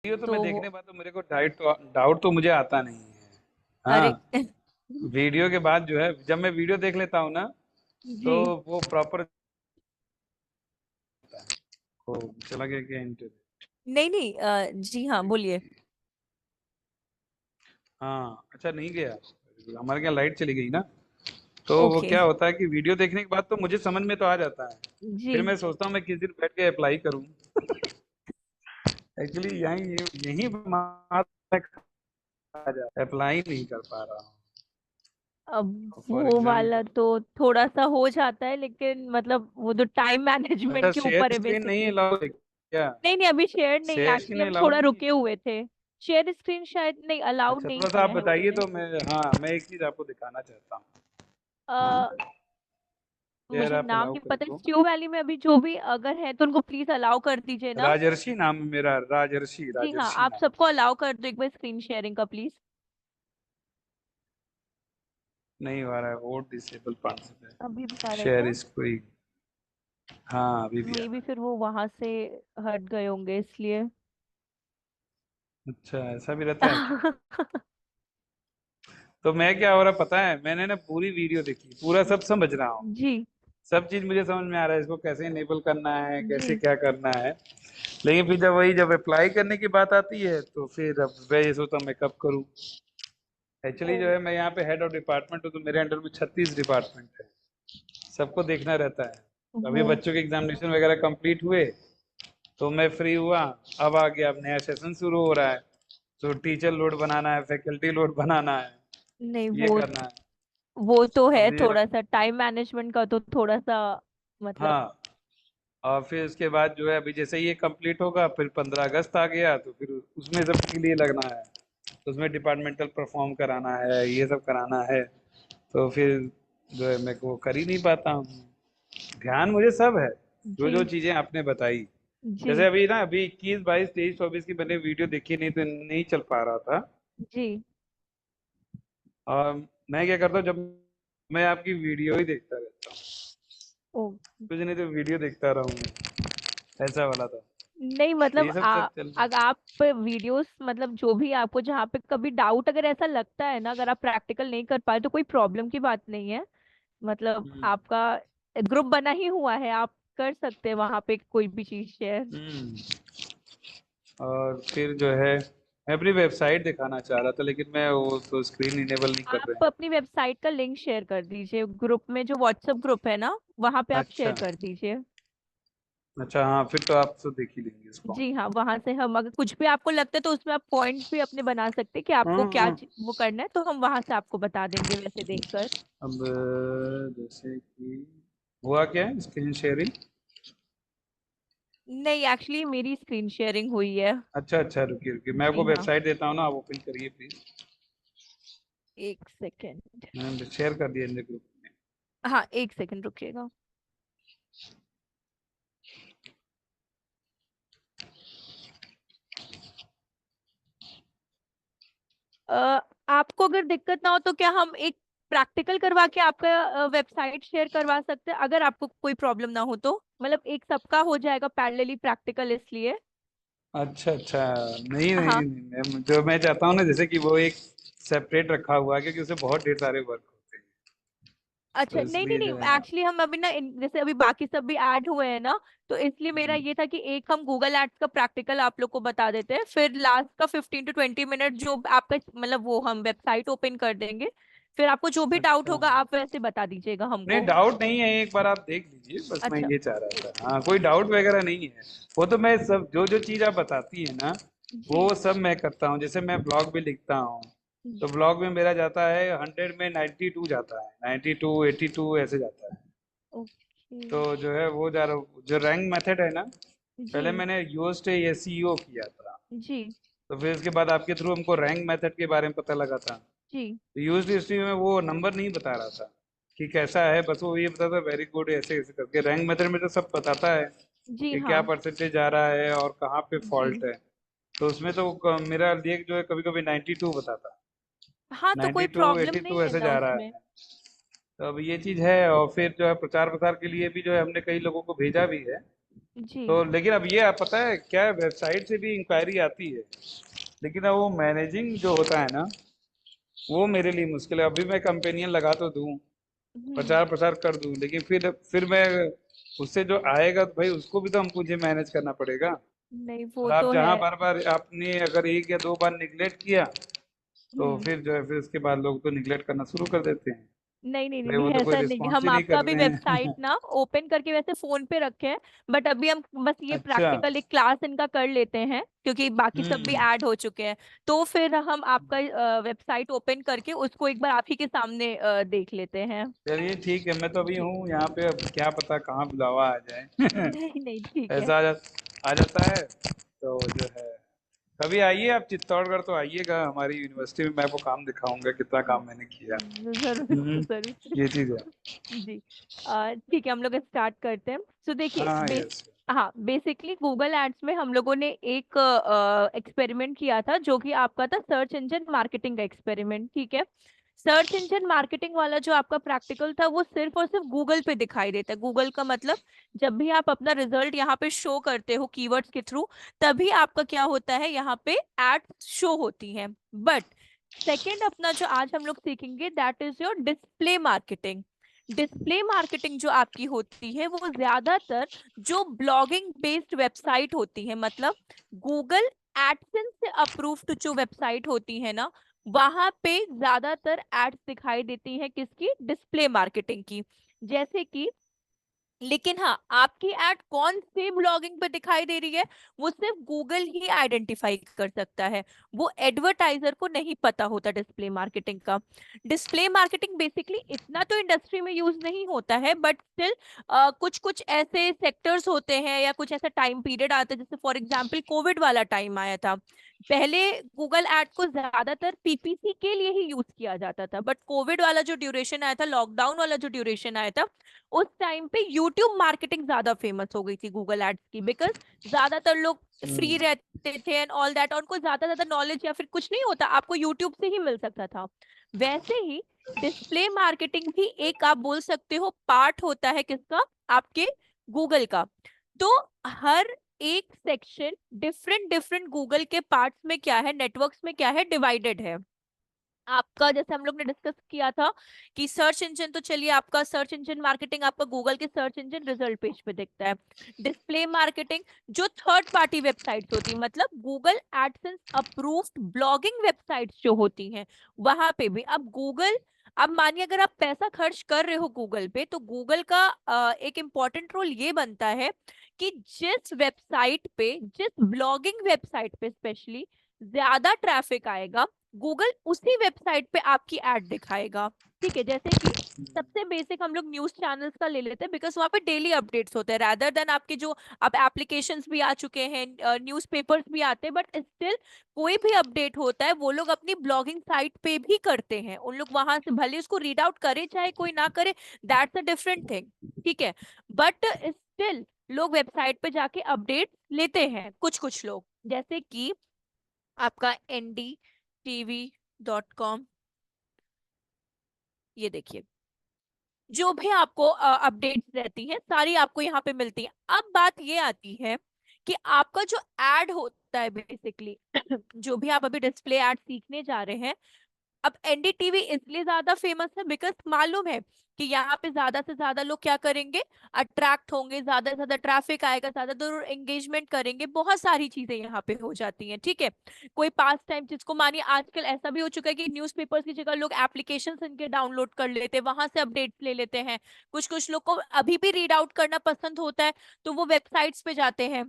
Video तो तो मैं वो देखने के बाद तो मेरे को डाउट तो मुझे आता नहीं है। अरे हाँ, वीडियो के बाद जो है जब मैं वीडियो देख लेता हूँ ना, जी तो वो प्रॉपर वो चला गया क्या इंटरव्यू। नहीं नहीं जी हाँ बोलिए। हाँ अच्छा, नहीं गया। हमारे यहाँ लाइट चली गई ना, तो वो ओके क्या होता है कि वीडियो देखने के बाद तो मुझे समझ में तो आ जाता है। जी फिर मैं सोचता हूँ मैं किस दिन बैठ के अप्लाई करूँ। एक्चुअली यही यही अप्लाई नहीं कर पा रहा हूँ। अब फॉर वो वाला एग्जाम्पल, तो थोड़ा सा हो जाता है, लेकिन मतलब वो तो टाइम अच्छा मैनेजमेंट के ऊपर शेयर है स्क्रीन नहीं बेसिकली। अलाउड है क्या? नहीं नहीं अभी शेयर नहीं, शेयर एक्चुअली स्क्रीन हम अलाउड थोड़ा नहीं है? रुके हुए थे। शेयर स्क्रीन शायद नहीं, अलाउड अच्छा नहीं थोड़ा सा आप किया है बताइए उन्होंने। तो मैं, हाँ मैं एक चीज आपको दिखाना चाहता हूँ। आ, शेयर मुझे आप नाम अलाउ नहीं कर पता, दो। स्ट्यू वैली में अभी जो भी अगर है तो उनको प्लीज अलाउ कर दीजिए ना। राजर्षि नाम है मेरा, राजर्षि जी हाँ, राजर्षि आप नाम। सबको अलाउ कर दो एक बार स्क्रीन शेयरिंग का प्लीज। नहीं हो रहा है, वोट डिसेबल पार्टिसिपेट। अभी भी आ रहा है क्या? शेयर स्क्रीन, हाँ अभी भी आ मे रहा बी है। फिर वो वहां से हट गए होंगे इसलिए। अच्छा ऐसा भी रहता है क्या? तो मैं क्या हो रहा पता है, मैंने ना पूरी वीडियो देखी, पूरा सब समझ रहा हूँ। जी सब चीज मुझे समझ में आ रहा है, इसको कैसे इनेबल करना है, कैसे जी क्या करना है। लेकिन फिर जब अप्लाई करने की बात आती है तो फिर अब मैं ये सोचता हूँ मैं कब करूँ। ओ एक्चुअली जो है मैं यहाँ पे हेड ऑफ डिपार्टमेंट हूँ, तो मेरे अंडर में 36 डिपार्टमेंट है, सबको देखना रहता है। अभी वो बच्चों के एग्जामिनेशन वगैरह कंप्लीट हुए, तो मैं फ्री हुआ। अब आ गया, अब नया सेशन शुरू हो रहा है, तो टीचर लोड बनाना है, फैकल्टी लोड बनाना है, नहीं ये करना है। वो तो है, अब ये, थोड़ा सा टाइम मैनेजमेंट का तो थोड़ा सा मतलब। हाँ, और फिर उसके बाद जो है अभी जैसे ये कंप्लीट होगा, फिर 15 अगस्त आ गया, तो फिर उसमें सबके लिए लगना है। तो उसमें डिपार्टमेंटल परफॉर्म कराना है, ये सब कराना है। तो फिर जो है मैं वो कर ही नहीं पाता हूँ। ध्यान मुझे सब है, जो जो जी चीजें आपने बताई। जैसे जी अभी ना, अभी 21 22 23 24 की मैंने वीडियो देखी नहीं, तो नहीं चल पा रहा था। जी और मैं क्या करता हूँ, जब मैं आपकी वीडियो ही देखता रहता हूँ, ओ कुछ नहीं तो वीडियो देखता रहूँ, ऐसा वाला था। नहीं तो मतलब ये सब सब चल अगर आप वीडियोस मतलब जो भी आपको जहाँ पे कभी डाउट अगर ऐसा लगता है ना, अगर आप प्रैक्टिकल नहीं कर पाए तो कोई प्रॉब्लम की बात नहीं है। मतलब हम्म आपका ग्रुप बना ही हुआ है, आप कर सकते हैं वहां पे कोई भी चीज शेयर। हम्म। और फिर जो है मैं अपनी वेबसाइट दिखाना चाह रहा था, लेकिन मैं वो तो स्क्रीन इनेबल नहीं कर रहे आप हैं। अपनी वेबसाइट का लिंक शेयर कर दीजिए ग्रुप में, जो व्हाट्सएप ग्रुप है ना वहां पे आप शेयर अच्छा कर दीजिए। अच्छा, हाँ फिर तो आप तो देख ही लेंगे इसको। जी हाँ, वहां से हम अगर कुछ भी आपको लगता है तो उसमें आप पॉइंट्स भी अपने बना सकते हैं कि आपको हाँ क्या हाँ। वो करना है, तो हम वहां से आपको बता देंगे वैसे देखकर। अब जैसे कि हुआ क्या है स्क्रीन शेयरिंग। नहीं एक्चुअली मेरी स्क्रीन शेयरिंग हुई है। अच्छा अच्छा, रुकिए रुकिए, मैं जी आपको हाँ, वेबसाइट देता हूँ ना, आप ओपन करिए प्लीज। एक सेकेंड। मैंने शेयर कर दिया इन ग्रुप में। हाँ एक सेकेंड रुकिएगा। आपको अगर दिक्कत ना हो तो क्या हम एक प्रैक्टिकल करवा के आपका वेबसाइट शेयर करवा सकते हैं, अगर आपको कोई प्रॉब्लम ना हो तो। मतलब एक सबका हो जाएगा पैरेलली प्रैक्टिकल इसलिए। अच्छा अच्छा, नहीं नहीं हाँ नहीं, जो मैं चाहता हूँ ना, जैसे कि वो एक सेपरेट रखा हुआ है, क्योंकि उसे बहुत ढेर सारे वर्क होते हैं। अच्छा, तो नहीं नहीं इसलिए जो है नहीं ना, एक्चुअली हम अभी ना जैसे अभी बाकी सब भी ऐड हुए हैं ना, तो इसलिए मेरा हम्म, ये था कि एक हम गूगल एड्स का प्रैक्टिकल आप लोग को बता देते हैं, फिर लास्ट का 15 to 20 मिनट जो आपका मतलब वो हम वेबसाइट ओपन कर देंगे। फिर आपको जो भी डाउट अच्छा। होगा आप वैसे बता दीजिएगा नहीं हमको। डाउट नहीं है, एक बार आप देख लीजिए, बस मैं अच्छा ये चाह रहा था, हाँ कोई डाउट वगैरह नहीं है। वो तो मैं सब जो जो चीज़ आप बताती है ना, वो जी सब मैं करता हूँ। जैसे मैं ब्लॉग भी लिखता हूँ, तो ब्लॉग में मेरा जाता है 100 में 92 जाता है, 92 82 ऐसे जाता है। ओके तो जो है वो जा रहा, जो रैंक मेथड है ना, जी पहले मैंने यूएसटी एसईओ किया था। जी तो फिर उसके बाद आपके थ्रू हमको रैंक मेथड के बारे में पता लगा था। जी तो यूएसडी में वो नंबर नहीं बता रहा था कि कैसा है, बस वो ये बताता वेरी गुड ऐसे ऐसे करके। रैंक मेथड में तो सब बताता है जी कि क्या हाँ परसेंटेज आ रहा है और कहाँ पे फॉल्ट जी है। तो उसमें तो मेरा देख जो है कभी कभी 92 बताता, हाँ, तो कोई 92 प्रॉब्लम नहीं 82 है ऐसे ना जा रहा उसमें। है। तो अब ये चीज़ है, और फिर जो है प्रचार प्रसार के लिए भी जो है हमने कई लोगों को भेजा भी है। जी। तो लेकिन अब ये आप पता है क्या है, वेबसाइट से भी इंक्वायरी आती है, लेकिन अब वो मैनेजिंग जो होता है ना, वो मेरे लिए मुश्किल है। अभी मैं कंपेनियन लगा तो दूं, हम्म। प्रचार प्रसार कर दूं, लेकिन फिर मैं उससे जो आएगा तो भाई उसको भी तो हम मुझे मैनेज करना पड़ेगा। नहीं वो और आप तो है। जहाँ बार बार आपने अगर एक या दो बार निगलेक्ट किया, तो हम्म। फिर जो है फिर उसके बाद लोग तो निगलेक्ट करना शुरू कर देते हैं। नहीं नहीं नहीं भाई वो नहीं, तो कोई ऐसा नहीं, रिस्पॉन्स हम ही नहीं आपका कर भी रहे वेबसाइट हैं। ना ओपन करके वैसे फोन पे रखे हैं, बट अभी हम बस ये अच्छा। प्रैक्टिकल एक क्लास इनका कर लेते हैं क्योंकि बाकी सब भी हम्म। ऐड हो चुके हैं। तो फिर हम आपका वेबसाइट ओपन करके उसको एक बार आप ही के सामने देख लेते हैं। चलिए ठीक है, मैं तो अभी जी। हूँ यहाँ पे, अब क्या पता कहाँ बुलावा आ जाए। नहीं नहीं ठीक है। ऐसा आ जाता है तो जो है, कभी आइए आप चित्तौड़गढ़ तो आइएगा हमारी यूनिवर्सिटी में, मैं आपको काम दिखाऊंगा कितना काम मैंने किया। जरूर हम्म। जरूर। ये चीज है। जी। ठीक है, हम लोग स्टार्ट करते हैं। सो देखिए हाँ यस। हाँ, बेसिकली गूगल एड्स में हम लोगों ने एक एक्सपेरिमेंट किया था जो कि आपका था सर्च इंजन मार्केटिंग का एक्सपेरिमेंट। ठीक है। सर्च इंजन मार्केटिंग वाला जो आपका प्रैक्टिकल था वो सिर्फ और सिर्फ गूगल पे दिखाई देता है। गूगल का मतलब जब भी आप अपना रिजल्ट यहाँ पे शो करते हो कीवर्ड्स के थ्रू, तभी आपका क्या होता है, यहाँ पे एड्स शो होती हैं। बट सेकेंड अपना जो आज हम लोग सीखेंगे that is your display marketing. Display marketing जो आपकी होती है वो ज्यादातर जो ब्लॉगिंग बेस्ड वेबसाइट होती है, मतलब गूगल एडसेंस से अप्रूव्ड जो वेबसाइट होती है ना, वहां पे ज्यादातर एड्स दिखाई देती हैं किसकी, डिस्प्ले मार्केटिंग की। जैसे कि, लेकिन हाँ, आपकी एड कौन से ब्लॉगिंग पे दिखाई दे रही है वो सिर्फ गूगल ही आइडेंटिफाई कर सकता है, वो एडवर्टाइजर को नहीं पता होता डिस्प्ले मार्केटिंग का। डिस्प्ले मार्केटिंग बेसिकली इतना तो इंडस्ट्री में यूज नहीं होता है, बट स्टिल कुछ कुछ ऐसे सेक्टर्स होते हैं या कुछ ऐसा टाइम पीरियड आता है, जैसे फॉर एग्जांपल कोविड वाला टाइम आया था। पहले गूगल एड को ज्यादातर पीपीसी के लिए ही यूज किया जाता था, बट कोविड वाला जो ड्यूरेशन आया था, लॉकडाउन वाला जो ड्यूरेशन आया था, उस टाइम पे यूट्यूब मार्केटिंग ज्यादा फेमस हो गई थी गूगल एड्स की, बिकॉज ज्यादातर लोग फ्री हम्म। रहते थे एंड ऑल दैट, और उनको ज्यादा ज्यादा नॉलेज या फिर कुछ नहीं होता, आपको यूट्यूब से ही मिल सकता था। वैसे ही डिस्प्ले मार्केटिंग भी एक आप बोल सकते हो पार्ट होता है किसका, आपके गूगल का। तो हर एक सेक्शन डिफरेंट डिफरेंट गूगल के पार्ट्स में क्या है, नेटवर्क्स में क्या है, डिवाइडेड है। आपका जैसे हम लोग ने डिस्कस किया था कि सर्च इंजन, तो चलिए आपका सर्च इंजन मार्केटिंग आपका गूगल के सर्च इंजन रिजल्ट पेज पे दिखता है। डिस्प्ले मार्केटिंग जो थर्ड पार्टी वेबसाइट्स होती है, मतलब Google AdSense approved blogging websites जो होती हैं, वहां पे भी अब गूगल, अब मानिए अगर आप पैसा खर्च कर रहे हो गूगल पे, तो गूगल का एक इम्पॉर्टेंट रोल ये बनता है कि जिस वेबसाइट पे, जिस ब्लॉगिंग वेबसाइट पे स्पेशली ज्यादा ट्रैफिक आएगा, गूगल उसी वेबसाइट पे आपकी एड दिखाएगा। ठीक है। जैसे कि सबसे बेसिक हम लोग न्यूज चैनल्स का ले लेते हैं, बिकॉज वहां पे डेली अपडेट्स होते हैं, रादर देन आपके जो अब एप्लीकेशंस भी आ चुके हैं, न्यूज़पेपर्स भी आते हैं, बट स्टिल कोई भी अपडेट होता है वो लोग अपनी ब्लॉगिंग साइट पे भी करते हैं। उन लोग वहां से भले उसको रीड आउट करे चाहे कोई ना करे, दैट्स अ डिफरेंट थिंग। ठीक है। बट स्टिल लोग वेबसाइट पे जाके अपडेट लेते हैं, कुछ कुछ लोग, जैसे कि आपका NDTV.com, ये देखिए, जो भी आपको अपडेट्स रहती हैं सारी आपको यहाँ पे मिलती है। अब बात ये आती है कि आपका जो एड होता है बेसिकली जो भी आप अभी डिस्प्ले एड सीखने जा रहे हैं, अब एनडीटीवी इसलिए ज्यादा फेमस है बिकॉज मालूम है कि यहाँ पे ज्यादा से ज्यादा लोग क्या करेंगे, अट्रैक्ट होंगे, ज्यादा से ज्यादा ट्रैफिक आएगा, ज्यादा दूर एंगेजमेंट करेंगे, बहुत सारी चीजें यहाँ पे हो जाती हैं। ठीक है। कोई पास टाइम, जिसको मानिए आजकल ऐसा भी हो चुका है कि न्यूज़पेपर्स की जगह लोग एप्लीकेशन इनके डाउनलोड कर लेते हैं, वहां से अपडेट्स ले लेते हैं। कुछ कुछ लोग को अभी भी रीड आउट करना पसंद होता है, तो वो वेबसाइट्स पे जाते हैं।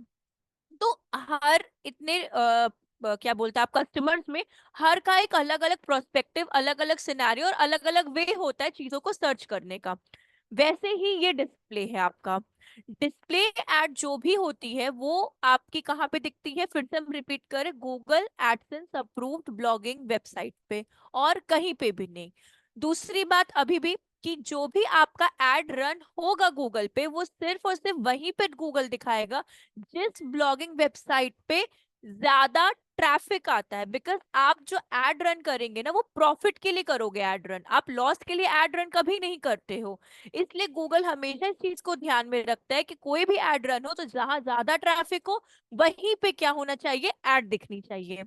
तो हर इतने क्या बोलते हैं आप, कस्टमर्स में हर का एक अलग अलग प्रोस्पेक्टिव, अलग अलग सिनेरियो और अलग अलग वे होता है चीजों को सर्च करने का। वैसे ही ये डिस्प्ले है आपका। डिस्प्ले एड जो भी होती है वो आपकी कहाँ पे दिखती है, फिर से हम रिपीट करें, Google AdSense approved blogging website पे, और कहीं पे भी नहीं। दूसरी बात अभी भी, कि जो भी आपका एड रन होगा गूगल पे, वो सिर्फ और सिर्फ वहीं पे गूगल दिखाएगा जिस ब्लॉगिंग वेबसाइट पे ज्यादा ट्रैफिक आता है, बिकॉज आप जो एड रन करेंगे ना वो प्रॉफिट के लिए करोगे एड रन, आप लॉस के लिए एड रन कभी नहीं करते हो। इसलिए गूगल हमेशा इस चीज को ध्यान में रखता है कि कोई भी एड रन हो तो जहां ज्यादा ट्रैफिक हो वहीं पे क्या होना चाहिए, एड दिखनी चाहिए।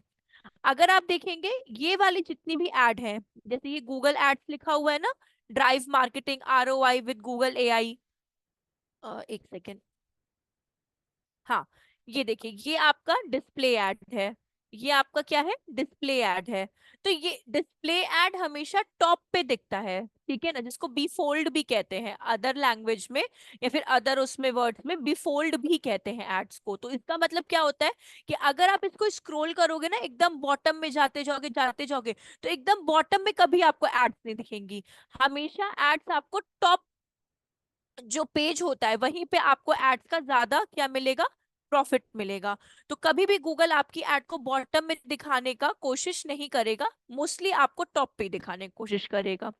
अगर आप देखेंगे ये वाली जितनी भी एड है, जैसे ये गूगल एड्स लिखा हुआ है ना, drive marketing ROI with Google AI, एक सेकेंड, हाँ, ये देखिए ये आपका डिस्प्ले ऐड है, ये आपका क्या है, डिस्प्ले ऐड है। तो ये डिस्प्ले ऐड हमेशा टॉप पे दिखता है, ठीक है ना, जिसको बीफोल्ड भी कहते हैं अदर लैंग्वेज में, या फिर अदर उसमें वर्ड्स में बीफोल्ड भी कहते हैं एड्स को। तो इसका मतलब क्या होता है कि अगर आप इसको स्क्रॉल करोगे ना एकदम बॉटम में जाते जाओगे तो एकदम बॉटम में कभी आपको एड्स नहीं दिखेंगी, हमेशा एड्स आपको टॉप जो पेज होता है वहीं पे आपको एड्स का ज्यादा क्या मिलेगा, प्रॉफिट मिलेगा। तो कभी भी गूगल आपकी एड को बॉटम में दिखाने का कोशिश नहीं करेगा, मोस्टली आपको टॉप पे दिखाने की कोशिश करेगा।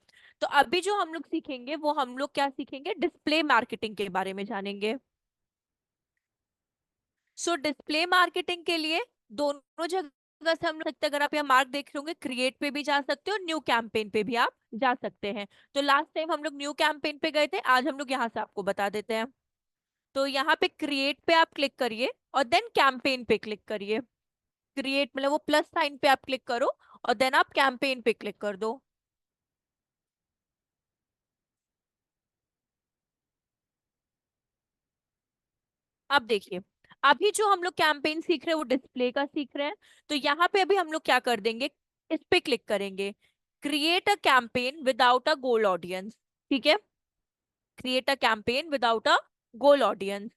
तो अभी जो हम लोग सीखेंगे वो हम लोग क्या सीखेंगे, डिस्प्ले मार्केटिंग के बारे में जानेंगे। सो डिस्प्ले मार्केटिंग के लिए दोनों जगह से हम लोग सकते हैं, अगर आप यहाँ मार्क देख रहे होंगे क्रिएट पे भी जा सकते हो, न्यू कैंपेन पे भी आप जा सकते हैं। तो लास्ट टाइम हम लोग न्यू कैंपेन पे गए थे, आज हम लोग यहाँ से आपको बता देते हैं। तो यहाँ पे क्रिएट पे आप क्लिक करिए और देन कैंपेन पे क्लिक करिए। क्रिएट मतलब वो प्लस साइन पे आप क्लिक करो और देन आप कैंपेन पे क्लिक कर दो। अब देखिए, अभी जो हम लोग कैंपेन सीख रहे हैं वो डिस्प्ले का सीख रहे हैं। तो यहाँ पे अभी हम लोग क्या कर देंगे, इस पे क्लिक करेंगे, create a campaign without a goal audience, ठीक है, create a campaign without a goal audience.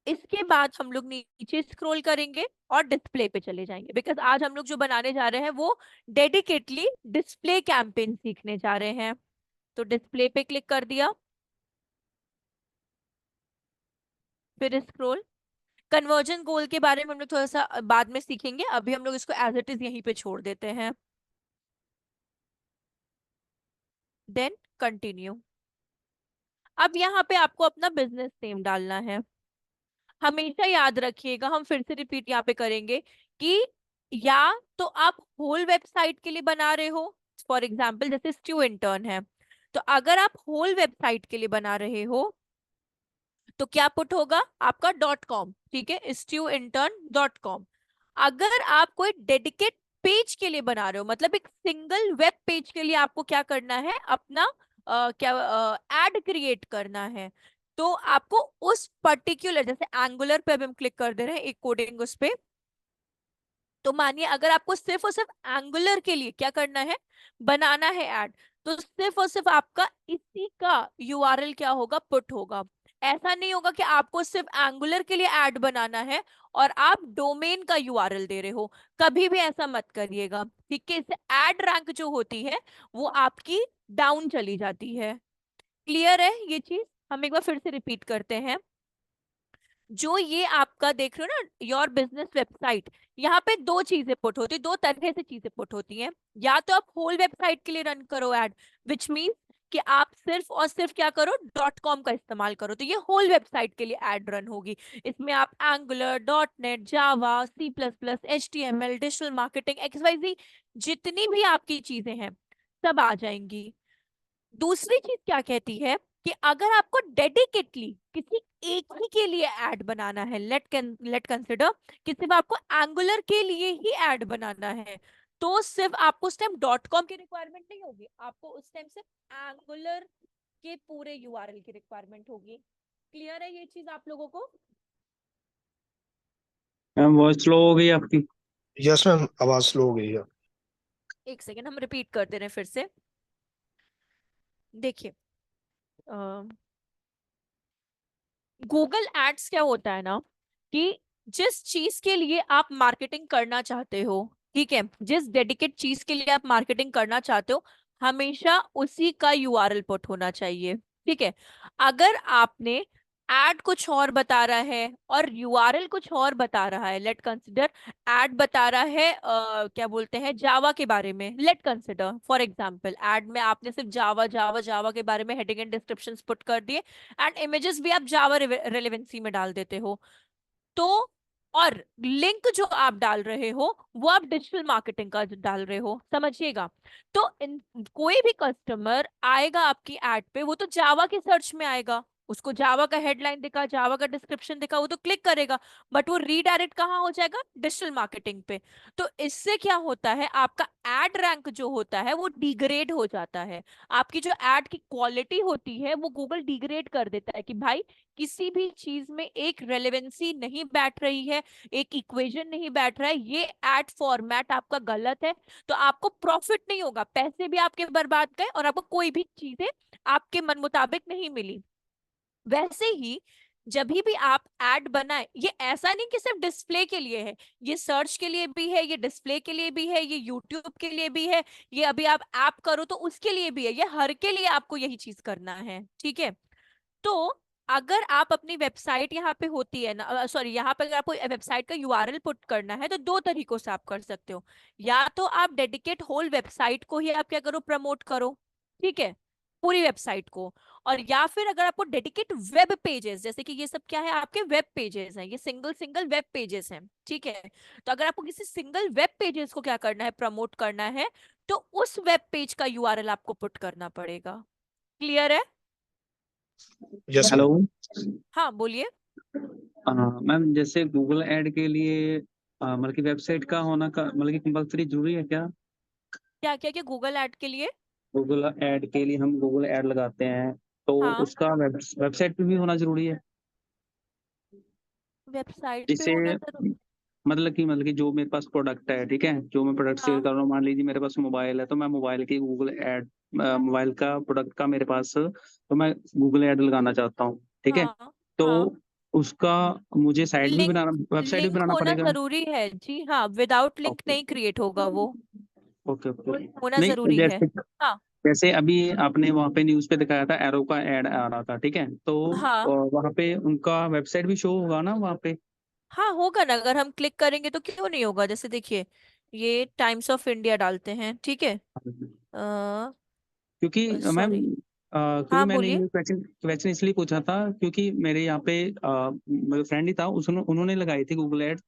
इसके बाद हम लोग नीचे स्क्रॉल करेंगे और डिस्प्ले पे चले जाएंगे, बिकॉज आज हम लोग जो बनाने जा रहे हैं वो डेडिकेटली डिस्प्ले कैंपेन सीखने जा रहे हैं। तो डिस्प्ले पे क्लिक कर दिया, फिर स्क्रॉल। कन्वर्जन गोल के बारे में हम लोग थोड़ा सा बाद में सीखेंगे, अभी हम लोग इसको एज इट इज यहीं पे छोड़ देते हैं। Then continue. अब यहाँ पे आपको अपना बिजनेस नेम डालना है। हमेशा याद रखिएगा, हम फिर से रिपीट यहाँ पे करेंगे कि या तो आप होल वेबसाइट के लिए बना रहे हो, फॉर एग्जाम्पल जैसे स्ट्यू इंटर्न है, तो अगर आप होल वेबसाइट के लिए बना रहे हो तो क्या पुट होगा आपका .com, ठीक है, stewintern.com। अगर आप कोई डेडिकेट पेज के लिए बना रहे हो, मतलब एक सिंगल वेब पेज के लिए आपको क्या करना है, अपना क्या एड क्रिएट करना है, तो आपको उस पर्टिकुलर, जैसे एंगुलर पे अभी हम क्लिक कर दे रहे हैं एक कोडिंग उस पे, तो मानिए अगर आपको सिर्फ और सिर्फ एंगुलर के लिए क्या करना है, बनाना है ऐड, तो सिर्फ और सिर्फ आपका इसी का यूआरएल क्या होगा, पुट होगा। ऐसा नहीं होगा कि आपको सिर्फ एंगुलर के लिए ऐड बनाना है और आप डोमेन का यूआरएल दे रहे हो, कभी भी ऐसा मत करिएगा, ठीक है, इससे ऐड रैंक जो होती है वो आपकी डाउन चली जाती है। क्लियर है ये चीज, हम एक बार फिर से रिपीट करते हैं। जो ये आपका देख रहे हो ना योर बिजनेस वेबसाइट, यहाँ पे दो चीजें पुट होती है, दो तरह से चीजें पुट होती हैं। या तो आप होल वेबसाइट के लिए रन करो ऐड, विच मीन्स कि आप सिर्फ और सिर्फ क्या करो, .com का इस्तेमाल करो, तो ये होल वेबसाइट के लिए ऐड रन होगी। इसमें आप एंगुलर, .NET, जावा, C++, HTML, digital marketing, XYZ, जितनी भी आपकी चीजें हैं सब आ जाएंगी। दूसरी चीज क्या कहती है कि अगर आपको डेडिकेटली किसी एक ही के लिए ऐड बनाना है, लेट कंसिडर कि सिर्फ आपको एंगुलर के लिए ही ऐड बनाना है, तो सिर्फ आपको उस टाइम .com की रिक्वायरमेंट नहीं होगी, आपको उस टाइम सिर्फ एंगुलर के पूरे यूआरएल की रिक्वायरमेंट होगी। क्लियर है ये चीज आप लोगों को? मैम वॉइस स्लो हो गई आपकी। यस मैम, आवाज स्लो हो गई है। एक सेकेंड, हम रिपीट कर दे रहे हैं फिर से। देखिए, गूगल एड्स क्या होता है ना कि जिस चीज के लिए आप मार्केटिंग करना चाहते हो, ठीक है, जिस डेडिकेट चीज के लिए आप मार्केटिंग करना चाहते हो, हमेशा उसी का यूआरएल पुट होना चाहिए, ठीक है। अगर आपने एड कुछ और बता रहा है और यूआरएल कुछ और बता रहा है, लेट कंसिडर एड बता रहा है क्या बोलते हैं जावा के बारे में, let consider for example ad में आपने सिर्फ जावा जावा जावा के बारे में हेडिंग एंड डिस्क्रिप्शन पुट कर दिए, एंड इमेजेस भी आप जावा रेलेवेंसी में डाल देते हो, तो और लिंक जो आप डाल रहे हो वो आप डिजिटल मार्केटिंग का डाल रहे हो, समझिएगा। तो कोई भी कस्टमर आएगा आपकी एड पे, वो तो जावा के सर्च में आएगा, उसको जावा का हेडलाइन दिखा, जावा का डिस्क्रिप्शन दिखा, वो तो क्लिक करेगा, बट वो रीडायरेक्ट कहाँ हो जाएगा? डिजिटल मार्केटिंग पे। तो इससे क्या होता है, आपका एड रैंक जो होता है वो डिग्रेड हो जाता है, आपकी जो एड की क्वालिटी होती है वो गूगल डिग्रेड कर देता है कि भाई किसी भी चीज में एक रेलेवेंसी नहीं बैठ रही है, एक इक्वेशन नहीं बैठ रहा है, ये एड फॉर्मेट आपका गलत है, तो आपको प्रॉफिट नहीं होगा, पैसे भी आपके बर्बाद गए और आपको कोई भी चीजें आपके मन मुताबिक नहीं मिली। वैसे ही जब भी आप एड बनाए, ये ऐसा नहीं कि सिर्फ डिस्प्ले के लिए है, ये सर्च के लिए भी है, ये डिस्प्ले के लिए भी है, ये यूट्यूब के लिए भी है, ये अभी आप ऐप करो तो उसके लिए भी है, ये हर के लिए आपको यही चीज करना है, ठीक है। तो अगर आप अपनी वेबसाइट यहाँ पे होती है ना, सॉरी, यहाँ पे अगर आपको वेबसाइट का यूआरएल पुट करना है तो दो तरीकों से आप कर सकते हो। या तो आप डेडिकेट होल वेबसाइट को ही आप क्या करो, प्रमोट करो, ठीक है, पूरी वेबसाइट को। और या फिर अगर आपको डेडिकेट वेब पेजेस, जैसे कि ये सब क्या है, आपके वेब पेजेस हैं, ये सिंगल सिंगल वेब पेजेस हैं, ठीक है। तो अगर आपको किसी सिंगल वेब पेजेस को क्या करना है, प्रमोट करना है, तो उस वेब पेज का यूआरएल आपको पुट करना पड़ेगा। क्लियर है? Yes hello. मैम। हाँ बोलिए। मैम, जैसे गूगल ऐड के लिए मतलब कि वेबसाइट का होना का मतलब कि कंपलसरी जरूरी है क्या? क्या क्या क्या गूगल ऐड के लिए? गूगल ऐड के लिए हम गूगल ऐड लगाते हैं तो हाँ, उसका वेबसाइट पे भी होना जरूरी है? वेबसाइट पे जिससे होना जरूर। मतलब कि जो मेरे पास प्रोडक्ट है, ठीक है, जो मैं प्रोडक्ट सेल हाँ कर रहा हूँ, मान लीजिए मेरे पास मोबाइल है तो मैं मोबाइल की गूगल ऐड, मोबाइल का प्रोडक्ट का मेरे पास, तो मैं गूगल ऐड लगाना चाहता हूँ, ठीक है। हाँ तो हाँ, उसका मुझे साइट भी लिंक बनाना, वेबसाइट भी लिंक बनाना होना पड़ेगा? जरूरी है जी, हाँ, विदाउट लिंक ओके नहीं क्रिएट होगा वो, ओके ओके। होना नहीं, जरूरी है। जैसे हाँ जैसे अभी आपने वहाँ पे न्यूज़ पे दिखाया था, एरो का ऐड आ रहा था, ठीक है, तो हाँ वहाँ पे उनका वेबसाइट भी शो होगा ना वहाँ पे? हाँ, होगा ना, अगर हम क्लिक करेंगे तो क्यों नहीं होगा। जैसे देखिए, ये टाइम्स ऑफ इंडिया डालते हैं, ठीक है, क्योंकि मैम, सॉरी, क्योंकि हाँ मैंने बोलिए। ये क्वेश्चन क्वेश्चन इसलिए पूछा था क्योंकि मेरे यहाँ पे मेरा फ्रेंड ही था, उसने उन्होंने लगाई थी गूगल एड,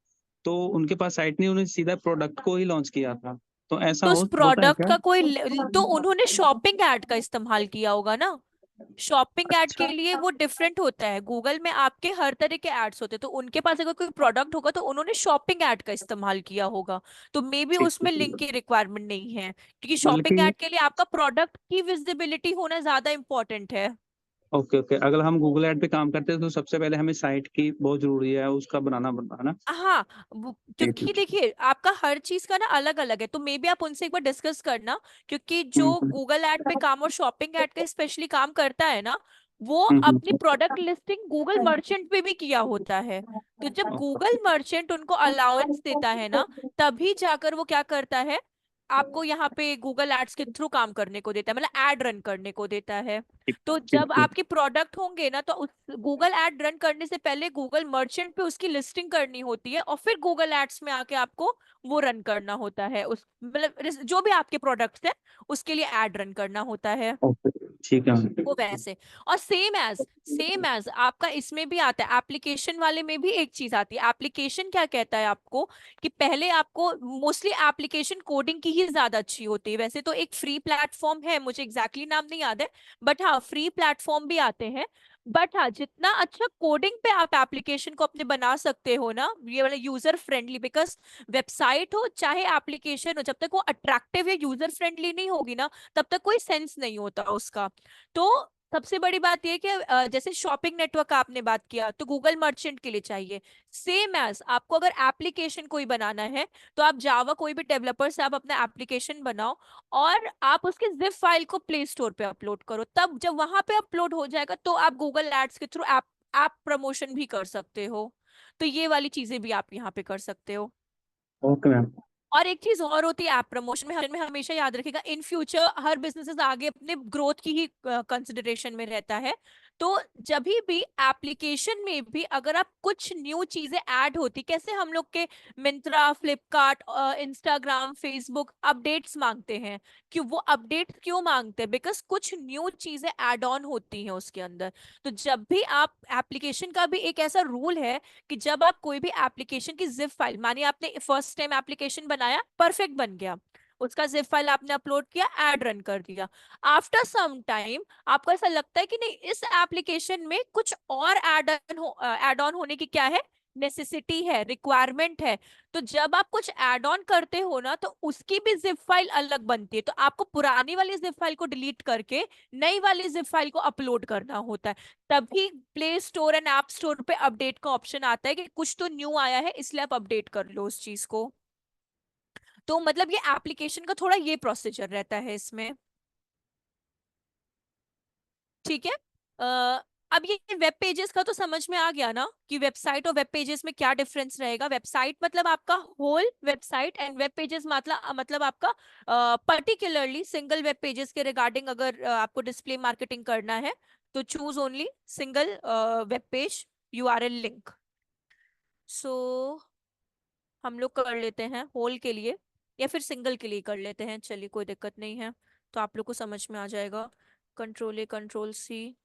तो उनके पास साइट नहीं, उन्होंने सीधा प्रोडक्ट को ही लॉन्च किया था, तो ऐसा तो उस होता है प्रोडक्ट क्या? का कोई तो उन्होंने शॉपिंग ऐड का इस्तेमाल किया होगा ना। शॉपिंग ऐड के अच्छा। लिए वो डिफरेंट होता है, गूगल में आपके हर तरह के एड्स होते हैं, तो उनके पास अगर कोई प्रोडक्ट होगा तो उन्होंने शॉपिंग ऐड का इस्तेमाल किया होगा, तो मे बी ठीक उसमें ठीक लिंक ठीक। की रिक्वायरमेंट नहीं है, क्योंकि मतलब शॉपिंग कि ऐड के लिए आपका प्रोडक्ट की विजिबिलिटी होना ज्यादा इंपॉर्टेंट है। ओके ओके, अगर हम गूगल एड पे काम करते हैं तो सबसे पहले हमें साइट की बहुत जरूरी है, उसका बनाना पड़ता है ना? हाँ, ठीक क्योंकि ठीक। देखिए आपका हर चीज का ना अलग अलग है, तो मे बी आप उनसे एक बार डिस्कस करना, क्योंकि जो हम्म गूगल ऐड पे काम और शॉपिंग ऐड का स्पेशली काम करता है ना, वो हम्म अपनी प्रोडक्ट लिस्टिंग गूगल मर्चेंट पे भी किया होता है। तो जब गूगल मर्चेंट उनको अलाउंस देता है ना, तभी जाकर वो क्या करता है, आपको यहाँ पे गूगल एड्स के थ्रू काम करने को देता है, मतलब एड रन करने को देता है। ठीक तो ठीक जब ठीक। आपके प्रोडक्ट होंगे ना, तो उस गूगल एड रन करने से पहले गूगल मर्चेंट पे उसकी लिस्टिंग करनी होती है, और फिर गूगल एड्स में आके आपको वो रन करना होता है, उस मतलब जो भी आपके प्रोडक्ट्स है उसके लिए एड रन करना होता है, ओके, ठीक है। वो वैसे। और सेम एज आपका इसमें भी आता है, एप्लीकेशन वाले में भी एक चीज आती है। एप्लीकेशन क्या कहता है आपको, कि पहले आपको मोस्टली एप्लीकेशन कोडिंग की ही ज्यादा अच्छी होती है, वैसे तो एक फ्री प्लेटफॉर्म है, मुझे एग्जैक्टली नाम नहीं याद है, बट हाँ फ्री प्लेटफॉर्म भी आते हैं। बट हाँ, जितना अच्छा कोडिंग पे आप एप्लीकेशन को अपने बना सकते हो ना, ये वाला यूजर फ्रेंडली, बिकॉज वेबसाइट हो चाहे एप्लीकेशन हो, जब तक वो अट्रैक्टिव या यूजर फ्रेंडली नहीं होगी ना, तब तक कोई सेंस नहीं होता उसका। तो सबसे बड़ी बात यह कि जैसे शॉपिंग नेटवर्क का आपने बात किया, तो गूगल मर्चेंट के लिए चाहिए। सेम एज आपको अगर एप्लीकेशन कोई बनाना है, तो आप जावा कोई भी डेवलपर से आप अपना एप्लीकेशन बनाओ, और आप उसके जिप फाइल को प्ले स्टोर पे अपलोड करो, तब जब वहां पे अपलोड हो जाएगा तो आप गूगल एड्स के थ्रू ऐप ऐप प्रमोशन भी कर सकते हो। तो ये वाली चीजें भी आप यहाँ पे कर सकते हो। Okay ma'am. और एक चीज और होती है ऐप प्रमोशन में हमेशा याद रखिएगा, इन फ्यूचर हर बिजनेसेस आगे अपने ग्रोथ की ही कंसिडरेशन में रहता है, तो जब भी एप्लीकेशन में भी अगर आप कुछ न्यू चीजें ऐड होती, कैसे हम लोग के Myntra, Flipkart, Instagram, Facebook updates मांगते हैं, कि वो अपडेट्स क्यों मांगते हैं? बिकॉज कुछ न्यू चीजें ऐड ऑन होती हैं उसके अंदर। तो जब भी आप एप्लीकेशन का भी एक ऐसा रूल है कि जब आप कोई भी एप्लीकेशन की जिप फाइल, मानिए आपने फर्स्ट टाइम एप्लीकेशन बनाया, परफेक्ट बन गया, उसका जिप फाइल आपने अपलोड किया, ऐड रन कर दिया, आफ्टर सम टाइम आपको ऐसा लगता है कि नहीं, इस एप्लीकेशन में कुछ और ऐड ऑन होने की क्या है, नेसेसिटी है, रिक्वायरमेंट है। तो जब आप कुछ ऐड ऑन करते हो ना, तो उसकी भी जिप फाइल अलग बनती है, तो आपको पुरानी वाली जिप फाइल को डिलीट करके नई वाली जिप फाइल को अपलोड करना होता है। तभी play store and app store पे अपडेट का ऑप्शन आता है कि कुछ तो न्यू आया है, इसलिए आप अपडेट कर लो उस चीज को। तो मतलब ये एप्लीकेशन का थोड़ा ये प्रोसीजर रहता है इसमें। ठीक है। अब ये वेब पेजेस का तो समझ में आ गया ना, कि वेबसाइट और वेब पेजेस में क्या डिफरेंस रहेगा। वेबसाइट मतलब आपका whole website, and web pages मतलब आपका पर्टिकुलरली सिंगल वेब पेजेस के रिगार्डिंग अगर आपको डिस्प्ले मार्केटिंग करना है, तो choose only single web page URL link. So हम लोग कर लेते हैं होल के लिए, या फिर सिंगल के लिए कर लेते हैं, चलिए कोई दिक्कत नहीं है, तो आप लोग को समझ में आ जाएगा। Control A, control C,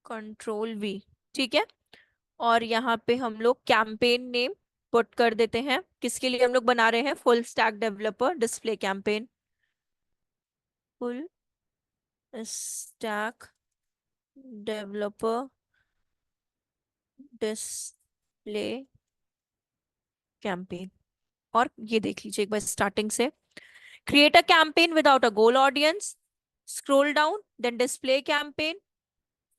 control V। ठीक है। और यहाँ पे हम लोग कैंपेन नेम पुट कर देते हैं, किसके लिए हम लोग बना रहे हैं, full stack developer display campaign, full stack developer display campaign. और ये देख लीजिए एक बार स्टार्टिंग से, create a campaign without a goal audience, scroll down, then display campaign,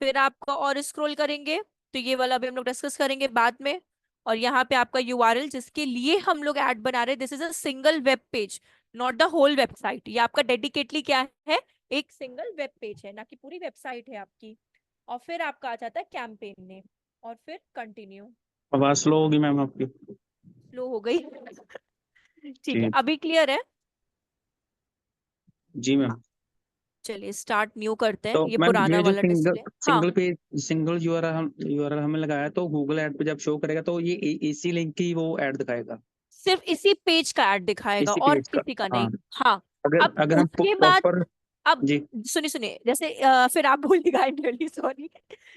फिर आपका और स्क्रॉल करेंगे तो ये वाला भी हम लोग डिस्कस करेंगे बाद में। और यहाँ पे आपका यूआरएल जिसके लिए हम लोग ऐड बना रहे हैं, this is a single web page, not the whole website. ये आपका डेडिकेटली क्या है, एक सिंगल वेब पेज है, ना कि पूरी वेबसाइट है आपकी। और फिर आपका आ जाता है कैंपेन नेम, और फिर कंटिन्यू। आवाज स्लो होगी मैम आपकी। लो हो गई। ठीक है, जी अभी क्लियर है। जी मैम। चलिए स्टार्ट न्यू करते हैं, तो ये मैम पुराना ये जो वाला सिंगल डिस्प्ले। हाँ, सिंगल पेज सिंगल यूआरएल हमें लगाया, तो गूगल ऐड पे जब शो करेगा तो ये इसी लिंक की वो ऐड दिखाएगा, सिर्फ इसी पेज का ऐड दिखाएगा इसी और पेज का। किसी का नहीं। हाँ, हाँ। अब अगर हम उसके बाद, प्रॉपर। अब जी सुनिए सुनिए, जैसे फिर आप बोलिएगा, आई एम रियली सॉरी।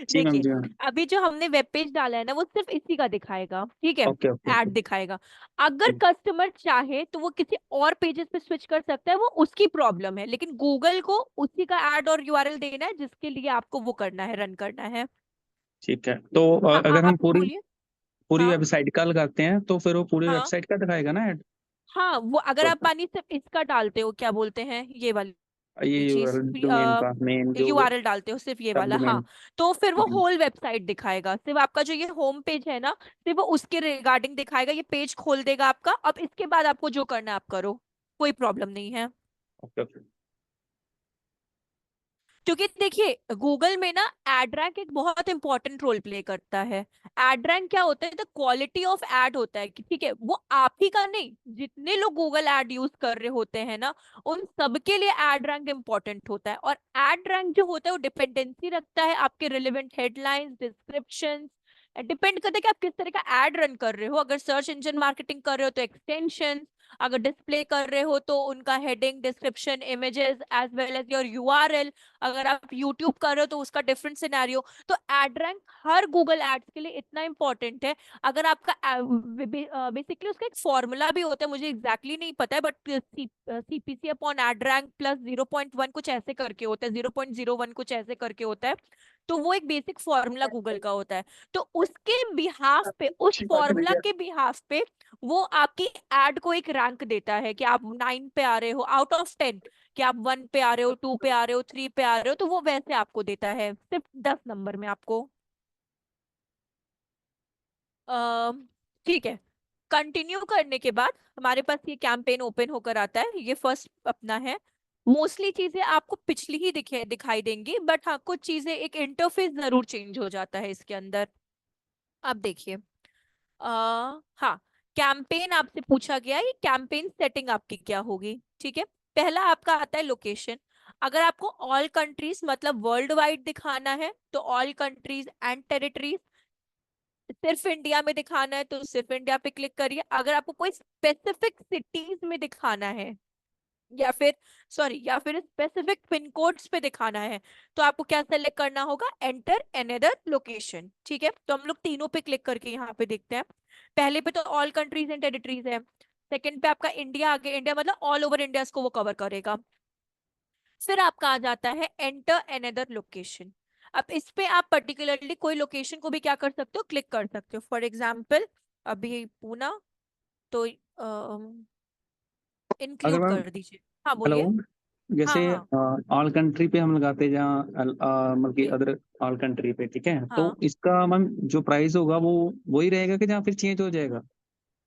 जी मैम, देखिए, जी मैम। अभी जो हमने वेब पेज डाला है ना, वो सिर्फ इसी का दिखाएगा, ठीक है, ओके ओके ऐड ओके। दिखाएगा। अगर कस्टमर चाहे तो वो किसी और पेजेस पे स्विच कर सकता है, वो उसकी प्रॉब्लम है, लेकिन गूगल को उसी का ऐड और यूआरएल देना है जिसके लिए आपको वो करना है, रन करना है। ठीक है, तो हाँ, अगर हम आप पूरी बोलिए। पूरी हाँ वेबसाइट का लगाते हैं तो फिर वो पूरी हाँ वेबसाइट का दिखाएगा ना ऐड। हाँ, वो अगर तो आप मानिए सिर्फ इसका डालते हो, क्या बोलते हैं ये वाली ये चीज, डोमेन का मेन जो यूआरएल डालते हो सिर्फ ये सब वाला, हाँ, डोमेन। तो फिर वो होल वेबसाइट दिखाएगा, सिर्फ आपका जो ये होम पेज है ना, सिर्फ वो उसके रिगार्डिंग दिखाएगा, ये पेज खोल देगा आपका। अब इसके बाद आपको जो करना है आप करो, कोई प्रॉब्लम नहीं है। Okay okay. क्योंकि देखिए, गूगल में ना एड रैंक एक बहुत इंपॉर्टेंट रोल प्ले करता है। एड रैंक क्या होता है, द क्वालिटी ऑफ एड होता है, कि ठीक है, वो आप ही का नहीं, जितने लोग गूगल एड यूज कर रहे होते हैं ना, उन सबके लिए एड रैंक इंपॉर्टेंट होता है। और एड रैंक जो होता है वो डिपेंडेंसी रखता है आपके रिलेवेंट हेडलाइंस, डिस्क्रिप्शन, डिपेंड करता है कि आप किस तरह का एड रन कर रहे हो। अगर सर्च इंजन मार्केटिंग कर रहे हो तो एक्सटेंशन, अगर डिस्प्ले कर रहे हो तो उनका heading, description, images, as well as your URL, अगर आप यूट्यूब कर रहे हो तो उसका डिफरेंट सिनेरियो। तो एड रैंक हर गूगल एड्स के लिए इतना इंपॉर्टेंट है। अगर आपका बेसिकली उसका एक फॉर्मूला भी होता है, मुझे एग्जैक्टली नहीं पता है, but CPC upon ad rank plus 0.1 कुछ ऐसे करके होता है, 0.01 कुछ ऐसे करके होता है। तो वो एक बेसिक फॉर्मूला गूगल का होता है। तो उसके बिहाफ पे, उस फॉर्मूला के बिहाफ पे वो आपकी एड को एक रैंक देता है, कि आप 9 पे आ रहे हो आउट ऑफ 10, कि आप 1 पे आ रहे हो, 2 पे आ रहे हो, 3 पे आ रहे हो, तो वो वैसे आपको देता है सिर्फ 10 नंबर में आपको। ठीक है। कंटिन्यू करने के बाद हमारे पास ये कैंपेन ओपन होकर आता है, ये फर्स्ट अपना है। मोस्टली चीजें आपको पिछली ही दिखाई देंगी, बट हाँ कुछ चीजें, एक इंटरफेस जरूर चेंज हो जाता है इसके अंदर। अब देखिए, हाँ, कैंपेन आपसे पूछा गया है, कैंपेन सेटिंग आपकी क्या होगी। ठीक है, पहला आपका आता है लोकेशन। अगर आपको ऑल कंट्रीज मतलब वर्ल्ड वाइड दिखाना है तो ऑल कंट्रीज एंड टेरिटरीज, सिर्फ इंडिया में दिखाना है तो सिर्फ इंडिया पे क्लिक करिए। अगर आपको कोई स्पेसिफिक सिटीज में दिखाना है या फिर स्पेसिफिक पिन कोड्स पे दिखाना है तो आपको क्या सेलेक्ट करना होगा, एंटर अनदर लोकेशन। ठीक है, तो हम लोग तीनों पे क्लिक करके यहाँ पे देखते हैं। पहले पे तो ऑल कंट्रीज एंड टेरिटरीज है, सेकंड पे आपका इंडिया आ गया, इंडिया मतलब ऑल ओवर इंडिया को वो कवर करेगा। फिर आपका आ जाता है एंटर अनदर लोकेशन। अब इस पे आप पर्टिकुलरली कोई लोकेशन को भी क्या कर सकते हो, क्लिक कर सकते हो। फॉर एग्जाम्पल अभी पूना, तो अगर इंक्लूड मैम, कर दीजिए। हाँ हेलो, बोलिए। हाँ जैसे हाँ ऑल कंट्री पे हम लगाते हैं जहाँ मतलब कि जी अदर ऑल कंट्री पे, ठीक है, तो हाँ। इसका मैम जो प्राइस होगा वो वही रहेगा कि जहाँ फिर चेंज हो जाएगा?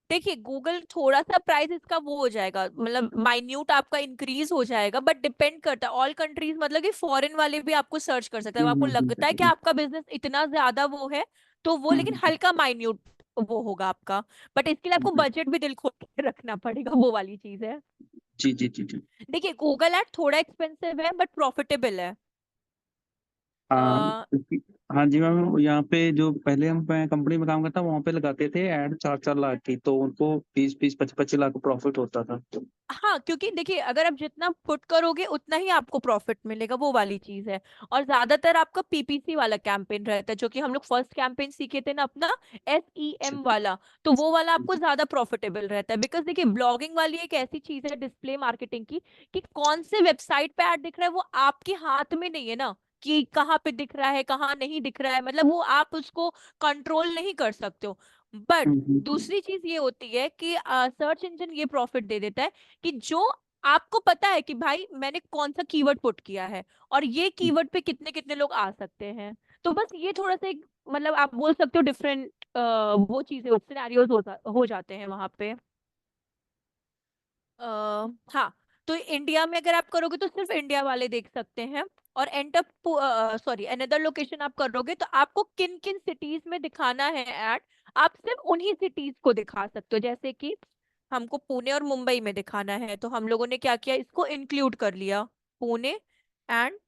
देखिए गूगल थोड़ा सा प्राइस इसका वो हो जाएगा, मतलब माइन्यूट आपका इंक्रीज हो जाएगा, बट डिपेंड करता है। ऑल कंट्रीज मतलब कि फॉरेन वाले भी आपको सर्च कर सकते हैं। आपको लगता है कि आपका बिजनेस इतना ज्यादा वो है तो वो, लेकिन हम्म, हल्का माइन्यूट वो होगा आपका, बट इसके लिए आपको बजट भी दिल खोल के रखना पड़ेगा, वो वाली चीज है। जी जी जी जी। देखिए गूगल एड थोड़ा एक्सपेंसिव है बट प्रॉफिटेबल है। हाँ, हाँ जी मैम, यहाँ पे जो पहले हम मैं कंपनी में काम करता वहाँ पे लगाते थे ऐड 4-4 लाख की, तो उनको 20-25-25 लाख प्रॉफिट होता था। हाँ क्योंकि देखिए अगर आप जितना पुट करोगे उतना ही आपको प्रॉफिट मिलेगा, वो वाली चीज है। और ज्यादातर आपका पीपीसी वाला कैंपेन रहता है, जो कि हम लोग फर्स्ट कैंपेन सीखे थे ना अपना, SEM वाला, तो वो वाला आपको ज्यादा प्रॉफिटेबल रहता है। बिकॉज देखिए ब्लॉगिंग वाली एक ऐसी चीज है डिस्प्ले मार्केटिंग की, कि कौन से वेबसाइट पे ऐड दिख रहा है वो आपके हाथ में नहीं है ना, कि कहाँ पे दिख रहा है कहाँ नहीं दिख रहा है, मतलब वो आप उसको कंट्रोल नहीं कर सकते हो। बट दूसरी चीज ये होती है कि सर्च इंजन ये प्रॉफिट दे देता है कि जो आपको पता है कि भाई मैंने कौन सा कीवर्ड पुट किया है और ये कीवर्ड पे कितने कितने लोग आ सकते हैं। तो बस ये थोड़ा सा एक मतलब आप बोल सकते हो डिफरेंट वो चीजें सिनेरियोज हो जाते हैं वहां पे। हाँ, तो इंडिया में अगर आप करोगे तो सिर्फ इंडिया वाले देख सकते हैं। और अनदर लोकेशन आप करोगे तो आपको किन किन सिटीज में दिखाना है ऐड, आप सिर्फ उन्हीं सिटीज को दिखा सकते हो। जैसे कि हमको पुणे और मुंबई में दिखाना है तो हम लोगों ने क्या किया, इसको इंक्लूड कर लिया, पुणे एंड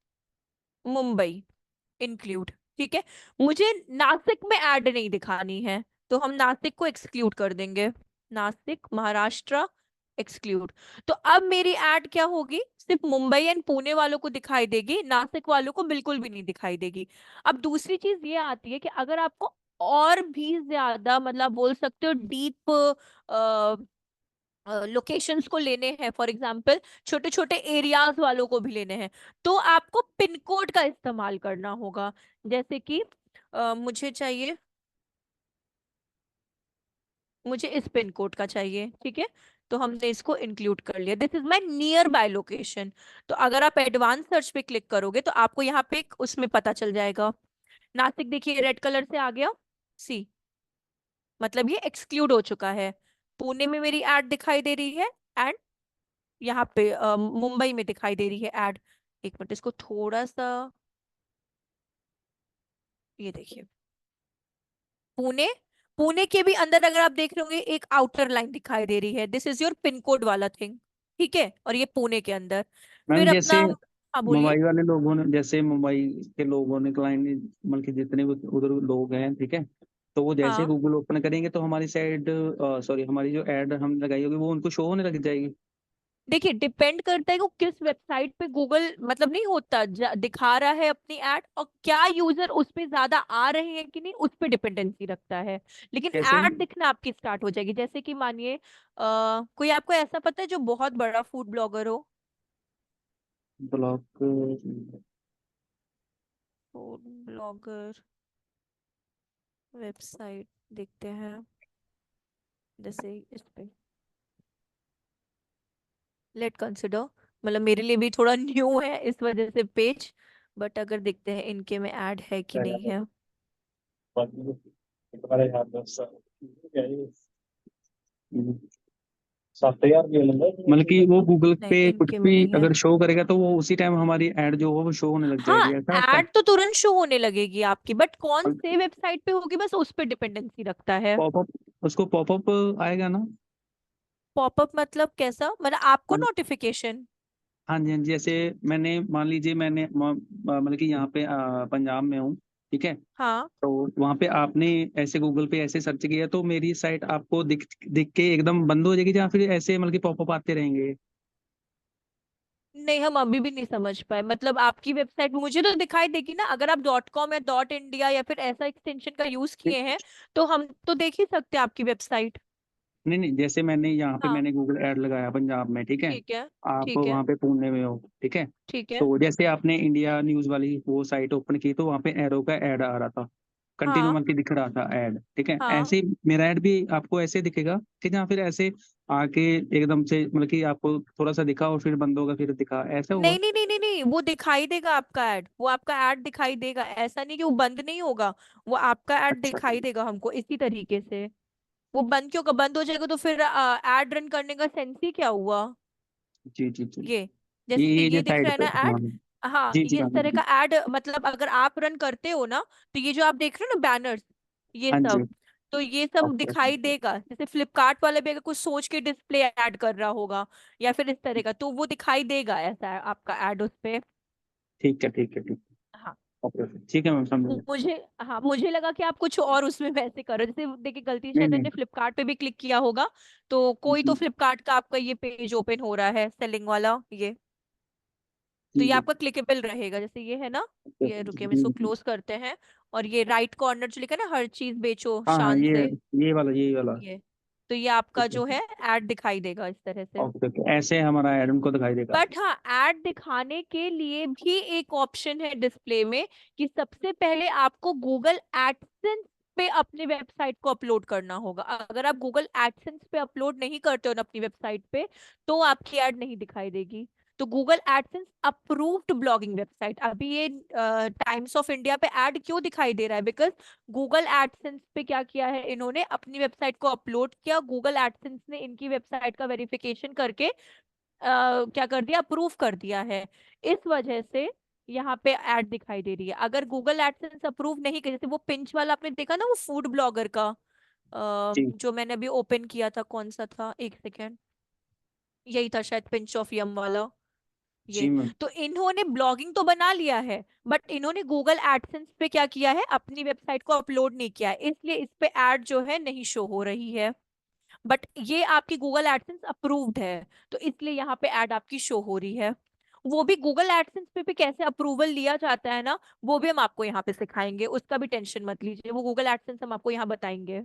मुंबई इंक्लूड। ठीक है, मुझे नासिक में ऐड नहीं दिखानी है तो हम नासिक को एक्सक्लूड कर देंगे, नासिक महाराष्ट्र एक्सक्लूड। तो अब मेरी ऐड क्या होगी, सिर्फ मुंबई एंड पुणे वालों को दिखाई देगी, नासिक वालों को बिल्कुल भी नहीं दिखाई देगी। अब दूसरी चीज ये आती है कि अगर आपको और भी ज्यादा मतलब बोल सकते हो डीप लोकेशंस को लेने हैं, फॉर एग्जांपल छोटे छोटे एरियाज वालों को भी लेने हैं, तो आपको पिन कोड का इस्तेमाल करना होगा। जैसे कि मुझे इस पिन कोड का चाहिए, ठीक है, तो हमने इसको इंक्लूड कर लिया, this is my near by location. तो अगर आप एडवांस सर्च पे क्लिक करोगे तो आपको यहाँ पे उसमें पता चल जाएगा। नासिक देखिए रेड कलर से आ गया, सी मतलब ये एक्सक्लूड हो चुका है। पुणे में मेरी ऐड दिखाई दे रही है एंड यहाँ पे मुंबई में दिखाई दे रही है ऐड। एक मिनट इसको थोड़ा सा, ये देखिए पुणे, पुणे के भी अंदर अगर आप देख रहे होंगे एक आउटर लाइन दिखाई दे रही है, this is your pin code वाला थिंग, ठीक है, और ये पुणे के अंदर। मैम, फिर अपना, जैसे हाँ बोलिए। मुंबई वाले लोगों ने, जैसे मुंबई के लोगों ने, क्लाइंट मतलब कि जितने भी उधर लोग हैं, ठीक है, तो वो जैसे हाँ गूगल ओपन करेंगे तो हमारी साइड, सॉरी, हमारी जो एड हम लगाई होगी वो उनको शो होने लग जाएगी? देखिए डिपेंड करता है कि वो किस वेबसाइट पे गूगल मतलब नहीं होता दिखा रहा है अपनी ऐड, और क्या यूजर उस पे ज्यादा आ रहे हैं कि नहीं उस पे डिपेंडेंसी रखता है, लेकिन जैसे ऐड दिखना आपकी स्टार्ट हो जाएगी। जैसे कि मानिए कोई आपको ऐसा पता है जो बहुत बड़ा फूड ब्लॉगर हो, ब्लॉक, फूड ब्लॉगर वेबसाइट देखते हैं, जैसे इस पे लेट कंसिडर, मतलब मेरे लिए भी थोड़ा न्यू है इस वजह से पेज, बट अगर देखते हैं इनके में ऐड है कि नहीं है। मतलब कि वो गूगल नहीं पे कुछ इनके में भी नहीं है। अगर शो करेगा तो वो उसी टाइम हमारी ऐड जो हो वो शो होने लग हाँ, जाएगी, ऐसा होता है? ऐड तो तुरंत शो होने लगेगी आपकी, बट कौन से वेबसाइट पे होगी बस उस पे डिपेंडेंसी रखता है। पॉपअप, उसको पॉपअप आएगा ना? पॉपअप मतलब कैसा, मतलब आपको नोटिफिकेशन? हाँ जी, हाँ जी, जैसे मैंने मान लीजिए मतलब कि यहाँ पे पंजाब में हूँ, ठीक है? हाँ तो वहाँ पे आपने ऐसे गूगल पे ऐसे सर्च किया तो मेरी साइट आपको दिख दिख के एकदम बंद हो जाएगी, या फिर ऐसे मतलब कि पॉपअप आते रहेंगे? नहीं, हम अभी भी नहीं समझ पाए। मतलब आपकी वेबसाइट मुझे तो दिखाई देगी ना, अगर आप .com या .india या फिर ऐसा एक्सटेंशन का यूज किए हैं तो हम तो देख ही सकते हैं आपकी वेबसाइट। नहीं नहीं, जैसे मैंने यहाँ पे हाँ मैंने गूगल ऐड लगाया पंजाब में, ठीक है? ठीक है। आप ठीक है। वहाँ पे पुणे में हो, ठीक है? ठीक है। तो जैसे आपने इंडिया न्यूज वाली वो साइट ओपन की तो वहाँ पे एरो का ऐड आ रहा था, कंटिन्यू हाँ मतलब कि दिख रहा था ऐड, ठीक है? हाँ। ऐसे ही मेरा ऐड भी आपको ऐसे दिखेगा कि जहाँ फिर ऐसे आके एकदम से मतलब कि आपको थोड़ा सा दिखा और फिर बंद होगा फिर दिखा, ऐसा होगा? नहीं नहीं नहीं नहीं नहीं, वो दिखाई देगा आपका ऐड, वो आपका ऐड दिखाई देगा, ऐसा नहीं कि वो बंद नहीं होगा। वो आपका ऐड अच्छा, दिखाई देगा हमको इसी तरीके से। वो बंद क्यों, बंद हो जाएगा तो फिर ऐड रन करने का सेंस ही क्या हुआ। जी जी जी। ये जैसे ये जो ये दिख रहा साइड है पे, ना हाँ। ऐड। हाँ, जी जी, ये हाँ इस तरह जी, का ऐड, मतलब अगर आप रन करते हो ना, तो ये जो आप देख रहे हो ना बैनर्स, ये हाँ जी। सब, तो ये सब ओके दिखाई देगा। जैसे फ्लिपकार्ट वाले भी अगर कुछ सोच के डिस्प्ले ऐड कर रहा होगा या फिर इस तरह का, तो वो दिखाई देगा ऐसा आपका ऐड उस पे। ठीक है, ठीक है, ठीक है। हाँ। ओके ओके, ठीक है मैम, समझ गया। मुझे, हाँ मुझे लगा कि आप कुछ और उसमें वैसे करो, जैसे देखिए गलती से नहीं शायद नहीं। ने फ्लिपकार्ट पे भी क्लिक किया होगा, तो कोई तो जी फ्लिपकार्ट का आपका ये पेज ओपन हो रहा है सेलिंग वाला ये, तो जी ये जी। आपका क्लिकेबल रहेगा। जैसे ये है ना, ओके, ये ओके, रुकिए हम जी इसको जी। क्लोज करते हैं। और ये राइट कॉर्नर जो लिखा है ना, हर चीज बेचो हाँ हाँ, शान से, ये वाला, यही वाला। ये, तो ये आपका ओके जो है ऐड दिखाई देगा इस तरह से। ओके ओके, ऐसे हमारा ऐड उनको दिखाई देगा। बट हाँ, ऐड दिखाने के लिए भी एक ऑप्शन है डिस्प्ले में, कि सबसे पहले आपको गूगल एडसेंस पे अपनी वेबसाइट को अपलोड करना होगा। अगर आप गूगल एडसेंस पे अपलोड नहीं करते हो ना अपनी वेबसाइट पे, तो आपकी ऐड नहीं दिखाई देगी। तो Google AdSense approved blogging website, अभी ये टाइम्स ऑफ इंडिया पे ऐड क्यों दिखाई दे रहा है, बिकॉज गूगल एडसेंस पे क्या किया है इन्होंने, अपनी वेबसाइट को अपलोड किया, गूगल एडसेंस ने इनकी वेबसाइट का वेरिफिकेशन करके क्या कर दिया, अप्रूव कर दिया है। इस वजह से यहाँ पे ऐड दिखाई दे रही है। अगर गूगल एडसेंस अप्रूव नहीं कर, जैसे वो पिंच वाला आपने देखा ना, वो फूड ब्लॉगर का जी जो मैंने अभी ओपन किया था, कौन सा था, एक सेकेंड, यही था शायद, पिंच ऑफ यम वाला जी ये। मैम। तो इन्होंने ब्लॉगिंग तो बना लिया है, बट इन्होंने गूगल एडसेंस पे क्या किया है, अपनी वेबसाइट को अपलोड नहीं किया है, इसलिए इस पे ऐड जो है नहीं शो हो रही है। बट ये आपकी गूगल एडसेंस अप्रूव्ड है, तो इसलिए यहाँ पे ऐड आपकी शो हो रही है। वो भी गूगल एडसेंस पे भी कैसे अप्रूवल लिया जाता है ना, वो भी हम आपको यहाँ पे सिखाएंगे, उसका भी टेंशन मत लीजिए, वो गूगल एडसेंस हम आपको यहाँ बताएंगे।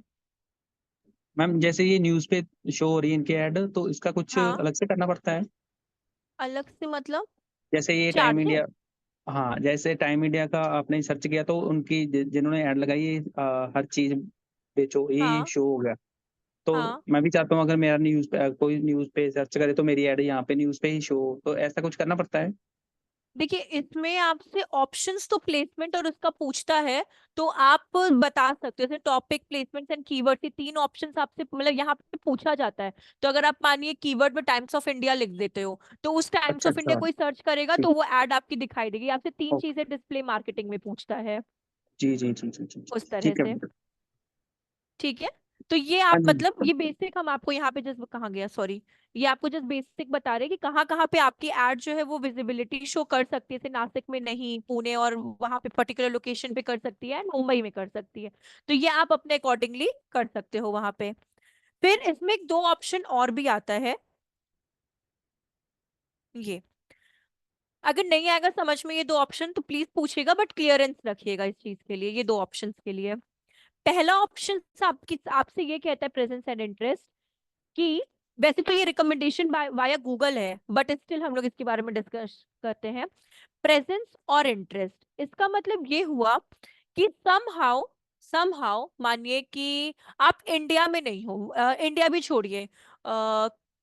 मैम जैसे ये न्यूज़ पे शो हो रही है इनकी ऐड, तो इसका कुछ हाँ, अलग से करना पड़ता है? अलग से मतलब जैसे ये टाइम चार्जेस। इंडिया, हाँ जैसे टाइम इंडिया का आपने सर्च किया तो उनकी जिन्होंने ऐड लगाई है, हर चीज बेचो, ये हाँ शो हो गया। तो हाँ। मैं भी चाहता हूँ अगर मेरा न्यूज़ पे कोई न्यूज़ पे सर्च करे तो मेरी ऐड यहाँ पे न्यूज़ पे ही शो हो, तो ऐसा कुछ करना पड़ता है? देखिए इसमें आपसे ऑप्शंस तो प्लेसमेंट और उसका पूछता है, तो आप बता सकते हो, जैसे टॉपिक, प्लेसमेंट्स एंड कीवर्ड, ये तीन ऑप्शंस आपसे मतलब यहाँ पे पूछा जाता है। तो अगर आप मानिए कीवर्ड में टाइम्स ऑफ इंडिया लिख देते हो, तो उस टाइम्स अच्छा ऑफ इंडिया अच्छा। कोई सर्च करेगा ठीक। तो वो ऐड आपकी दिखाई देगी। आपसे तीन ओके। चीजें डिस्प्ले मार्केटिंग में पूछता है, जी जी जी जी जी जी। उस तरह ठीक है। से। ठीक है। तो ये हाँ आप जी। मतलब ये बेसिक हम आपको यहाँ पे जस्ट, कहाँ गया, सॉरी, ये आपको जस्ट बेसिक बता रहे हैं कि कहाँ कहाँ पे आपकी एड जो है वो विजिबिलिटी शो कर सकती है। जैसे नासिक में नहीं, पुणे और वहां पे पर्टिकुलर लोकेशन पे कर सकती है, मुंबई में कर सकती है। तो ये आप अपने अकॉर्डिंगली कर सकते हो वहां पे। फिर इसमें दो ऑप्शन और भी आता है, ये अगर नहीं आएगा समझ में ये दो ऑप्शन तो प्लीज पूछिएगा, बट क्लियरेंस रखिएगा इस चीज के लिए, ये दो ऑप्शंस के लिए। पहला ऑप्शन आपकी आपसे ये कहता है प्रेजेंस एंड इंटरेस्ट, कि वैसे तो ये रिकमेंडेशन वाया गूगल है, बट स्टिल हम लोग इसके बारे में डिस्कस करते हैं। प्रेजेंस और इंटरेस्ट, इसका मतलब ये हुआ कि समहाउ समहाउ मानिए कि आप इंडिया में नहीं हो, इंडिया भी छोड़िए,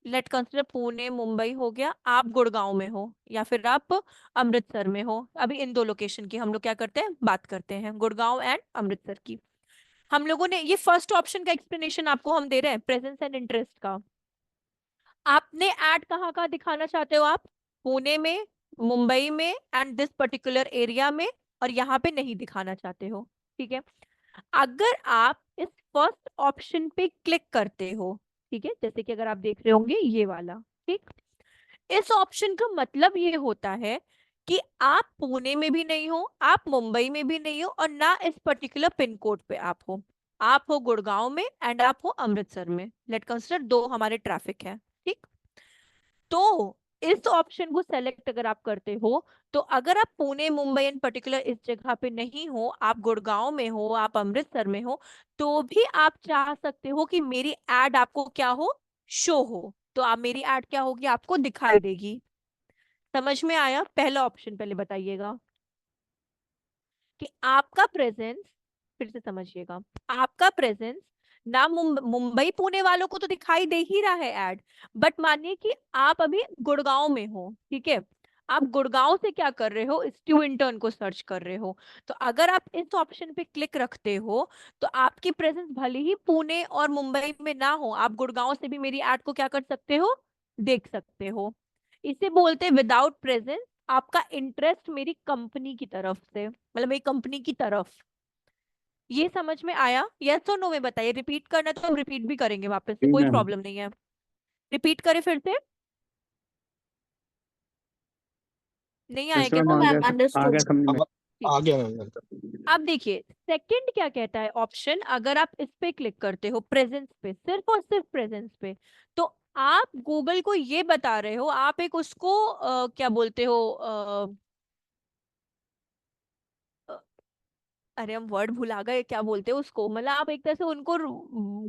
लेट कंसिडर पुणे मुंबई हो गया, आप गुड़गांव में हो या फिर आप अमृतसर में हो। अभी इन दो लोकेशन की हम लोग क्या करते हैं, बात करते हैं, गुड़गांव एंड अमृतसर की। हम लोगों ने ये फर्स्ट ऑप्शन का एक्सप्लेनेशन आपको हम दे रहे हैं, प्रेजेंस एंड इंटरेस्ट का। आपने ऐड कहाँ का दिखाना चाहते हो, आप पुणे में, मुंबई में एंड दिस पर्टिकुलर एरिया में, और यहाँ पे नहीं दिखाना चाहते हो। ठीक है। अगर आप इस फर्स्ट ऑप्शन पे क्लिक करते हो, ठीक है, जैसे कि अगर आप देख रहे होंगे ये वाला, ठीक, इस ऑप्शन का मतलब ये होता है कि आप पुणे में भी नहीं हो, आप मुंबई में भी नहीं हो, और ना इस पर्टिकुलर पिन कोड पे आप हो गुड़गांव में एंड आप हो अमृतसर में। लेट कंसिडर दो हमारे ट्रैफिक है, ठीक। तो इस ऑप्शन को सेलेक्ट अगर आप करते हो, तो अगर आप पुणे मुंबई इन पर्टिकुलर इस जगह पे नहीं हो, आप गुड़गांव में हो, आप अमृतसर में हो, तो भी आप चाह सकते हो कि मेरी एड आपको क्या हो, शो हो। तो आप मेरी एड क्या होगी, आपको दिखाई देगी। समझ में आया? पहला ऑप्शन पहले बताइएगा कि आपका प्रेजेंस, फिर से समझिएगा, आपका प्रेजेंस ना मुंबई पुणे वालों को तो दिखाई दे ही रहा है ऐड, बट मानिए कि आप अभी गुड़गांव में हो, ठीक है, आप गुड़गांव से क्या कर रहे हो, स्टू इंटर्न को सर्च कर रहे हो, तो अगर आप इस ऑप्शन पे क्लिक रखते हो, तो आपकी प्रेजेंस भले ही पुणे और मुंबई में ना हो, आप गुड़गांव से भी मेरी ऐड को क्या कर सकते हो, देख सकते हो। इसे बोलते हैं विदाउट प्रेजेंस आपका इंटरेस्ट मेरी कंपनी की तरफ से, मतलब मेरी कंपनी की तरफ। ये समझ में आया? यस और नो में बताइए। रिपीट करना है तो हम रिपीट भी करेंगे वापस से, जी कोई मैम। प्रॉब्लम नहीं है। रिपीट करें फिर से? नहीं आया यस क्या? मैम, मैम आ अंडरस्टूड। गया समझ में। अब ठीक आ है, गया मैम। अब देखिए सेकंड क्या कहता है ऑप्शन, अगर आप इस पे क्लिक करते हो प्रेजेंस पे, सिर्फ और सिर्फ प्रेजेंस पे, तो आप गूगल को ये बता रहे हो, आप एक उसको क्या बोलते हो, अरे हम वर्ड भुला गए, क्या बोलते हैं उसको, मतलब आप एक तरह से उनको,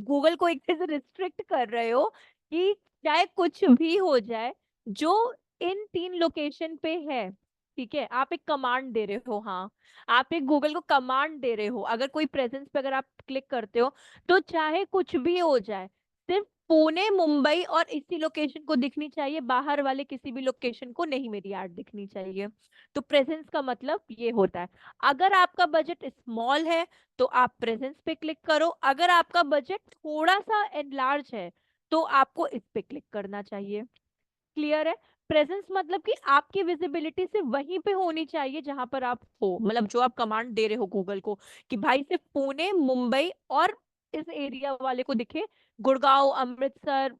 गूगल को एक तरह से रिस्ट्रिक्ट कर रहे हो कि चाहे कुछ भी हो जाए जो इन 3 लोकेशन पे है, ठीक है, आप एक कमांड दे रहे हो। हाँ, आप एक गूगल को कमांड दे रहे हो, अगर कोई प्रेजेंस पे अगर आप क्लिक करते हो, तो चाहे कुछ भी हो जाए, सिर्फ पुणे मुंबई और इसी लोकेशन को दिखनी चाहिए, बाहर वाले किसी भी लोकेशन को नहीं मेरी ऐड दिखनी चाहिए। तो प्रेजेंस का मतलब ये होता है। अगर आपका बजट स्मॉल है तो आप प्रेजेंस पे क्लिक करो, अगर आपका बजट थोड़ा सा एनलार्ज है तो आपको इस पे क्लिक करना चाहिए। क्लियर है? प्रेजेंस मतलब कि आपकी विजिबिलिटी सिर्फ वहीं पे होनी चाहिए जहां पर आप हो, मतलब जो आप कमांड दे रहे हो गूगल को कि भाई सिर्फ पुणे मुंबई और इस एरिया वाले को दिखे, गुड़गांव अमृतसर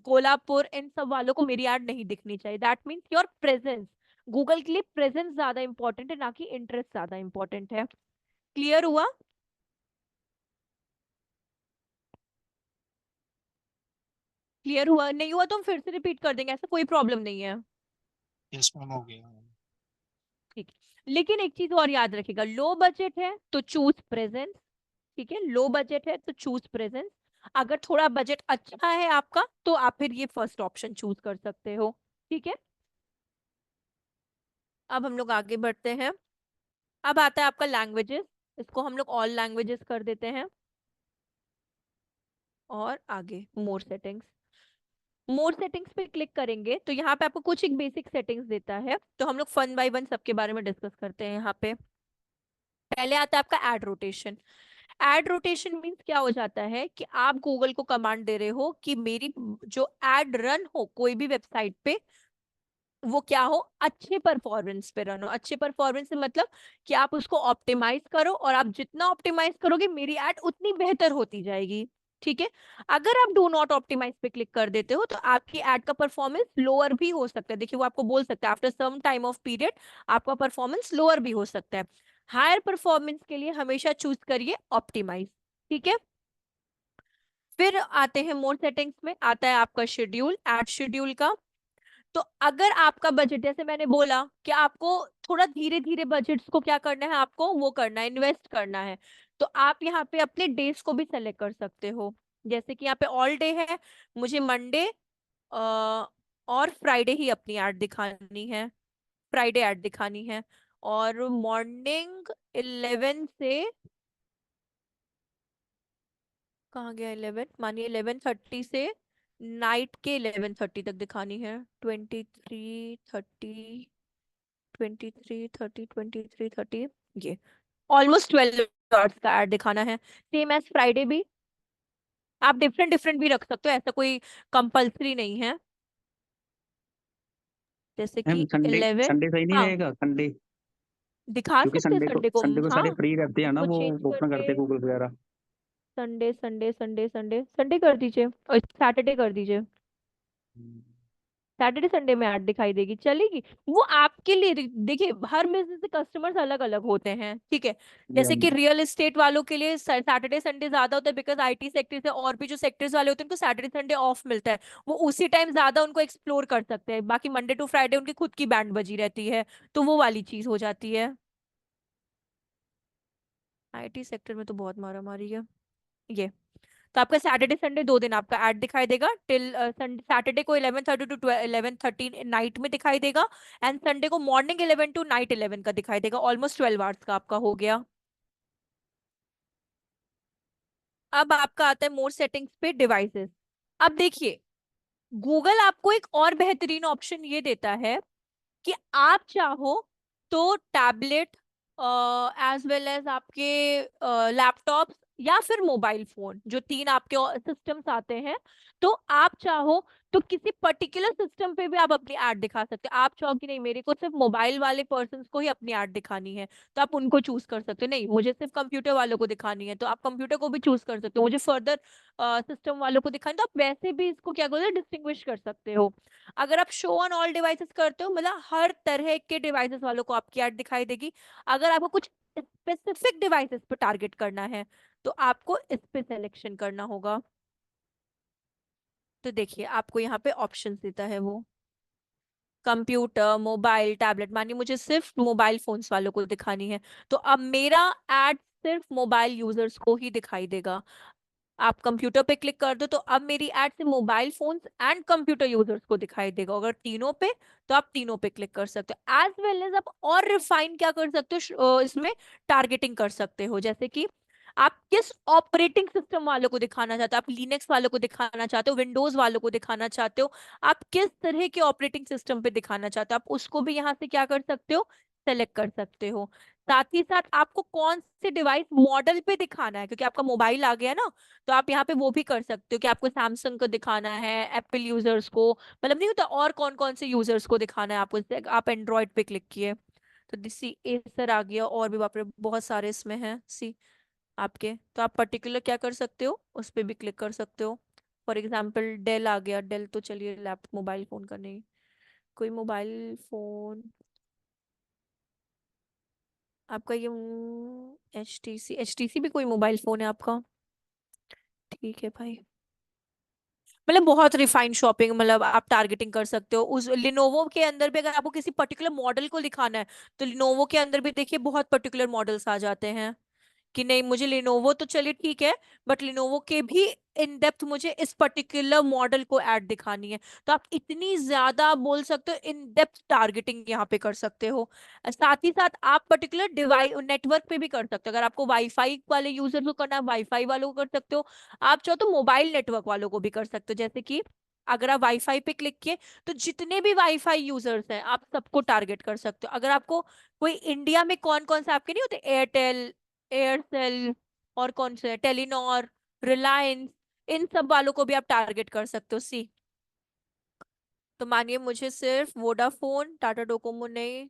कोल्हापुर इन सब वालों को मेरी ऐड नहीं दिखनी चाहिए। That means your presence, Google के लिए प्रेजेंस ज्यादा इंपॉर्टेंट है, ना कि इंटरेस्ट ज्यादा इंपॉर्टेंट है। क्लियर हुआ? क्लियर हुआ? नहीं हुआ तो हम फिर से रिपीट कर देंगे, ऐसा कोई प्रॉब्लम नहीं है। यस मैम, हो गया। ठीक है, लेकिन एक चीज और याद रखिएगा, लो बजट है तो चूज प्रेजेंस, ठीक है, लो बजट है तो चूज प्रेजेंस। अगर थोड़ा बजट अच्छा है आपका तो आप फिर ये फर्स्ट ऑप्शन चूज कर सकते हो, ठीक है। अब हम लोग आगे बढ़ते हैं। अब आता है आपका लैंग्वेजेस, इसको हम लोग ऑल लैंग्वेजेस कर देते हैं, और आगे मोर सेटिंग्स। मोर सेटिंग्स पे क्लिक करेंगे तो यहाँ पे आपको कुछ एक बेसिक सेटिंग्स देता है, तो हम लोग वन बाय वन सबके बारे में डिस्कस करते हैं। यहाँ पे पहले आता है आपका ad rotation. Ad rotation means क्या हो जाता है कि आप गूगल को कमांड दे रहे हो कि मेरी जो एड रन हो कोई भी वेबसाइट पे, वो क्या हो, अच्छे परफॉर्मेंस पे रन हो। अच्छे परफॉर्मेंस से मतलब कि आप उसको ऑप्टिमाइज करो, और आप जितना ऑप्टिमाइज करोगे मेरी एड उतनी बेहतर होती जाएगी, ठीक है। अगर आप डू नॉट ऑप्टिमाइज पे क्लिक कर देते हो तो आपकी एड का परफॉर्मेंस लोअर भी हो सकता है। देखिए वो आपको बोल सकता है after some time of period आपका परफॉर्मेंस लोअर भी हो सकता है। हायर परफॉर्मेंस के लिए हमेशा चूज करिए ऑप्टिमाइज, ठीक है। फिर आते हैं मोर सेटिंग्स में, आता है आपका शेड्यूल, एड शेड्यूल का। तो अगर आपका बजट, जैसे मैंने बोला कि आपको थोड़ा धीरे धीरे बजट्स को क्या करना है, आपको वो करना है, इन्वेस्ट करना है, तो आप यहाँ पे अपने डेज को भी सेलेक्ट कर सकते हो। जैसे कि यहाँ पे ऑल डे है, मुझे मंडे और फ्राइडे ही अपनी ऐड दिखानी है, फ्राइडे ऐड दिखानी है, और मॉर्निंग 11 से, कहाँ गया 11, मानिए 11:30 से नाइट के 11:30 तक दिखानी है। 23:30, 23:30 ये ऑलमोस्ट 12 आवर्स का ऐड दिखाना है। सेम एज फ्राइडे भी, आप डिफरेंट डिफरेंट भी रख सकते हो, ऐसा कोई कंपल्सरी नहीं है। जैसे मैम कि संडे 11, संडे सही नहीं हाँ रहेगा संडे? दिखा क्योंकि सकते हैं संडे को, संडे को हाँ सारे फ्री रहते हैं ना, उसको वो चेंज ओपन करते करके हैं गूगल वगैरह। Sunday Sunday Sunday Sunday Sunday कर दीजिए, और सैटरडे कर दीजिए। सैटरडे संडे में ऐड दिखाई देगी, चलेगी। वो आपके लिए देखिए, हर बिजनेस से कस्टमर्स अलग अलग होते हैं, ठीक है। जी हाँ जैसे जी। कि रियल एस्टेट वालों के लिए सैटरडे संडे ज्यादा होता है, बिकॉज आईटी सेक्टर से और भी जो सेक्टर्स वाले होते हैं उनको सैटरडे संडे ऑफ मिलता है, वो उसी टाइम ज्यादा उनको एक्सप्लोर कर सकते हैं। बाकी मंडे टू फ्राइडे उनकी खुद की बैंड बजी रहती है, तो वो वाली चीज हो जाती है। आईटी सेक्टर में तो बहुत मारा मारी है ये। तो आपका सैटरडे संडे 2 दिन आपका ऐड दिखाई देगा, टिल सैटरडे को 11:30 टू 11:30 नाइट में दिखाई देगा, एंड संडे को मॉर्निंग 11 टू नाइट 11 का दिखाई देगा। ऑलमोस्ट 12 आवर्स का आपका हो गया। अब आपका आता है मोर सेटिंग्स पे, डिवाइसेस। अब देखिए, गूगल आपको एक और बेहतरीन ऑप्शन ये देता है कि आप चाहो तो टैबलेट एज वेल एज आपके लैपटॉप या फिर मोबाइल फोन, जो 3 आपके सिस्टम्स आते हैं, तो आप चाहो तो किसी पर्टिकुलर सिस्टम पे भी आप अपनी ऐड दिखा सकते हो। आप चाहो कि नहीं मेरे को सिर्फ मोबाइल वाले पर्सन को ही अपनी ऐड दिखानी है, तो आप उनको चूज कर सकते हो। नहीं मुझे सिर्फ कंप्यूटर वालों को दिखानी है, तो आप कंप्यूटर को भी चूज कर सकते हो। मुझे फर्दर सिस्टम वालों को दिखानी, तो आप वैसे भी इसको क्या बोलते हैं, डिस्टिंग्विश कर सकते हो। अगर आप शो ऑन ऑल डिवाइसेस करते हो, मतलब हर तरह के डिवाइसेस वालों को आपकी ऐड दिखाई देगी। अगर आपको कुछ स्पेसिफिक डिवाइसेस पर टारगेट करना है, तो आपको इस पे सिलेक्शन करना होगा। तो देखिए आपको यहाँ पे ऑप्शन देता है वो, कंप्यूटर, मोबाइल, टैबलेट। मानिए मुझे सिर्फ मोबाइल फोन्स वालों को दिखानी है, तो अब मेरा एड सिर्फ मोबाइल यूजर्स को ही दिखाई देगा। आप कंप्यूटर पे क्लिक कर दो, तो अब मेरी एड से mobile phones and computer users को दिखाई देगा। अगर तीनों पे, तो आप तीनों पे क्लिक कर सकते हो। एज वेल एज आप और रिफाइन क्या कर सकते हो, इसमें टारगेटिंग कर सकते हो। जैसे कि आप किस ऑपरेटिंग सिस्टम वालों को दिखाना चाहते हो, आप लिनक्स वालों को दिखाना चाहते हो, विंडोज वालों को दिखाना चाहते हो, आप किस तरह के ऑपरेटिंग सिस्टम पे दिखाना चाहते हो, आप उसको भी यहाँ से क्या कर सकते हो, सेलेक्ट कर सकते हो। साथ ही साथ आपको कौन से डिवाइस मॉडल पे दिखाना है, क्योंकि आपका मोबाइल आ गया ना, तो आप यहाँ पे वो भी कर सकते हो कि आपको सैमसंग को दिखाना है, एप्पल यूजर्स को, मतलब नहीं होता और कौन कौन से यूजर्स को दिखाना है आपको। जैसे आप एंड्रॉइड पे क्लिक किए, तो सी एसर आ गया, और भी बाप रे बहुत सारे इसमें हैं सी आपके। तो आप पर्टिकुलर क्या कर सकते हो, उस पर भी क्लिक कर सकते हो। फॉर एग्जाम्पल डेल आ गया, डेल तो चलिए लैपटॉप मोबाइल फोन का नहीं, कोई मोबाइल फोन आपका ये एच टी सी भी कोई मोबाइल फोन है आपका, ठीक है भाई। मतलब बहुत रिफाइंड शॉपिंग, मतलब आप टारगेटिंग कर सकते हो। उस लिनोवो के अंदर भी अगर आपको किसी पर्टिकुलर मॉडल को दिखाना है, तो लिनोवो के अंदर भी देखिए बहुत पर्टिकुलर मॉडल्स आ जाते हैं कि नहीं मुझे लिनोवो तो चलिए ठीक है, बट लिनोवो के भी इन डेप्थ मुझे इस पर्टिकुलर मॉडल को ऐड दिखानी है। तो आप इतनी ज्यादा बोल सकते हो, इन डेप्थ टारगेटिंग यहाँ पे कर सकते हो। साथ ही साथ आप पर्टिकुलर डिवाइस नेटवर्क पे भी कर सकते हो। अगर आपको वाईफाई वाले यूजर को करना है, वाईफाई वालों को कर सकते हो। आप चाहो तो मोबाइल नेटवर्क वालों को भी कर सकते हो। जैसे कि अगर आप वाईफाई पे क्लिक किए, तो जितने भी वाईफाई यूजर्स हैं आप सबको टारगेट कर सकते हो। अगर आपको कोई इंडिया में कौन कौन से आपके नहीं होते, एयरटेल, एयरसेल, और कौन से टेलीनॉर, रिलायंस, इन सब वालों को भी आप टारगेट कर सकते हो सी। तो मानिए मुझे सिर्फ वोडाफोन, टाटा डोकोमो नहीं,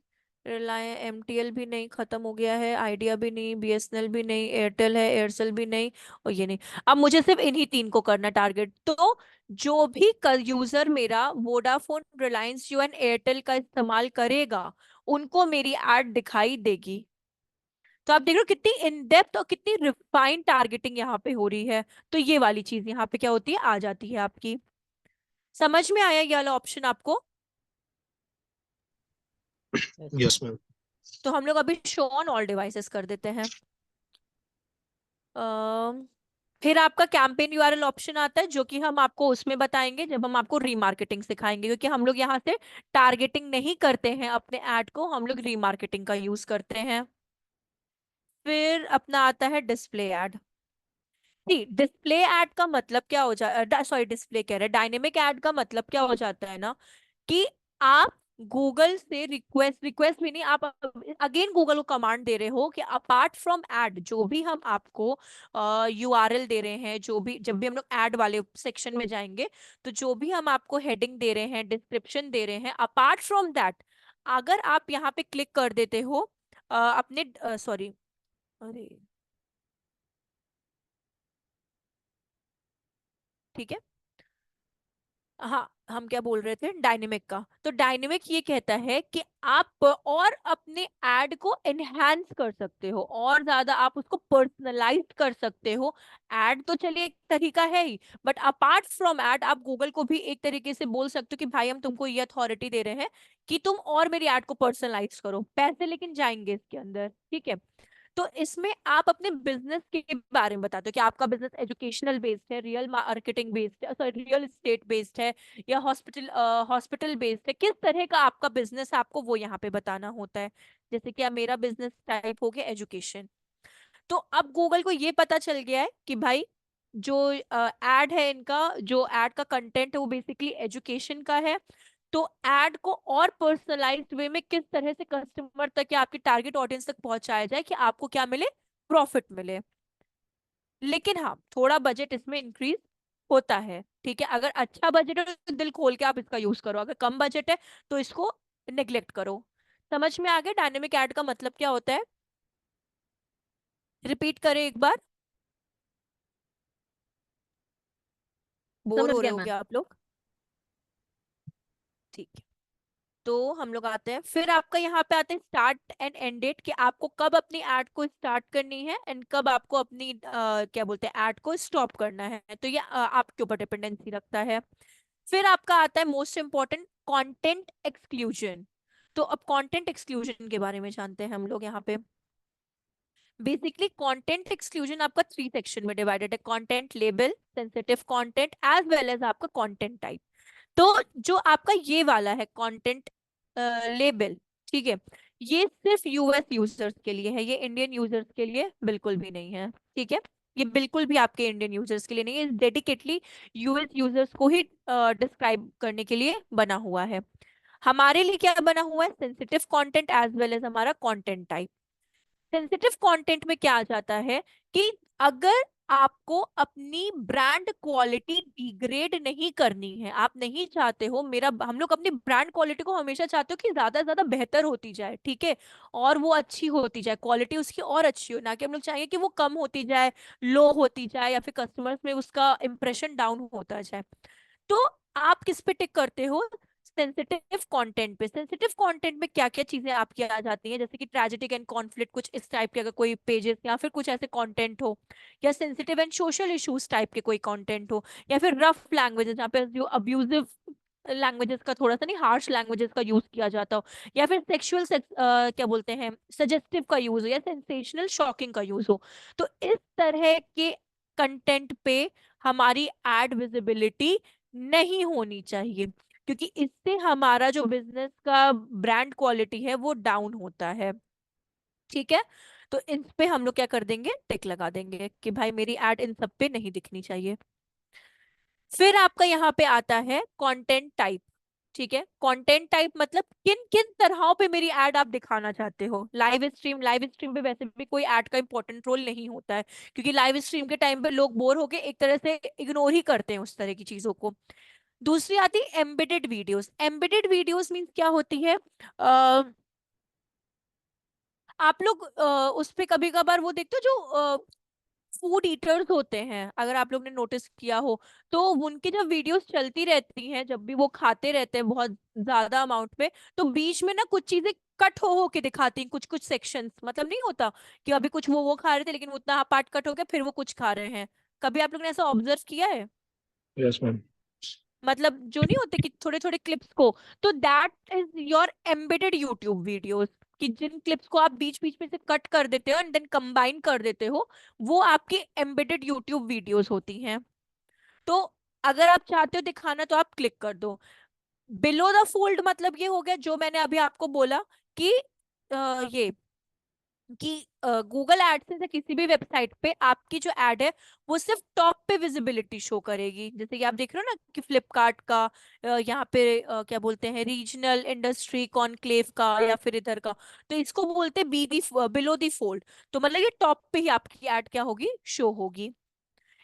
रिलायंस, एमटीएल भी नहीं, खत्म हो गया है, आइडिया भी नहीं, बीएसएनएल भी नहीं, एयरटेल है, एयरसेल भी नहीं, और ये नहीं। अब मुझे सिर्फ इन्हीं 3 को करना टारगेट। तो जो भी यूजर मेरा Vodafone, Reliance Jio and Airtel का इस्तेमाल करेगा, उनको मेरी एड दिखाई देगी। तो आप देख रहे हो कितनी इन डेप्थ और कितनी रिफाइंड टारगेटिंग यहाँ पे हो रही है। तो ये वाली चीज यहाँ पे क्या होती है, आ जाती है आपकी। समझ में आया ये वाला ऑप्शन आपको? Yes ma'am. तो हम लोग अभी शो ऑन ऑल डिवाइसेस कर देते हैं। फिर आपका कैंपेन यूआरएल ऑप्शन आता है, जो कि हम आपको उसमें बताएंगे जब हम आपको रीमार्केटिंग सिखाएंगे, क्योंकि हम लोग यहाँ से टारगेटिंग नहीं करते हैं अपने ऐड को, हम लोग रीमार्केटिंग का यूज करते हैं। फिर अपना आता है डिस्प्ले ऐड। नहीं, डिस्प्ले ऐड का मतलब क्या हो जाता, सॉरी डिस्प्ले कह रहे हैं, डायनेमिक ऐड का मतलब क्या हो जाता है ना, कि आप गूगल से रिक्वेस्ट रिक्वेस्ट भी नहीं, आप अगेन गूगल को कमांड दे रहे हो कि अपार्ट फ्रॉम ऐड, जो भी हम आपको यूआरएल दे रहे हैं, जो भी जब भी हम लोग ऐड वाले सेक्शन में जाएंगे, तो जो भी हम आपको हेडिंग दे रहे हैं, डिस्क्रिप्शन दे रहे हैं, अपार्ट फ्रॉम दैट, अगर आप यहाँ पे क्लिक कर देते हो अपने सॉरी, अरे ठीक है, हाँ, हम क्या बोल रहे थे, डायनेमिक का। तो डायनेमिक ये कहता है कि आप और अपने एड को एनहांस कर सकते हो, और ज्यादा आप उसको पर्सनलाइज कर सकते हो। एड तो चलिए एक तरीका है ही, बट अपार्ट फ्रॉम एड आप गूगल को भी एक तरीके से बोल सकते हो कि भाई हम तुमको ये अथॉरिटी दे रहे हैं कि तुम और मेरी एड को पर्सनलाइज करो, पैसे लेकिन जाएंगे इसके अंदर, ठीक है। तो इसमें आप अपने बिजनेस के बारे में बताते हो कि आपका बिजनेस एजुकेशनल बेस्ड है, रियल मार्केटिंग बेस्ड है, सॉरी रियल एस्टेट बेस्ड है, या हॉस्पिटल बेस्ड है, किस तरह का आपका बिजनेस आपको वो यहाँ पे बताना होता है। जैसे कि अब मेरा बिजनेस टाइप हो गया एजुकेशन। तो अब गूगल को ये पता चल गया है कि भाई जो एड है इनका, जो एड का कंटेंट है वो बेसिकली एजुकेशन का है। तो एड को और पर्सनलाइज्ड वे में किस तरह से कस्टमर तक या आपकी टारगेट ऑडियंस तक पहुंचाया जाए कि आपको क्या मिले, प्रॉफिट मिले। लेकिन हाँ, थोड़ा बजट इसमें इंक्रीज होता है, ठीक है। अगर अच्छा बजट है तो दिल खोल के आप इसका यूज करो, अगर कम बजट है तो इसको निग्लेक्ट करो। समझ में आ गया डायनेमिक एड का मतलब क्या होता है? रिपीट करें एक बार, बोर समझ हो रहे गया हो मैम। क्या आप लोग? ठीक है। तो हम लोग आते हैं, फिर आपका यहाँ पे आते हैं स्टार्ट एंड एंड डेट, कि आपको कब अपनी एड को स्टार्ट करनी है एंड कब आपको अपनी क्या बोलते हैं एड को स्टॉप करना है। तो ये आपके ऊपर डिपेंडेंसी रखता है। फिर आपका आता है मोस्ट इंपॉर्टेंट, कंटेंट एक्सक्लूजन। तो अब कंटेंट एक्सक्लूजन के बारे में जानते हैं हम लोग यहाँ पे। बेसिकली कंटेंट एक्सक्लूजन आपका 3 सेक्शन में डिवाइडेड है, content label, sensitive content, as well as आपका कंटेंट टाइप। तो जो आपका ये वाला है कंटेंट लेबल, ठीक है, ये सिर्फ यूएस यूजर्स के लिए है, ये इंडियन यूजर्स के लिए बिल्कुल भी नहीं है, ठीक है। ये बिल्कुल भी आपके इंडियन यूजर्स के लिए नहीं है, डेडिकेटली यूएस यूजर्स को ही डिस्क्राइब करने के लिए बना हुआ है। हमारे लिए क्या बना हुआ है, sensitive content as well as हमारा कंटेंट टाइप। सेंसिटिव कंटेंट में क्या आ जाता है कि अगर आपको अपनी ब्रांड क्वालिटी डिग्रेड नहीं करनी है, आप नहीं चाहते हो, मेरा हम लोग अपनी ब्रांड क्वालिटी को हमेशा चाहते हो कि ज्यादा से ज्यादा बेहतर होती जाए, ठीक है, और वो अच्छी होती जाए, क्वालिटी उसकी और अच्छी हो, ना कि हम लोग चाहेंगे कि वो कम होती जाए, लो होती जाए, या फिर कस्टमर्स में उसका इंप्रेशन डाउन होता जाए। तो आप किस पे टिक करते हो, सेंसिटिव कंटेंट पे। सेंसिटिव कंटेंट में क्या क्या चीजें आपकी आ जाती हैं, जैसे कि ट्रेजेडिक एंड कॉन्फ्लिक्ट, कुछ इस टाइप के अगर कोई पेजेस या फिर कुछ ऐसे कंटेंट हो, या sensitive and social issues type के कोई कंटेंट हो, या फिर रफ लैंग्वेजेस जहाँ पे जो अब्यूजिव लैंग्वेजेस का, थोड़ा सा नहीं हार्श लैंग्वेजेस का यूज किया जाता हो, या फिर सेक्सुअल क्या बोलते हैं सजेस्टिव का यूज हो, या सेंसेशनल शॉकिंग का यूज हो। तो इस तरह के कंटेंट पे हमारी एड विजिबिलिटी नहीं होनी चाहिए, क्योंकि इससे हमारा जो बिजनेस का ब्रांड क्वालिटी है वो डाउन होता है, ठीक है। तो इन पे हम लोग क्या कर देंगे, टिक लगा देंगे कि भाई मेरी एड इन सब पे नहीं दिखनी चाहिए। फिर आपका यहाँ पे आता है कंटेंट टाइप, ठीक है। कंटेंट टाइप मतलब किन किन तरहों पे मेरी एड आप दिखाना चाहते हो। लाइव स्ट्रीम पे वैसे भी कोई एड का इंपॉर्टेंट रोल नहीं होता है, क्योंकि लाइव स्ट्रीम के टाइम पे लोग बोर होके एक तरह से इग्नोर ही करते हैं उस तरह की चीजों को। दूसरी आती है embedded videos. Embedded videos means क्या होती है, आप लोग उस पे कभी कभार वो देखते हो जो फूड ईटर्स होते हैं, अगर आप लोग ने नोटिस किया हो, तो उनकी जब वीडियोस चलती रहती हैं, जब भी वो खाते रहते हैं बहुत ज्यादा अमाउंट में, तो बीच में ना कुछ चीजें कट हो के दिखाती हैं, कुछ कुछ सेक्शंस, मतलब नहीं होता कि अभी कुछ वो खा रहे थे लेकिन उतना पार्ट कट हो गया, फिर वो कुछ खा रहे हैं। कभी आप लोग ने ऐसा ऑब्जर्व किया है? Yes ma'am. मतलब जो नहीं होते कि थोड़े थोड़े क्लिप्स को, तो that is your embedded YouTube videos, कि जिन क्लिप्स को आप बीच बीच में से कट कर देते हो एंड देन कंबाइन कर देते हो, वो आपकी एम्बेडेड यूट्यूब वीडियोस होती हैं। तो अगर आप चाहते हो दिखाना तो आप क्लिक कर दो। बिलो द फोल्ड मतलब ये हो गया जो मैंने अभी आपको बोला कि ये कि गूगल एडसेंस या किसी भी वेबसाइट पे आपकी जो एड है वो सिर्फ टॉप पे विजिबिलिटी शो करेगी। जैसे कि आप देख रहे हो ना कि फ्लिपकार्ट का यहाँ पे क्या बोलते हैं रीजनल इंडस्ट्री कॉन्क्लेव का, या फिर इधर का, तो इसको बोलते हैं be the below the fold. तो मतलब ये टॉप पे ही आपकी एड क्या होगी, शो होगी।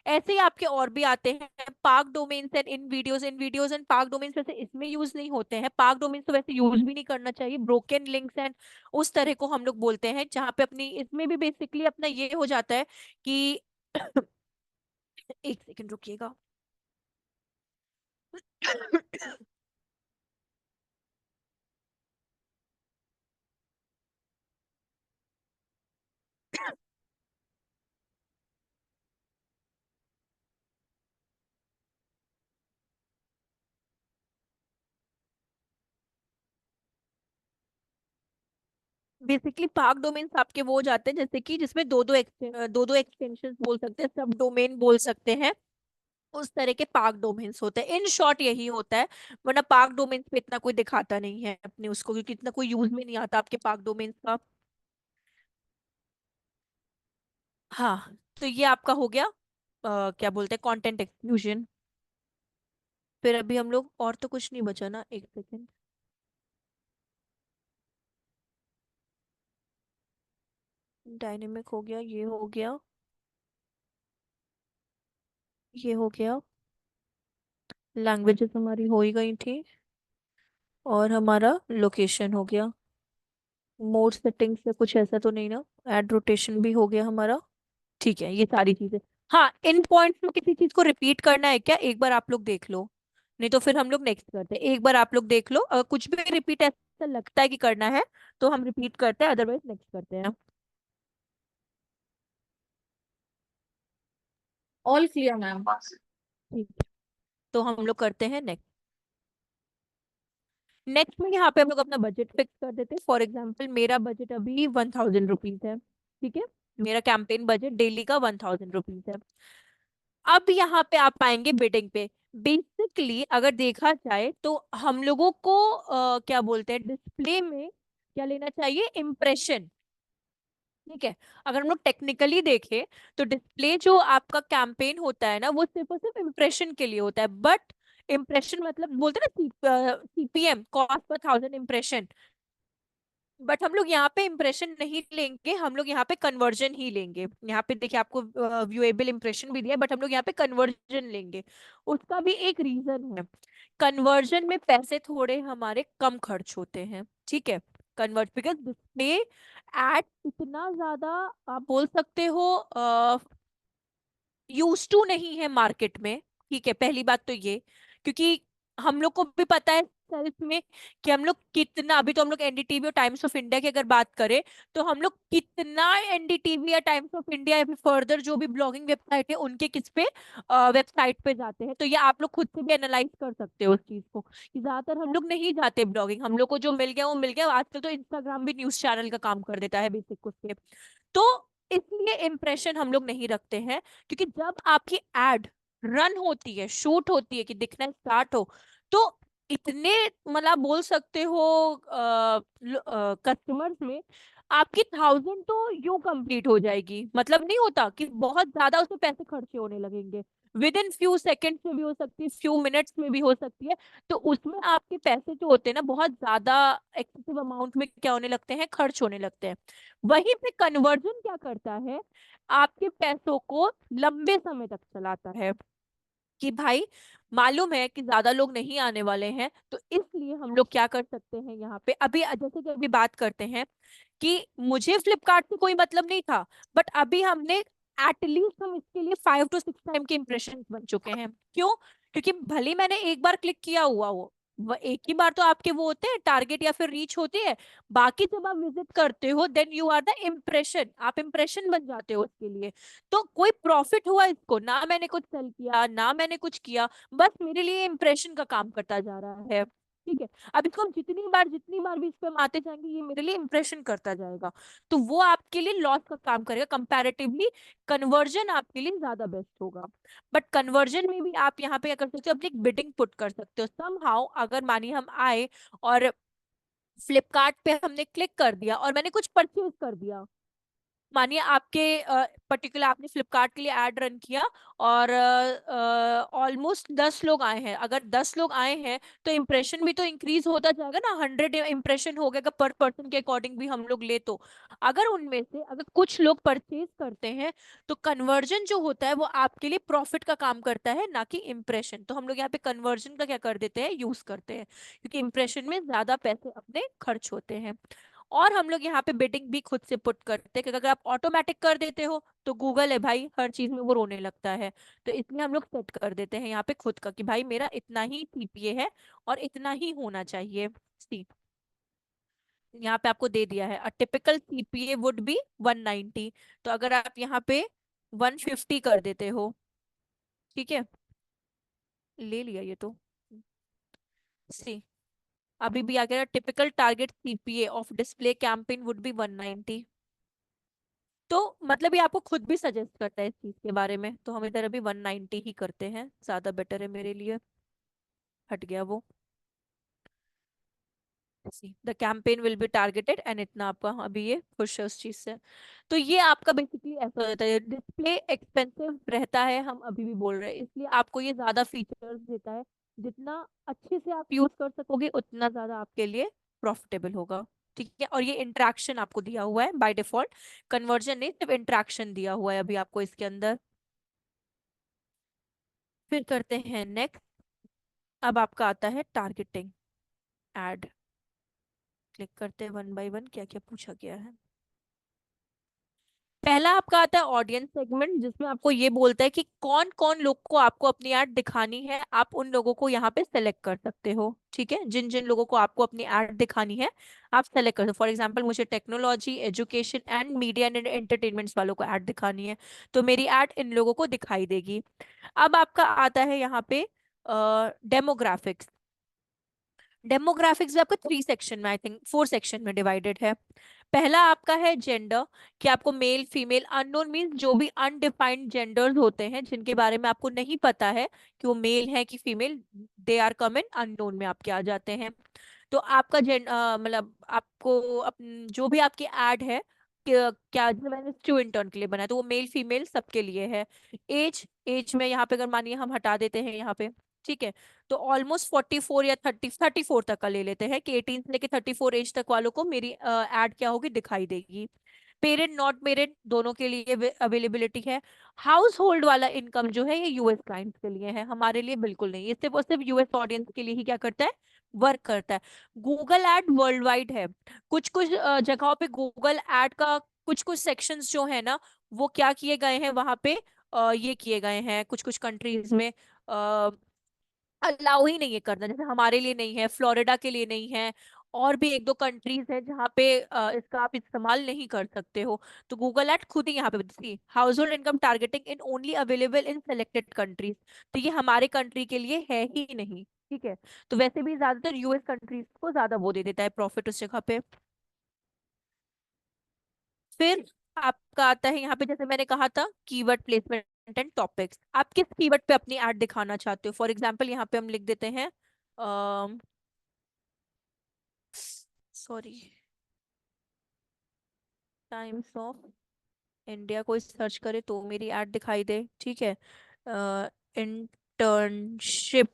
ऐसे ही आपके और भी आते हैं park domains and in videos and park domains, वैसे इसमें यूज नहीं होते हैं। पार्क डोमेन्स तो वैसे यूज भी नहीं करना चाहिए। ब्रोकन लिंक्स एंड उस तरह को हम लोग बोलते हैं, जहाँ पे अपनी इसमें भी बेसिकली अपना ये हो जाता है कि एक सेकंड रुकिएगा। बेसिकली पार्क डोमेन्स आपके वो हो जाते हैं जैसे कि जिसमें दो दो एक्सटेंशन बोल सकते हैं, सब डोमेन बोल सकते हैं, उस तरह के पार्क डोमेन्स होते हैं। इन शॉर्ट यही होता है, वरना पार्क डोमेन्स पे इतना कोई दिखाता नहीं है अपने उसको, क्योंकि इतना कोई यूज में नहीं आता आपके पार्क डोमेन्स का। हाँ, तो ये आपका हो गया क्या बोलते हैं, कंटेंट एक्सक्लूजन। फिर अभी हम लोग, और तो कुछ नहीं बचा ना, एक सेकेंड। डायनेमिक हो गया, ये हो गया, ये हो गया, लैंग्वेजेस हमारी हो ही गई थी, और हमारा लोकेशन हो गया। मोड सेटिंग्स से कुछ ऐसा तो नहीं ना, एड रोटेशन भी हो गया हमारा। ठीक है, ये सारी चीजें। हाँ, इन पॉइंट्स में किसी चीज को रिपीट करना है क्या, एक बार आप लोग देख लो, नहीं तो फिर हम लोग नेक्स्ट करते हैं। एक बार आप लोग देख लो, अगर कुछ भी रिपीट ऐसा लगता है कि करना है तो हम रिपीट करते हैं, अदरवाइज नेक्स्ट करते हैं। All clear ma'am. ठीक है, तो हम लोग करते हैं नेक्स्ट। नेक्स्ट में यहाँ पे हम लोग अपना बजट फिक्स कर देते हैं। फॉर एग्जाम्पल मेरा बजट अभी 1000 रुपीज है, ठीक है, मेरा कैंपेन बजट डेली का 1000 रुपीज है। अब यहाँ पे आप पाएंगे बिडिंग पे। बेसिकली अगर देखा जाए तो हम लोगों को क्या बोलते हैं, डिस्प्ले में क्या लेना चाहिए, इम्प्रेशन। ठीक है, अगर हम लोग टेक्निकली देखें तो डिस्प्ले जो आपका कैंपेन होता है ना, वो सिर्फ और सिर्फ इम्प्रेशन के लिए होता है। बट इम्प्रेशन मतलब बोलते हैं ना, CPM, cost per thousand impression. But हम लोग यहाँ पे इम्प्रेशन नहीं लेंगे, हम लोग यहाँ पे कन्वर्जन ही लेंगे। यहाँ पे देखिए आपको व्यूएबल इम्प्रेशन भी दिया है, बट हम लोग यहाँ पे कन्वर्जन लेंगे। उसका भी एक रीजन है, कन्वर्जन में पैसे थोड़े हमारे कम खर्च होते हैं। ठीक है, कन्वर्ट, बिकॉज डिस्प्ले एड इतना ज्यादा, आप बोल सकते हो, यूज टू नहीं है मार्केट में। ठीक है, पहली बात तो ये, क्योंकि हम लोग को भी पता है सेल्स में कि हम लोग कितना, अभी तो हम लोग एनडीटीवी और टाइम्स ऑफ इंडिया की अगर बात करें तो हम लोग कितना एनडीटीवी या टाइम्स ऑफ इंडिया या फिर फर्दर जो भी ब्लॉगिंग वेबसाइट है उनके किस पे, वेबसाइट पे जाते हैं। तो ये आप लोग खुद से भी एनालाइज कर सकते हो उस चीज को, कि ज्यादातर हम लोग नहीं जाते ब्लॉगिंग, हम लोग को जो मिल गया वो मिल गया। आजकल तो इंस्टाग्राम भी न्यूज चैनल का काम कर देता है बेसिक उसके। तो इसलिए इम्प्रेशन हम लोग नहीं रखते हैं, क्योंकि जब आपकी एड रन होती है, शूट होती है, कि दिखना स्टार्ट हो, तो इतने, मतलब बोल सकते हो कस्टमर्स में आपकी 1000 तो यूं कंप्लीट हो जाएगी। मतलब नहीं होता कि बहुत ज्यादा उसमें पैसे खर्चे होने लगेंगे, विद इन फ्यू सेकेंड्स में भी हो सकती है, फ्यू मिनट्स में भी हो सकती है। तो उसमें आपके पैसे जो होते हैं ना, बहुत ज्यादा एक्सेसिव अमाउंट में क्या होने लगते हैं, खर्च होने लगते हैं। वहीं पे कन्वर्जन क्या करता है, आपके पैसों को लंबे समय तक चलाता है, कि भाई मालूम है कि ज्यादा लोग नहीं आने वाले हैं, तो इसलिए हम लोग क्या कर सकते हैं यहाँ पे। अभी जैसे कि अभी बात करते हैं कि मुझे फ्लिपकार्ट से कोई मतलब नहीं था, बट अभी हमने एटलीस्ट हम इसके लिए 5 to 6 टाइम के इंप्रेशन बन चुके हैं। क्यों? क्योंकि भले मैंने एक बार क्लिक किया हुआ हो, एक ही बार तो आपके वो होते हैं टारगेट या फिर रीच होती है, बाकी जब आप विजिट करते हो then you are the impression, आप इम्प्रेशन बन जाते हो उसके लिए। तो कोई प्रॉफिट हुआ इसको ना, मैंने कुछ सेल किया ना मैंने कुछ किया, बस मेरे लिए इम्प्रेशन का काम करता जा रहा है। ठीक है, अब इसको हम जितनी बार भी इस पे हम आते जाएंगे, ये मेरे लिए इम्प्रेशन करता जाएगा, तो वो आपके लिए लॉस का काम करेगा कंपैरेटिवली। कन्वर्जन आपके लिए ज्यादा बेस्ट होगा। बट कन्वर्जन में भी आप यहाँ पे क्या कर सकते हो, अपनी बिडिंग पुट कर सकते हो समहाउ। अगर मानिए हम आए और फ्लिपकार्ट पे हमने क्लिक कर दिया और मैंने कुछ परचेज कर दिया, मानिए आपके पर्टिकुलर आपने फ्लिपकार्ट के लिए एड रन किया और ऑलमोस्ट 10 लोग आए हैं। अगर 10 लोग आए हैं तो इम्प्रेशन भी तो इंक्रीज होता जाएगा ना, 100 इम्प्रेशन हो गया पर पर्सन के अकॉर्डिंग भी हम लोग ले तो। अगर उनमें से अगर कुछ लोग परचेज करते हैं तो कन्वर्जन जो होता है वो आपके लिए प्रॉफिट का काम करता है, ना कि इम्प्रेशन। तो हम लोग यहाँ पे कन्वर्जन का क्या कर देते हैं, यूज करते हैं, क्योंकि इम्प्रेशन में ज्यादा पैसे अपने खर्च होते हैं। और हम लोग यहाँ पे बिडिंग भी खुद से पुट करते हैं, क्योंकि अगर आप ऑटोमेटिक कर देते हो तो गूगल है भाई, हर चीज में वो रोने लगता है। तो इसलिए हम लोग सेट कर देते हैं यहाँ पे खुद का कि भाई मेरा इतना ही सीपीए है और इतना ही होना चाहिए। सी यहाँ पे आपको दे दिया है, a typical CPA would be 190। तो अगर आप यहाँ पे 150 कर देते हो, ठीक है, ले लिया ये तो। सी अभी भी आ गया, typical target CPA of display campaign would be 190। तो मतलब ये आपको खुद भी सजेस्ट करता है इस चीज के बारे में, तो हम इधर अभी 190 ही करते हैं, ज्यादा बेटर है मेरे लिए। हट गया वो। The campaign will be targeted and इतना आपका अभी ये खुश है उस चीज से। तो ये आपका बेसिकली ऐसा हो जाता है, डिस्प्ले एक्सपेंसिव रहता है, हम अभी भी बोल रहे हैं, इसलिए आपको ये ज्यादा फीचर्स देता है। जितना अच्छे से आप यूज कर सकोगे उतना ज्यादा आपके लिए प्रॉफिटेबल होगा। ठीक है, और ये इंटरेक्शन आपको दिया हुआ है बाय डिफॉल्ट, कन्वर्जन नहीं, सिर्फ इंटरेक्शन दिया हुआ है अभी आपको इसके अंदर। फिर करते हैं नेक्स्ट। अब आपका आता है टारगेटिंग एड। क्लिक करते हैं वन बाय वन क्या क्या पूछा गया है। पहला आपका आता है ऑडियंस सेगमेंट, जिसमें आपको ये बोलता है कि कौन कौन लोग को आपको अपनी ऐड दिखानी है, आप उन लोगों को यहाँ पे सेलेक्ट कर सकते हो। ठीक है, जिन जिन लोगों को आपको अपनी ऐड दिखानी है आप सेलेक्ट कर सकते हो। फॉर एग्जांपल मुझे technology, education and media and entertainments वालों को ऐड दिखानी है, तो मेरी ऐड इन लोगों को दिखाई देगी। अब आपका आता है यहाँ पे डेमोग्राफिक्स। डेमोग्राफिक्स भी आपका 3 सेक्शन में, आई थिंक 4 सेक्शन में डिवाइडेड है। पहला आपका है जेंडर, कि आपको मेल फीमेल अननोन मीन्स जो भी अनडिफाइंड जेंडर्स होते हैं जिनके बारे में आपको नहीं पता है कि वो मेल है कि female, they are come in unknown में आपके आ जाते हैं। तो आपका मतलब आपको जो भी आपकी ऐड है क्या जैसे मैंने स्टू इंटर्न के लिए बनाया तो वो मेल फीमेल सबके लिए है। एज, एज में यहाँ पे अगर मानिए हम हटा देते हैं यहाँ पे, ठीक है, तो ऑलमोस्ट 44 या 34 तक का ले लेते हैं कि 18 से लेके 34 एज तक वालों को मेरी ऐड क्या होगी, दिखाई देगी। पेरेंट नॉट मेरिड दोनों के लिए अवेलेबिलिटी है। हाउस होल्ड वाला इनकम जो है ये यूएस क्लाइंट्स के लिए है, हमारे लिए बिल्कुल नहीं, ये सिर्फ और सिर्फ यूएस ऑडियंस के लिए ही क्या करता है, वर्क करता है। गूगल एड वर्ल्ड वाइड है, कुछ कुछ जगहों पे गूगल एड का कुछ कुछ सेक्शंस जो है ना वो क्या किए गए हैं वहां पे, ये किए गए हैं कुछ कुछ कंट्रीज में अलाउ ही नहीं है करना, जैसे हमारे लिए नहीं है, फ्लोरिडा के लिए नहीं है, और भी एक दो कंट्रीज है जहाँ पे इसका आप इस्तेमाल नहीं कर सकते हो। तो गूगल एड खुद ही यहाँ पे बताती house hold income targeting in only available in selected countries, तो ये हमारे कंट्री के लिए है ही नहीं। ठीक है, तो वैसे भी ज्यादातर यूएस कंट्रीज को ज्यादा वो दे देता है प्रॉफिट उस जगह पे। फिर आपका आता है यहाँ पे, जैसे मैंने कहा था, कीवर्ड प्लेसमेंट एंड टॉपिक्स, आप किस कीवर्ड पे अपनी ऐड दिखाना चाहते हो। फॉर एग्जांपल यहाँ पे हम लिख देते हैं सॉरी, टाइम्स ऑफ इंडिया कोई सर्च करे तो मेरी ऐड दिखाई दे। ठीक है, इंटर्नशिप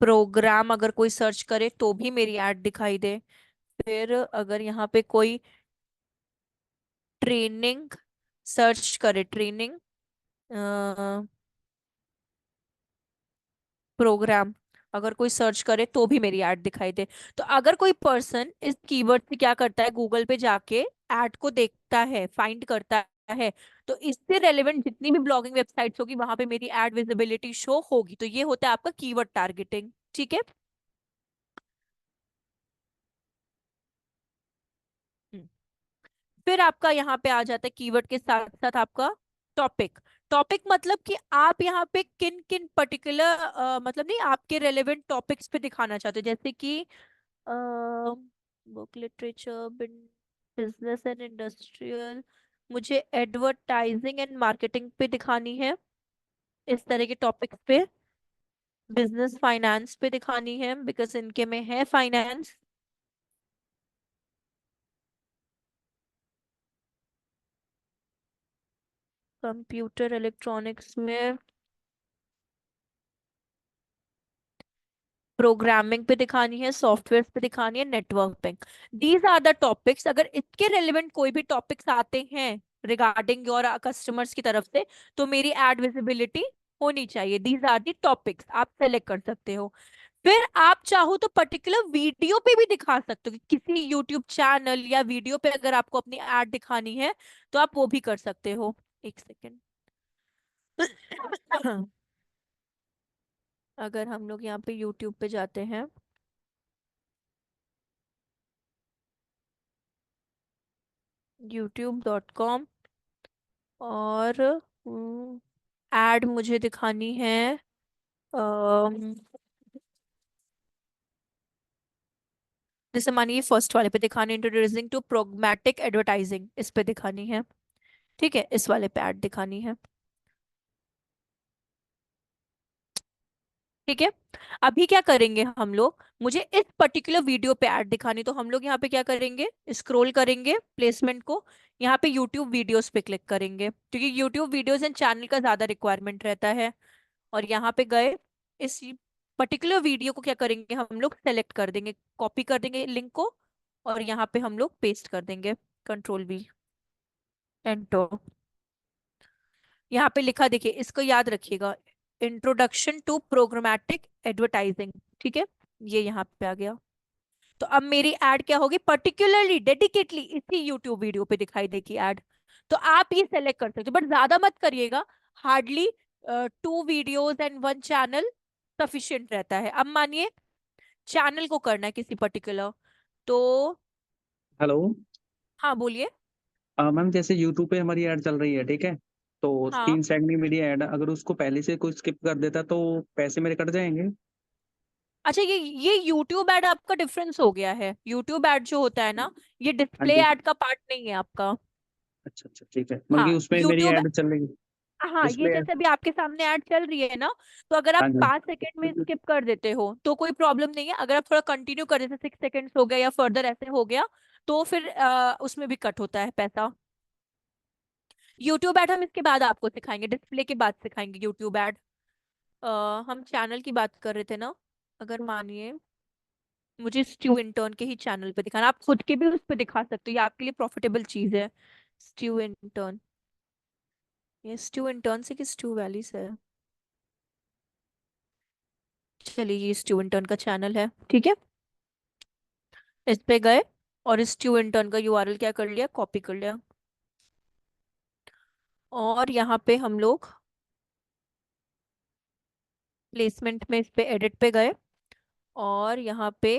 प्रोग्राम अगर कोई सर्च करे तो भी मेरी ऐड दिखाई दे। फिर अगर यहाँ पे कोई ट्रेनिंग सर्च करे, ट्रेनिंग प्रोग्राम अगर कोई सर्च करे तो भी मेरी ऐड दिखाई दे। तो अगर कोई पर्सन इस कीवर्ड से क्या करता है, गूगल पे जाके ऐड को देखता है, फाइंड करता है, तो इससे रेलेवेंट जितनी भी ब्लॉगिंग वेबसाइट्स होगी वहां पे मेरी ऐड विजिबिलिटी शो होगी। तो ये होता है आपका कीवर्ड टारगेटिंग। ठीक है, हम्म। फिर आपका यहाँ पे आ जाता है कीवर्ड के साथ साथ आपका टॉपिक। टॉपिक मतलब कि आप यहाँ पे किन किन पर्टिकुलर मतलब नहीं, आपके रेलेवेंट टॉपिक्स पे दिखाना चाहते हो, जैसे कि book literature, business and industrial, मुझे एडवर्टाइजिंग एंड मार्केटिंग पे दिखानी है, इस तरह के टॉपिक्स पे। बिजनेस फाइनेंस पे दिखानी है बिकॉज इनके में है फाइनेंस। कंप्यूटर इलेक्ट्रॉनिक्स में प्रोग्रामिंग पे दिखानी है, सॉफ्टवेयर पे दिखानी है, networking. These are the topics. अगर इसके रेलेवेंट कोई भी टॉपिक्स आते हैं रिगार्डिंग योर कस्टमर्स की तरफ से तो मेरी एड विजिबिलिटी होनी चाहिए। दीज आर दी टॉपिक्स, आप सेलेक्ट कर सकते हो। फिर आप चाहो तो पर्टिकुलर वीडियो पे भी दिखा सकते हो, कि किसी यूट्यूब चैनल या वीडियो पे अगर आपको अपनी ऐड दिखानी है तो आप वो भी कर सकते हो। एक सेकेंड। अगर हम लोग यहाँ पे यूट्यूब पे जाते हैं, youtube.com, और ऐड मुझे दिखानी है, अम, जैसे मानिए फर्स्ट वाले पे दिखानी, इंट्रोड्यूसिंग टू प्रोग्रामेटिक एडवर्टाइजिंग, इस पे दिखानी है। ठीक है, इस वाले पे ऐड दिखानी है। ठीक है, अभी क्या करेंगे हम लोग, मुझे इस पर्टिकुलर वीडियो पे ऐड दिखानी, तो हम लोग यहाँ पे क्या करेंगे, स्क्रॉल करेंगे प्लेसमेंट को, यहाँ पे यूट्यूब वीडियोस पे क्लिक करेंगे, क्योंकि यूट्यूब वीडियोस एंड चैनल का ज्यादा रिक्वायरमेंट रहता है। और यहाँ पे गए, इस पर्टिकुलर वीडियो को क्या करेंगे, हम लोग सेलेक्ट कर देंगे, कॉपी कर देंगे लिंक को, और यहाँ पे हम लोग पेस्ट कर देंगे, कंट्रोल V, एंटर। यहाँ पे लिखा देखिए, इसको याद रखिएगा, इंट्रोडक्शन टू प्रोग्रामेटिक एडवर्टाइजिंग। ठीक है, ये यहाँ पे आ गया। तो अब मेरी एड क्या होगी, पर्टिकुलरली डेडिकेटली इसी यूट्यूब वीडियो पे दिखाई देगी एड। तो आप ये सेलेक्ट कर सकते हो, बट ज्यादा मत करिएगा, hardly 2 videos and 1 channel sufficient रहता है। अब मानिए चैनल को करना है किसी पर्टिकुलर, तो हेलो। हाँ बोलिए। मैम जैसे यूट्यूब पे हमारी ऐड चल रही है, ठीक है, तो हाँ 3 सेकंड की मेरी ऐड, अगर उसको पहले से कोई स्किप कर देता तो पैसे मेरे कट जाएंगे? अच्छा, ये यूट्यूब एड आपका डिफरेंस हो गया है। यूट्यूब एड जो होता है ना, ये हाँ डिस्प्ले जी। ऐड का पार्ट नहीं है आपका। अच्छा अच्छा, ठीक है, मतलब कि हाँ उसमें मेरी यूट्यूब, ऐड चल रही है, हाँ ये डिस्प्ले। जैसे अभी आपके सामने ऐड चल रही है ना, तो अगर आप हाँ जी। 5 सेकंड में स्किप कर देते हो तो कोई प्रॉब्लम नहीं है। अगर आप थोड़ा कंटिन्यू कर देते, 6 सेकंड्स हो गया या फर्दर ऐसे हो गया, तो फिर उसमें भी कट होता है पैसा। यूट्यूब एड हम इसके बाद आपको सिखाएंगे, डिस्प्ले के बाद सिखाएंगे यूट्यूब एड। हम चैनल की बात कर रहे थे ना, अगर मानिए मुझे स्ट्यू इंटर्न के ही चैनल पे दिखाना, आप खुद के भी उस पे दिखा सकते हो, ये आपके लिए प्रॉफिटेबल चीज है। स्ट्यू इंटर्न, ये स्ट्यू इंटर्न से कि स्ट्यू वैली से है? चलिए, ये स्ट्यू इंटर्न का चैनल है, ठीक है। इस पे गए और इस स्ट्यू इंटर्न का यूआरएल क्या कर लिया, कॉपी कर लिया। और यहाँ पे हम लोग प्लेसमेंट में इस पे एडिट पे गए, और यहाँ पे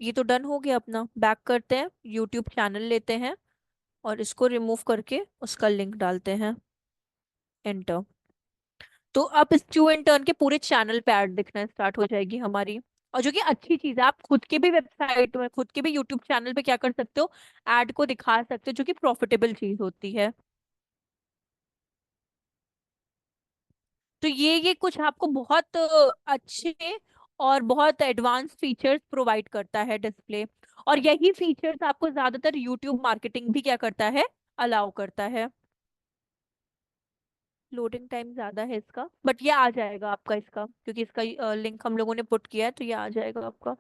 ये तो डन हो गया अपना। बैक करते हैं, यूट्यूब चैनल लेते हैं और इसको रिमूव करके उसका लिंक डालते हैं, एंटर। तो अब इस टू एंड टर्न के पूरे चैनल पे ऐड दिखना स्टार्ट हो जाएगी हमारी। और जो कि अच्छी चीज है, आप खुद के भी वेबसाइट में, खुद के भी यूट्यूब चैनल पे क्या कर सकते हो, ऐड को दिखा सकते हो, जो कि प्रॉफिटेबल चीज होती है। तो ये कुछ आपको बहुत अच्छे और बहुत एडवांस फीचर्स प्रोवाइड करता है डिस्प्ले। और यही फीचर्स आपको ज्यादातर यूट्यूब मार्केटिंग भी क्या करता है, अलाउ करता है। लोडिंग टाइम ज्यादा है इसका, बट ये आ जाएगा आपका इसका, क्योंकि इसका लिंक हम लोगों ने पुट किया है, तो ये आ जाएगा आपका।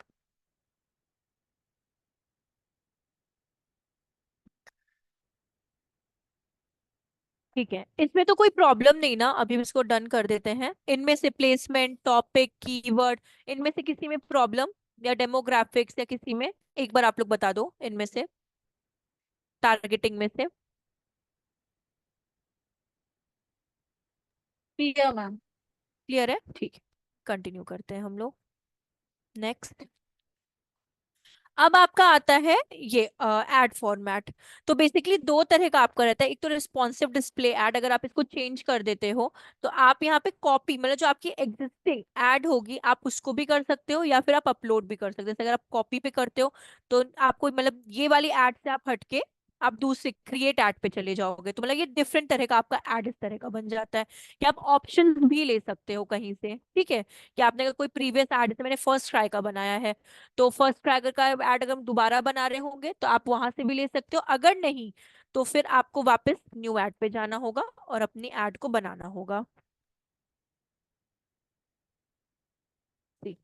ठीक है, इसमें तो कोई प्रॉब्लम नहीं ना, अभी हम इसको डन कर देते हैं। इनमें से प्लेसमेंट, टॉपिक, कीवर्ड, इनमें से किसी में प्रॉब्लम, या डेमोग्राफिक्स, या किसी में, एक बार आप लोग बता दो इनमें से, टारगेटिंग में से। Clear ma'am. क्लियर है, ठीक है। कंटिन्यू करते हैं हम लोग, नेक्स्ट। अब आपका आता है ये एड फॉर्मेट। तो बेसिकली 2 तरह का आपका रहता है, एक तो रिस्पॉन्सिव डिस्प्ले एड, अगर आप इसको चेंज कर देते हो तो आप यहाँ पे कॉपी, मतलब जो आपकी एग्जिस्टिंग एड होगी आप उसको भी कर सकते हो, या फिर आप अपलोड भी कर सकते हो। जैसे अगर आप कॉपी पे करते हो तो आपको मतलब ये वाली एड से आप हटके आप दूसरे क्रिएट एड पे चले जाओगे, तो मतलब ये डिफरेंट तरह का आपका एड इस तरह का बन जाता है। कि आप ऑप्शन भी ले सकते हो कहीं से, ठीक है। कि आपने अगर कोई प्रीवियस एड, जैसे मैंने फर्स्ट ट्राई का बनाया है, तो फर्स्ट ट्रैकर का ऐड अगर हम दोबारा बना रहे होंगे तो आप वहां से भी ले सकते हो। अगर नहीं तो फिर आपको वापस न्यू ऐड पे जाना होगा और अपनी ऐड को बनाना होगा। जी।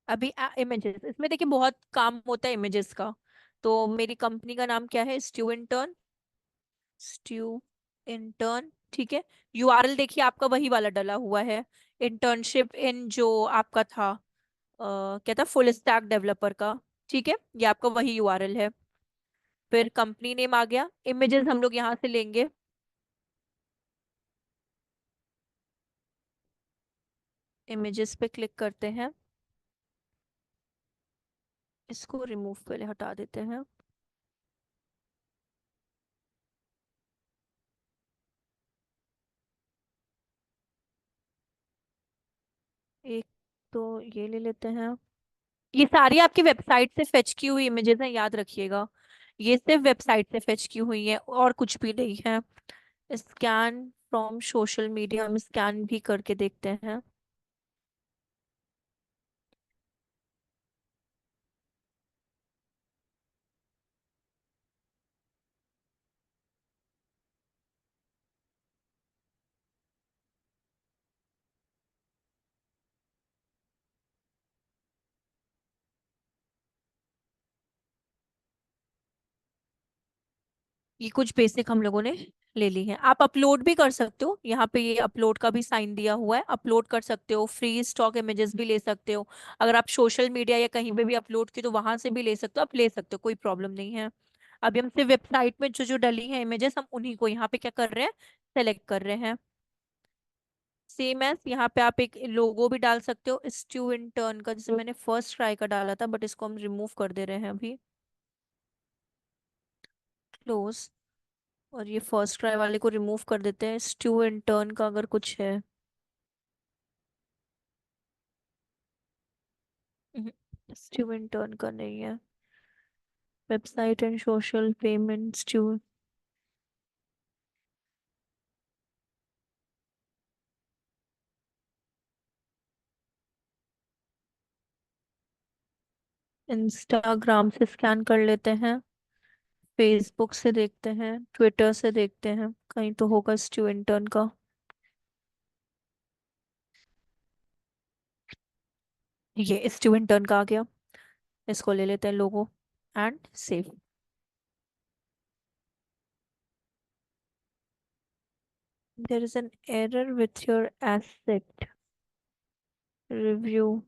अभी इमेजेस, इसमें देखिए बहुत काम होता है इमेजेस का। तो मेरी कंपनी का नाम क्या है, स्ट्यू इंटर्न, स्ट्यू इंटर्न, ठीक है। यूआरएल देखिए आपका वही वाला डला हुआ है, इंटर्नशिप इन जो आपका था क्या था, फुल स्टैक डेवलपर का। ठीक है, ये आपका वही यूआरएल है। फिर कंपनी नेम आ गया, इमेजेस हम लोग यहाँ से लेंगे। इमेजेस पे क्लिक करते हैं, इसको रिमूव पहले हटा देते हैं। एक तो ये ले लेते हैं। ये सारी आपकी वेबसाइट से फेच की हुई इमेजेस हैं, याद रखिएगा। ये सिर्फ वेबसाइट से फेच की हुई है और कुछ भी नहीं है। स्कैन फ्रॉम सोशल मीडिया, हम स्कैन भी करके देखते हैं। ये कुछ बेसिक हम लोगों ने ले ली है। आप अपलोड भी कर सकते हो, यहाँ पे ये अपलोड का भी साइन दिया हुआ है, अपलोड कर सकते हो। फ्री स्टॉक इमेजेस भी ले सकते हो। अगर आप सोशल मीडिया या कहीं पे भी अपलोड की तो वहां से भी ले सकते हो, आप ले सकते हो, कोई प्रॉब्लम नहीं है। अभी हम सिर्फ वेबसाइट में जो जो डली है इमेजेस, हम उन्हीं को यहाँ पे क्या कर रहे हैं, सेलेक्ट कर रहे हैं। सेम एज यहाँ पे आप एक लोगो भी डाल सकते हो स्टू इंटर्न का, जैसे मैंने फर्स्ट ट्राई का डाला था, बट इसको हम रिमूव कर दे रहे हैं अभी। क्लोज। और ये फर्स्ट ट्राई वाले को रिमूव कर देते हैं। स्टू इंटर्न का अगर कुछ है, स्टू इंटर्न का नहीं है। वेबसाइट एंड सोशल पेमेंट स्टू। इंस्टाग्राम से स्कैन कर लेते हैं, फेसबुक से देखते हैं, ट्विटर से देखते हैं, कहीं तो होगा स्टू इंटर्न का। ये स्टू इंटर्न का आ गया, इसको ले लेते हैं logo and save. There is an error with your asset review.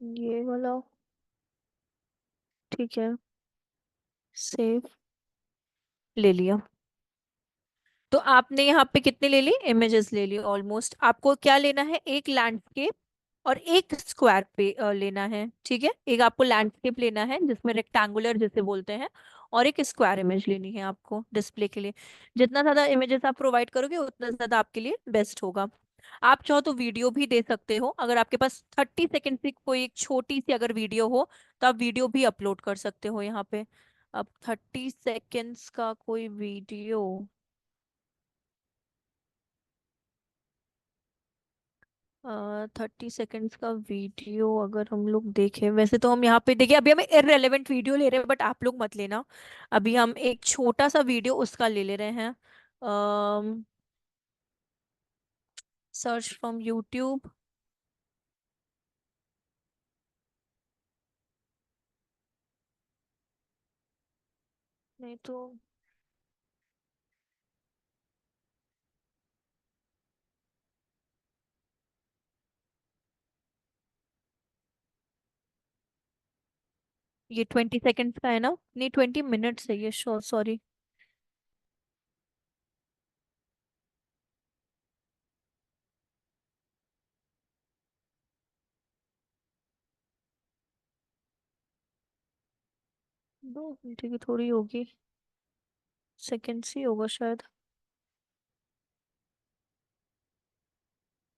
ये वाला ठीक है, सेव, ले लिया। तो आपने यहाँ पे कितने ले ली इमेजेस, ले ली ऑलमोस्ट। आपको क्या लेना है, एक लैंडस्केप और एक स्क्वायर पे लेना है। ठीक है, एक आपको लैंडस्केप लेना है जिसमें रेक्टेंगुलर जिसे बोलते हैं, और एक स्क्वायर इमेज लेनी है आपको डिस्प्ले के लिए। जितना ज्यादा इमेजेस आप प्रोवाइड करोगे उतना ज्यादा आपके लिए बेस्ट होगा। आप चाहो तो वीडियो भी दे सकते हो, अगर आपके पास 30 सेकंड की कोई एक छोटी सी अगर वीडियो हो तो आप वीडियो भी अपलोड कर सकते हो यहाँ पे। अब 30 सेकेंड्स का कोई वीडियो, 30 सेकेंड्स का वीडियो अगर हम लोग देखें, वैसे तो हम यहाँ पे देखिए अभी हमें इररेलेवेंट वीडियो ले रहे हैं, बट आप लोग मत लेना। अभी हम एक छोटा सा वीडियो उसका ले ले रहे हैं। Search from YouTube. नहीं तो ये 20 सेकेंड्स का है ना, नहीं 20 मिनट्स है ये, सॉरी। दो घंटे की थोड़ी होगी, सेकेंड्स ही होगा शायद।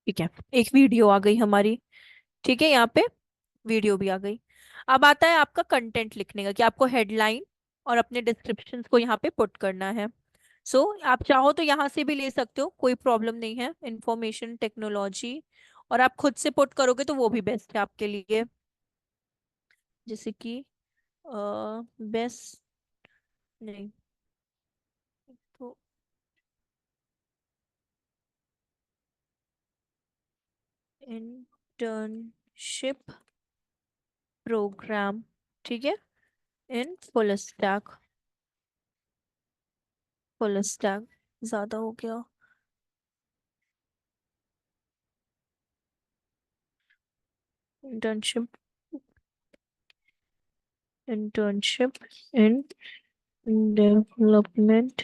ठीक है, एक वीडियो आ गई हमारी। ठीक है, यहाँ पे वीडियो भी आ गई। अब आता है आपका कंटेंट लिखने का, कि आपको हेडलाइन और अपने डिस्क्रिप्शन को यहाँ पे पुट करना है। सो आप चाहो तो यहाँ से भी ले सकते हो, कोई प्रॉब्लम नहीं है। इंफॉर्मेशन टेक्नोलॉजी, और आप खुद से पुट करोगे तो वो भी बेस्ट है आपके लिए। जैसे कि बेस्ट, नहीं तो इंटर्नशिप प्रोग्राम, ठीक है, in full stack. Full stack ज्यादा हो गया। Internship, internship in development,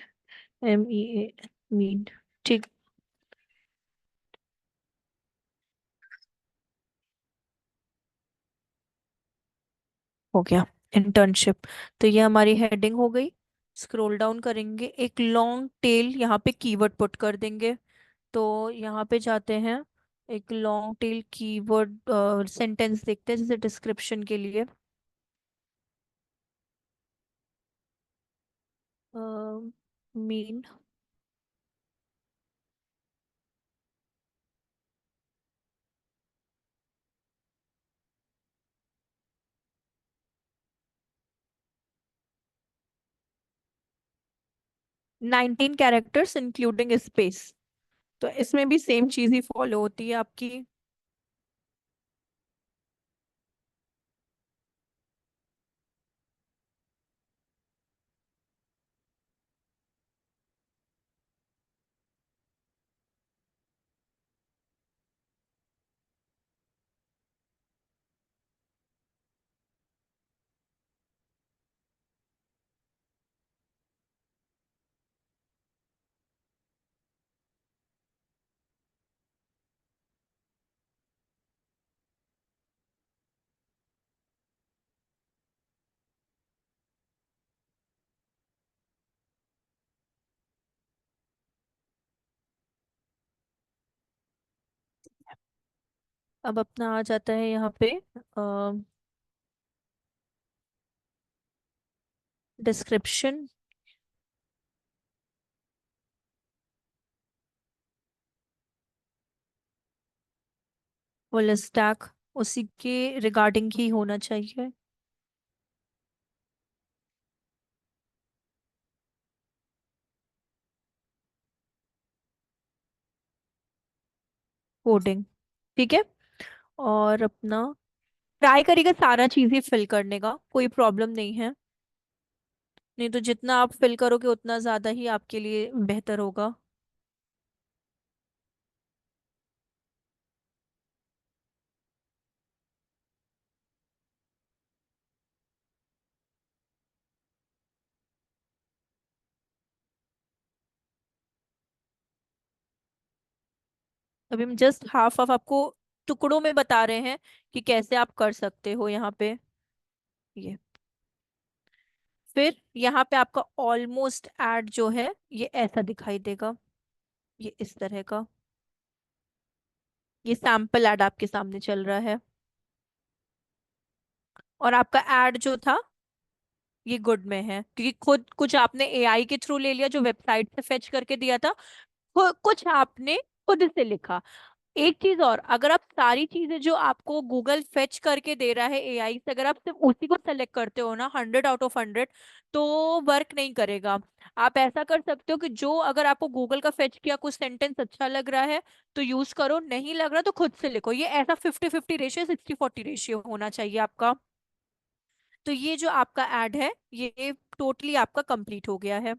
MEA mean, ठीक। हो गया इंटर्नशिप। तो ये हमारी हेडिंग हो गई। स्क्रॉल डाउन करेंगे, एक लॉन्ग टेल यहाँ पे कीवर्ड पुट कर देंगे। तो यहाँ पे जाते हैं, एक लॉन्ग टेल कीवर्ड सेंटेंस देखते हैं जैसे डिस्क्रिप्शन के लिए। Mean, nineteen characters including space. तो इसमें भी सेम चीज ही फॉलो होती है आपकी। अब अपना आ जाता है यहाँ पे डिस्क्रिप्शन। फुल स्टैक उसी के रिगार्डिंग ही होना चाहिए। कोडिंग, ठीक है। और अपना ट्राई करिएगा सारा चीजें फिल करने का, कोई प्रॉब्लम नहीं है। नहीं तो जितना आप फिल करोगे उतना ज्यादा ही आपके लिए बेहतर होगा। अभी हम जस्ट हाफ ऑफ आपको टुकड़ों में बता रहे हैं कि कैसे आप कर सकते हो यहाँ पे ये। फिर यहाँ पे आपका ऑलमोस्ट ऐड जो है ये ऐसा दिखाई देगा, ये इस तरह का। ये सैंपल ऐड आपके सामने चल रहा है। और आपका ऐड जो था ये गुड में है, क्योंकि खुद कुछ आपने AI के थ्रू ले लिया जो वेबसाइट से फेच करके दिया था, कुछ आपने खुद से लिखा। एक चीज और, अगर आप सारी चीजें जो आपको गूगल फेच करके दे रहा है AI से, अगर आप सिर्फ उसी को सेलेक्ट करते हो ना 100 आउट ऑफ 100, तो वर्क नहीं करेगा। आप ऐसा कर सकते हो कि जो अगर आपको गूगल का फेच किया कुछ सेंटेंस अच्छा लग रहा है तो यूज करो, नहीं लग रहा तो खुद से लिखो। ये ऐसा 50-50 रेशियो, 60-40 रेशियो होना चाहिए आपका। तो ये जो आपका ऐड है ये टोटली आपका कंप्लीट हो गया है।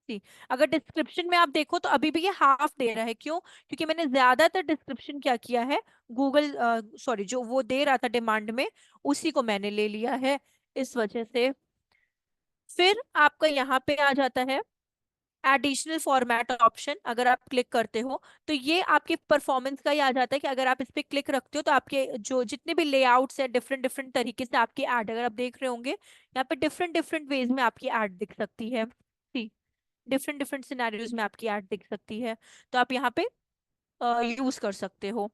जी। अगर डिस्क्रिप्शन में आप देखो तो अभी भी ये हाफ दे रहा है, क्यों? क्योंकि मैंने ज्यादातर डिस्क्रिप्शन क्या किया है, गूगल सॉरी जो वो दे रहा था डिमांड में उसी को मैंने ले लिया है, इस वजह से। फिर आपका यहाँ पे आ जाता है एडिशनल फॉर्मेट ऑप्शन। अगर आप क्लिक करते हो तो ये आपके परफॉर्मेंस का ही आ जाता है कि अगर आप इस पे क्लिक रखते हो तो आपके जो जितने भी लेआउट्स है डिफरेंट डिफरेंट तरीके से आपकी ऐड, अगर आप देख रहे होंगे यहाँ पे डिफरेंट डिफरेंट वेज में आपकी ऐड दिख सकती है। डिफरेंट डिफरेंट सिनेरियोज में आपकी ऐड दिख सकती है, तो आप यहाँ पे यूज कर सकते हो।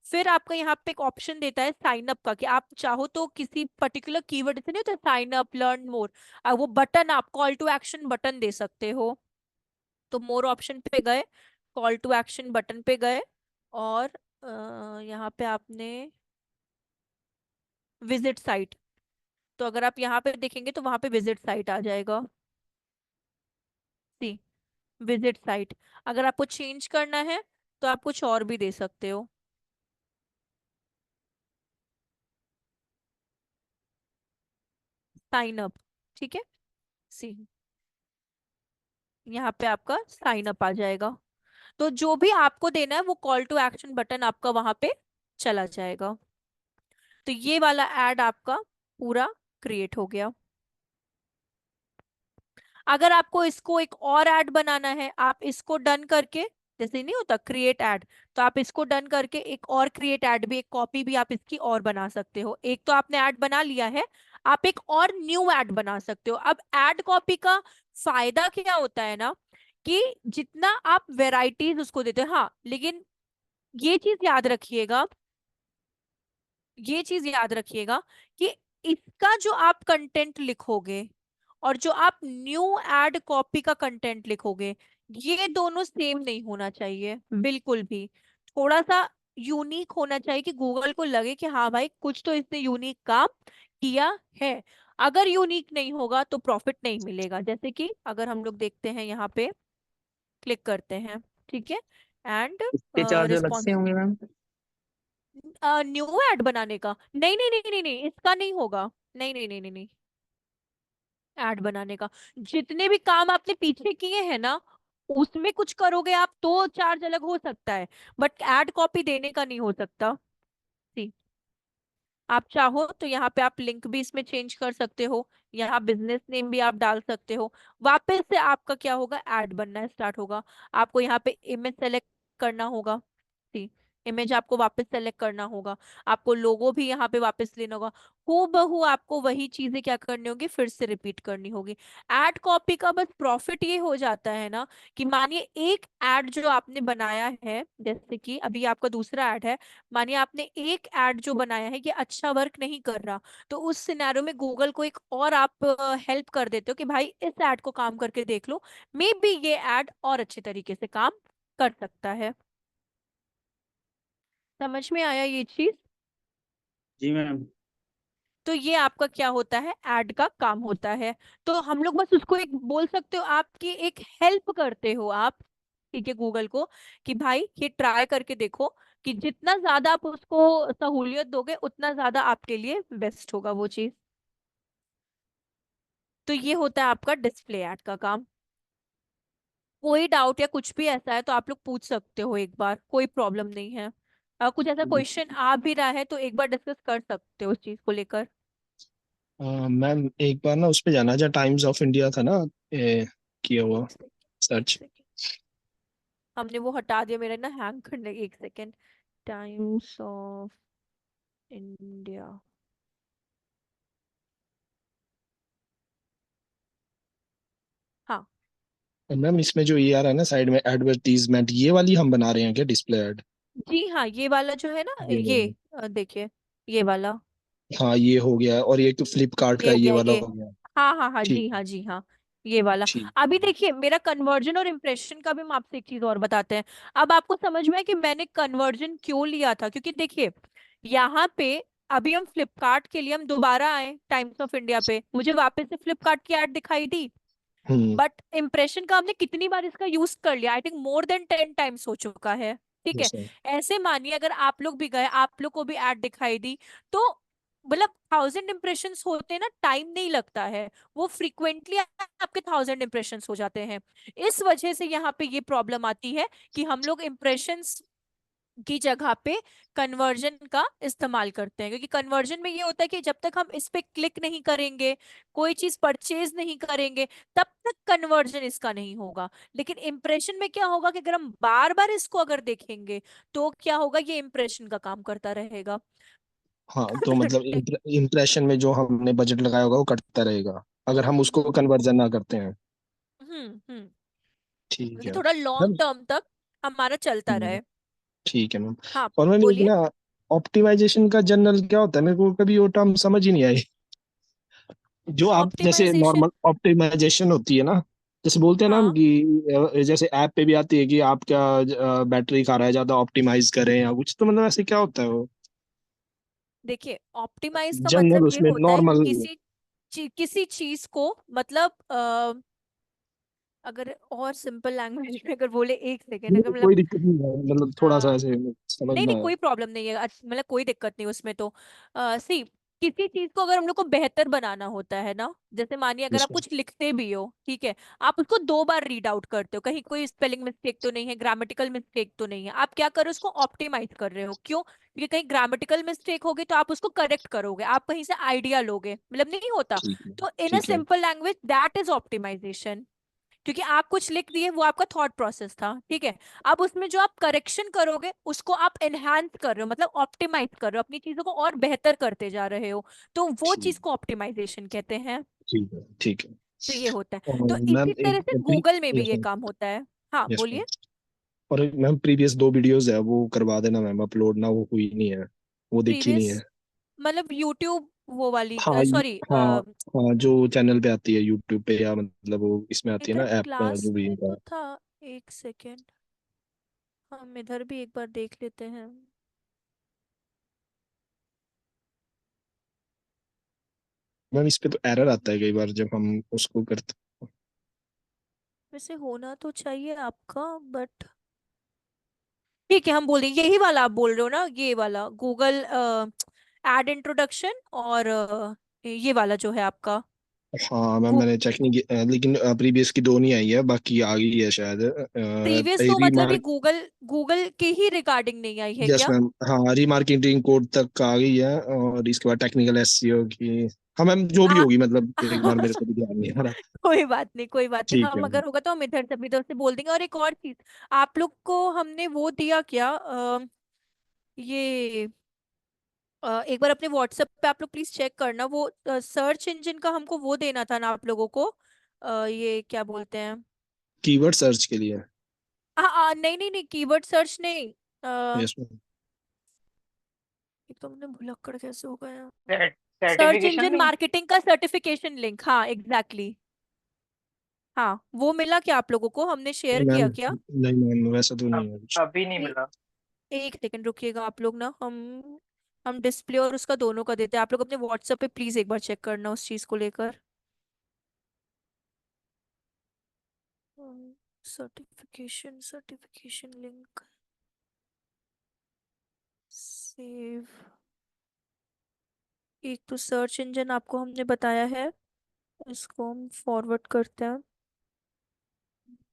फिर आपका यहाँ पे एक ऑप्शन देता है साइन अप का, कि आप चाहो तो किसी पर्टिकुलर कीवर्ड से नहीं होता साइन अप, लर्न मोर, वो बटन आप कॉल टू एक्शन बटन दे सकते हो। तो मोर ऑप्शन पे गए, कॉल टू एक्शन बटन पे गए, और यहाँ पे आपने विजिट साइट, तो अगर आप यहाँ पे देखेंगे तो वहां पे विजिट साइट आ जाएगा। सी, विजिट साइट। अगर आपको चेंज करना है तो आप कुछ और भी दे सकते हो। साइन अप, ठीक है। सी यहाँ पे आपका साइन अप आ जाएगा। तो जो भी आपको देना है वो कॉल टू एक्शन बटन आपका वहां पे चला जाएगा। तो ये वाला एड आपका पूरा क्रिएट हो गया। अगर आपको इसको एक और ऐड बनाना है, आप इसको डन करके, जैसे नहीं होता क्रिएट ऐड, तो आप इसको डन करके एक और क्रिएट ऐड भी, एक कॉपी भी आप इसकी और बना सकते हो। एक तो आपने ऐड बना लिया है, आप एक और न्यू ऐड बना सकते हो। अब ऐड कॉपी का फायदा क्या होता है ना, कि जितना आप वेराइटीज उसको देते हो, हाँ, लेकिन ये चीज याद रखिएगा, ये चीज याद रखिएगा कि इसका जो आप कंटेंट लिखोगे और जो आप न्यू ऐड कॉपी का कंटेंट लिखोगे, ये दोनों सेम नहीं होना चाहिए बिल्कुल भी। थोड़ा सा यूनिक होना चाहिए कि गूगल को लगे कि हाँ भाई कुछ तो इसने यूनिक काम किया है। अगर यूनिक नहीं होगा तो प्रॉफिट नहीं मिलेगा। जैसे कि अगर हम लोग देखते हैं यहाँ पे, क्लिक करते हैं, ठीक है, एंड इसके चार्ज अलग रिस्पॉन्स, से होंगे मैम? न्यू ऐड बनाने का नहीं नहीं नहीं नहीं नहीं, इसका नहीं होगा। नहीं नहीं नहीं नहीं नहीं, ऐड बनाने का जितने भी काम आपने पीछे किए हैं ना, उसमें कुछ करोगे आप तो चार्ज अलग हो सकता है, बट ऐड कॉपी देने का नहीं हो सकता। सी आप चाहो तो यहाँ पे आप लिंक भी इसमें चेंज कर सकते हो, यहाँ बिजनेस नेम भी आप डाल सकते हो। वापस से आपका क्या होगा, ऐड बनना स्टार्ट होगा। आपको यहाँ पे इमेज सेलेक्ट करना होगा, सी इमेज आपको वापस सेलेक्ट करना होगा। आपको लोगो भी यहाँ पे वापस लेना होगा। हूबहू आपको वही चीजें क्या करनी होगी, फिर से रिपीट करनी होगी। एड कॉपी का बस प्रॉफिट ये हो जाता है ना, कि मानिए एक ऐड जो आपने बनाया है, जैसे कि अभी आपका दूसरा ऐड है, मानिए आपने एक ऐड जो बनाया है ये अच्छा वर्क नहीं कर रहा, तो उस सिनेरियो में गूगल को एक और आप हेल्प कर देते हो कि भाई इस ऐड को काम करके देख लो, मे बी ये ऐड और अच्छे तरीके से काम कर सकता है। समझ में आया ये चीज? जी मैम। तो ये आपका क्या होता है, ऐड का काम होता है। तो हम लोग बस उसको एक बोल सकते हो, आपकी एक हेल्प करते हो आप, ठीक है, गूगल को, कि भाई ये ट्राई करके देखो, कि जितना ज्यादा आप उसको सहूलियत दोगे उतना ज्यादा आपके लिए बेस्ट होगा वो चीज। तो ये होता है आपका डिस्प्ले ऐड का काम। कोई डाउट या कुछ भी ऐसा है तो आप लोग पूछ सकते हो एक बार, कोई प्रॉब्लम नहीं है। कुछ ऐसा क्वेश्चन आ भी रहा है तो एक बार डिस्कस कर सकते हो उस चीज को लेकर। मैम एक बार ना उस पे जाना, जहाँ टाइम्स ऑफ इंडिया था ना किया हुआ एक सेकेंड, एक सर्च। सेकेंड, हमने वो हटा दिया, मेरा ना हैंग करने, एक सेकेंड। टाइम्स ऑफ इंडिया, हाँ मैम इसमें जो ये आ रहा है ना साइड में एडवर्टीजमेंट, ये वाली हम बना रहे हैं क्या, डिस्प्ले ऐड? जी हाँ, ये वाला जो है ना, ये ये वाला। देखिए, ये वाला, हाँ ये हो गया, और ये तो फ्लिपकार्ट का ये हो ये गया वाला ये, हो गया। हाँ हाँ हाँ, ठीक जी हाँ जी हाँ, ये वाला। ठीक। अभी देखिए मेरा कन्वर्जन और इम्प्रेशन का भी हम आपसे एक चीज और बताते हैं। अब आपको समझ में है कि मैंने कन्वर्जन क्यों लिया था, क्योंकि देखिए यहाँ पे अभी हम फ्लिपकार्ट के लिए हम दोबारा आए टाइम्स ऑफ इंडिया पे, मुझे वापस से फ्लिपकार्ट की ऐड दिखाई दी, हम्म। बट इम्प्रेशन का हमने कितनी बार इसका यूज कर लिया, I think more than 10 times हो चुका है, ठीक है। Yes sir. ऐसे मानिए अगर आप लोग भी गए, आप लोग को भी ऐड दिखाई दी, तो मतलब 1000 इंप्रेशंस होते हैं ना, टाइम नहीं लगता है, वो फ्रीक्वेंटली आपके 1000 इंप्रेशंस हो जाते हैं। इस वजह से यहाँ पे ये प्रॉब्लम आती है कि हम लोग इम्प्रेशंस की जगह पे कन्वर्जन का इस्तेमाल करते हैं, क्योंकि कन्वर्जन में ये होता है कि जब तक हम इस पे क्लिक नहीं करेंगे, कोई चीज परचेज नहीं करेंगे, तब तक कन्वर्जन इसका नहीं होगा। लेकिन इम्प्रेशन में क्या होगा कि अगर हम बार बार इसको अगर देखेंगे तो क्या होगा, ये इम्प्रेशन का काम करता रहेगा। हाँ तो मतलब इम्प्रेशन में जो हमने बजट लगाया होगा वो कटता रहेगा, अगर हम उसको हम्म कन्वर्जन ना करते हैं। हम्म, ठीक क्योंकि है थोड़ा लॉन्ग मैम। टर्म तक हमारा चलता हम्म, रहे। ठीक है मैम। हाँ और मैम एक बोलिए। ना, ऑप्टिमाइजेशन का जनरल क्या होता है, मेरे को कभी वो टर्म समझ ही नहीं आई। जो आप जैसे ऑप्टिमाइजेशन, नॉर्मल ऑप्टिमाइजेशन होती है ना, जैसे बोलते हैं ना हम हाँ कि जैसे ऐप पे भी आती है कि आपका बैटरी खा रहा है ज्यादा, ऑप्टिमाइज करें या कुछ, तो मतलब ऐसे क्या होता है वो देखिए ऑप्टिमाइज का जनरल मतलब ये उसमें होता है नॉर्मल? किसी चीज को, मतलब अगर और सिंपल लैंग्वेज में अगर बोले, एक सेकेंड, अगर मतलब कोई दिक्कत नहीं है, मतलब थोड़ा सा अ, ऐसे नहीं नहीं समझना है। कोई प्रॉब्लम नहीं है, मतलब कोई दिक्कत नहीं उसमें तो। सी किसी चीज को अगर हम लोग को बेहतर बनाना होता है ना, जैसे मानिए अगर Yes, आप ma'am. कुछ लिखते भी हो, ठीक है, आप उसको 2 बार रीड आउट करते हो, कहीं कोई स्पेलिंग मिस्टेक तो नहीं है, ग्रामेटिकल मिस्टेक तो नहीं है, आप क्या कर रहे हो, उसको ऑप्टिमाइज कर रहे हो। क्यों? क्योंकि कहीं ग्रामेटिकल मिस्टेक होगी तो आप उसको करेक्ट करोगे, आप कहीं से आइडिया लोगे, मतलब नहीं होता। ठीक है, तो इन अ ठीक है। Simple language that is optimisation. क्योंकि आप कुछ लिख दिए, वो आपका थॉट प्रोसेस था, ठीक है। अब उसमें जो आप करेक्शन करोगे उसको आप एनहांस कर रहे हो, मतलब ऑप्टिमाइज कर रहे हो, अपनी चीजों को और बेहतर करते जा रहे हो, तो वो चीज ठीक को ऑप्टिमाइजेशन कहते हैं। ठीक है, ठीक है। तो ये होता है। और तो मैम इसी तरह एक से गूगल में भी यस ये मैम, काम होता है। हाँ यस मैम। बोलिए। और मैम प्रीवियस 2 वीडियोस है वो करवा देना मैम, अपलोड ना वो हुई नहीं है, वो देखी नहीं प्रीवियस है। मतलब यूट्यूब वो वाली, हाँ सॉरी, हाँ हाँ, जो चैनल पे आती है यूट्यूब पे, या मतलब वो इसमें आती है इधर ना ऐप, क्लास जो भी में इनका। तो था। एक सेकेंड, हम इधर भी एक बार देख लेते हैं। मैम इस पे तो एरर आता है कई बार जब हम उसको करते। वैसे होना तो चाहिए आपका, बट ठीक है, हम बोल देंगे यही वाला आप बोल रहे हो ना, ये वाला गूगल एड इंट्रोडक्शन, और ये वाला जो है आपका हाँ मैम मैंने चेक नहीं किया, लेकिन प्रीवियस की 2 नहीं आई है, बाकी आ गई है शायद। प्रीवियस तो मतलब ये गूगल गूगल के ही रिगार्डिंग नहीं आई है यस क्या? मैम, हाँ रीमार्केटिंग कोड तक आ गई है, और इसके बाद टेक्निकल एसईओ की। हाँ मैम जो भी आप होगी, मतलब एक बार मेरे को भी ध्यान नहीं आ रहा। कोई बात नहीं, कोई बात नहीं, ठीक है हम मैम। अगर होगा तो हम इधर से बोल देंगे। और एक और चीज, आप लोग को हमने वो दिया क्या, ये एक बार अपने व्हाट्सएप पे आप लोग प्लीज चेक करना, वो सर्च इंजन का हमको वो देना था ना आप लोगों को, ये क्या बोलते हैं। कीवर्ड सर्च के लिए। हाँ, नहीं नहीं नहीं, कीवर्ड सर्च नहीं। Yes ma'am. एक तो हमने भुलक्कड़ कैसे हो गया। Search certification engine link. Marketing का सर्टिफिकेशन लिंक, हाँ एग्जैक्टली। हाँ, वो मिला क्या आप लोगों को, हमने शेयर मैम किया क्या? नहीं मैम, वैसा तो नहीं है कुछ। अभी नहीं ए, मिला। एक सेकंड रुकिएगा आप लोग ना, हम डिस्प्ले और उसका दोनों का देते हैं, आप लोग अपने व्हाट्सएप पे प्लीज एक बार चेक करना उस चीज को लेकर। Certification certification link save. एक तो सर्च इंजन आपको हमने बताया है, इसको हम फॉरवर्ड करते हैं,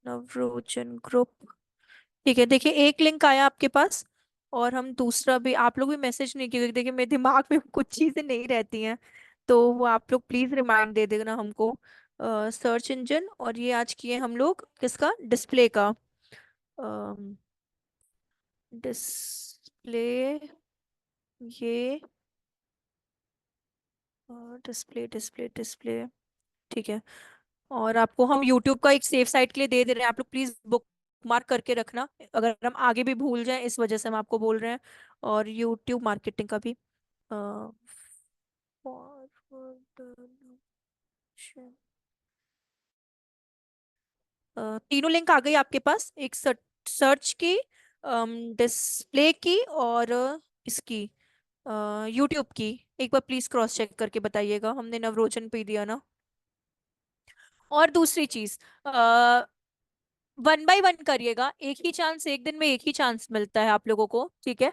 नवरोजन ग्रुप। ठीक है, देखिए एक लिंक आया आपके पास, और हम दूसरा भी, आप लोग भी मैसेज नहीं किए, देखिए मेरे दिमाग में कुछ चीजें नहीं रहती हैं, तो वो आप लोग प्लीज रिमाइंड दे देना हमको। सर्च इंजन, और ये आज किए हम लोग किसका, डिस्प्ले का, डिस्प्ले, ये डिस्प्ले डिस्प्ले डिस्प्ले, ठीक है। और आपको हम यूट्यूब का एक सेफ साइट के लिए दे दे रहे हैं, आप लोग प्लीज बुक मार्क करके रखना, अगर हम आगे भी भूल जाएं इस वजह से हम आपको बोल रहे हैं। और यूट्यूब मार्केटिंग का भी फॉरवर्ड, तीनों लिंक आ गई आपके पास, एक सर्च की, डिस्प्ले की, और इसकी यूट्यूब की। एक बार प्लीज क्रॉस चेक करके बताइएगा, हमने नवरोजन पे ही दिया ना। और दूसरी चीज, 1 बाय 1 करिएगा, एक ही चांस, एक दिन में एक ही चांस मिलता है आप लोगों को, ठीक है।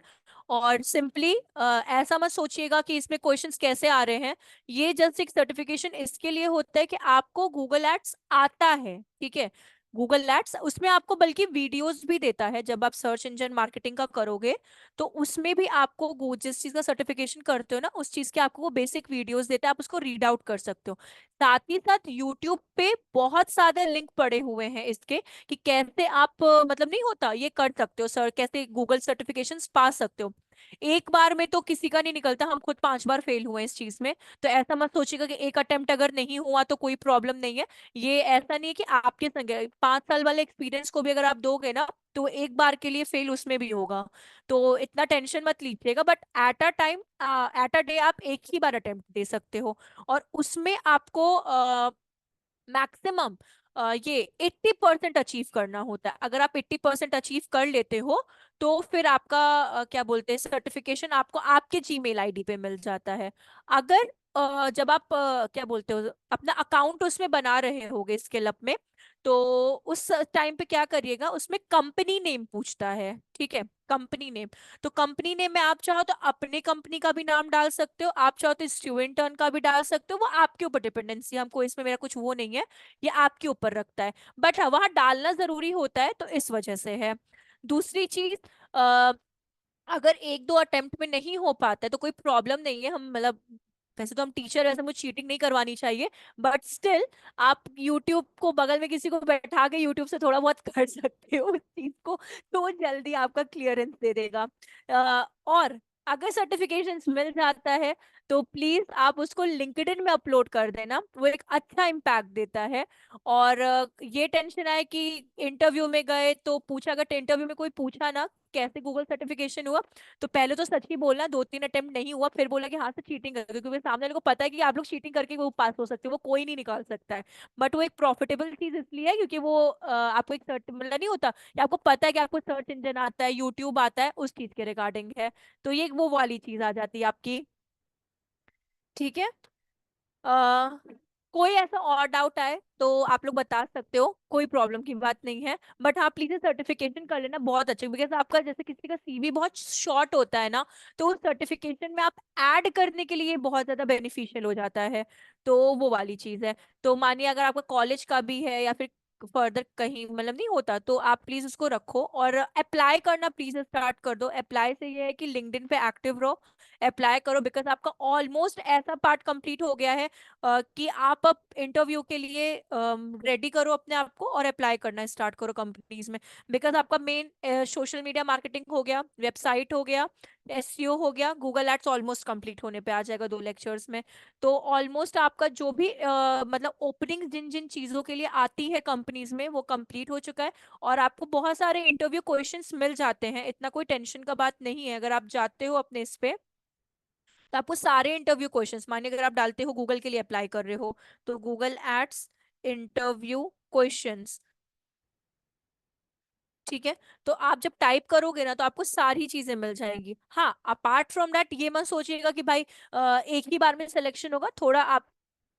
और सिंपली ऐसा मत सोचिएगा कि इसमें क्वेश्चंस कैसे आ रहे हैं, ये जस्ट एक सर्टिफिकेशन इसके लिए होता है कि आपको गूगल एड्स आता है, ठीक है। गूगल एड्स उसमें आपको बल्कि वीडियोस भी देता है, जब आप सर्च इंजन मार्केटिंग का करोगे तो उसमें भी आपको जिस चीज का सर्टिफिकेशन करते हो ना, उस चीज के आपको वो बेसिक वीडियोस देता है, आप उसको रीड आउट कर सकते हो। साथ ही साथ यूट्यूब पे बहुत सारे लिंक पड़े हुए हैं इसके, कि कैसे आप मतलब नहीं होता, ये कर सकते हो सर, कैसे गूगल सर्टिफिकेशंस पा सकते हो। एक बार में तो किसी का नहीं निकलता, हम खुद 5 बार फेल हुए इस चीज में। तो ऐसा मत सोचिएगा कि एक अटेम्प्ट अगर नहीं हुआ तो कोई प्रॉब्लम नहीं है। ये ऐसा नहीं है कि आपके संग 5 साल वाले एक्सपीरियंस को भी अगर आप दोगे ना, तो एक बार के लिए फेल उसमें भी होगा। तो इतना टेंशन मत लीजिएगा, but at a time, at a day आप एक ही बार अटेम्प्ट दे सकते हो, और उसमें आपको मैक्सिमम ये 80% अचीव करना होता है। अगर आप 80% अचीव कर लेते हो, तो फिर आपका क्या बोलते हैं, सर्टिफिकेशन आपको आपके जीमेल आईडी पे मिल जाता है। अगर जब आप क्या बोलते हो अपना अकाउंट उसमें बना रहे होगे स्किल अप में, तो उस टाइम पे क्या करिएगा, उसमें कंपनी नेम पूछता है, ठीक है, कंपनी नेम। तो कंपनी नेम में आप चाहो तो अपने कंपनी का भी नाम डाल सकते हो, आप चाहो तो स्टूडेंट टर्न का भी डाल सकते हो, वो आपके ऊपर डिपेंडेंसी, हमको इसमें मेरा कुछ वो नहीं है, ये आपके ऊपर रखता है। बट हाँ, वहां डालना जरूरी होता है, तो इस वजह से है। दूसरी चीज, अगर एक दो अटेम्प्ट में नहीं हो पाता है तो कोई प्रॉब्लम नहीं है, हम मतलब वैसे तो हम टीचर, वैसे मुझे चीटिंग नहीं करवानी चाहिए, बट स्टिल आप यूट्यूब को बगल में किसी को बैठा के यूट्यूब से थोड़ा बहुत कर सकते हो उस चीज को, तो वो जल्दी आपका क्लियरेंस दे देगा। और अगर सर्टिफिकेशन मिल जाता है तो प्लीज आप उसको लिंक्डइन में अपलोड कर देना, वो एक अच्छा इम्पैक्ट देता है। और ये टेंशन आए कि इंटरव्यू में गए तो पूछा, अगर इंटरव्यू में कोई पूछा ना कैसे गूगल सर्टिफिकेशन हुआ, तो पहले तो सच ही बोलना, 2-3 अटेम्प्ट नहीं हुआ फिर बोला कि हाँ से चीटिंग करके, क्योंकि सामने वाले को पता है कि आप लोग चीटिंग करके वो पास हो सकते हो, वो कोई नहीं निकाल सकता है। बट वो एक प्रॉफिटेबल चीज इसलिए है क्योंकि वो आपको एक सर्च मतलब नहीं होता कि आपको पता है कि आपको सर्च इंजन आता है, यूट्यूब आता है, उस चीज के रिगार्डिंग है। तो ये वो वाली चीज आ जाती है आपकी, ठीक है। अ, कोई ऐसा और डाउट आए तो आप लोग बता सकते हो, कोई प्रॉब्लम की बात नहीं है। बट हाँ प्लीज सर्टिफिकेशन कर लेना बहुत अच्छा, बिकॉज आपका जैसे किसी का सीवी बहुत शॉर्ट होता है ना, तो उस सर्टिफिकेशन में आप ऐड करने के लिए बहुत ज्यादा बेनिफिशियल हो जाता है। तो वो वाली चीज है। तो मानिए अगर आपका कॉलेज का भी है या फिर फर्दर कहीं मतलब नहीं होता, तो आप प्लीज उसको रखो और अप्लाई करना प्लीज स्टार्ट कर दो। अप्लाई से ये है कि लिंक्डइन पे एक्टिव रहो, अप्लाई करो, बिकॉज आपका ऑलमोस्ट ऐसा पार्ट कंप्लीट हो गया है कि आप अब इंटरव्यू के लिए रेडी करो अपने आप को और अप्लाई करना स्टार्ट करो कंपनीज में। बिकॉज आपका मेन सोशल मीडिया मार्केटिंग हो गया, वेबसाइट हो गया, एसईओ हो गया, गूगल एड्स ऑलमोस्ट कंप्लीट होने पे आ जाएगा 2 लेक्चर्स में। तो ऑलमोस्ट आपका जो भी मतलब ओपनिंग जिन जिन चीजों के लिए आती है कंपनीज में वो कंप्लीट हो चुका है। और आपको बहुत सारे इंटरव्यू क्वेश्चंस मिल जाते हैं, इतना कोई टेंशन का बात नहीं है। अगर आप जाते हो अपने इस पे तो आपको सारे इंटरव्यू क्वेश्चंस, मानिए अगर आप डालते हो गूगल के लिए अप्लाई कर रहे हो, तो गूगल एड्स इंटरव्यू क्वेश्चंस, ठीक है। तो आप जब टाइप करोगे ना तो आपको सारी चीजें मिल जाएंगी। हाँ, अपार्ट फ्रॉम दैट ये मत सोचिएगा कि भाई एक ही बार में सिलेक्शन होगा, थोड़ा आप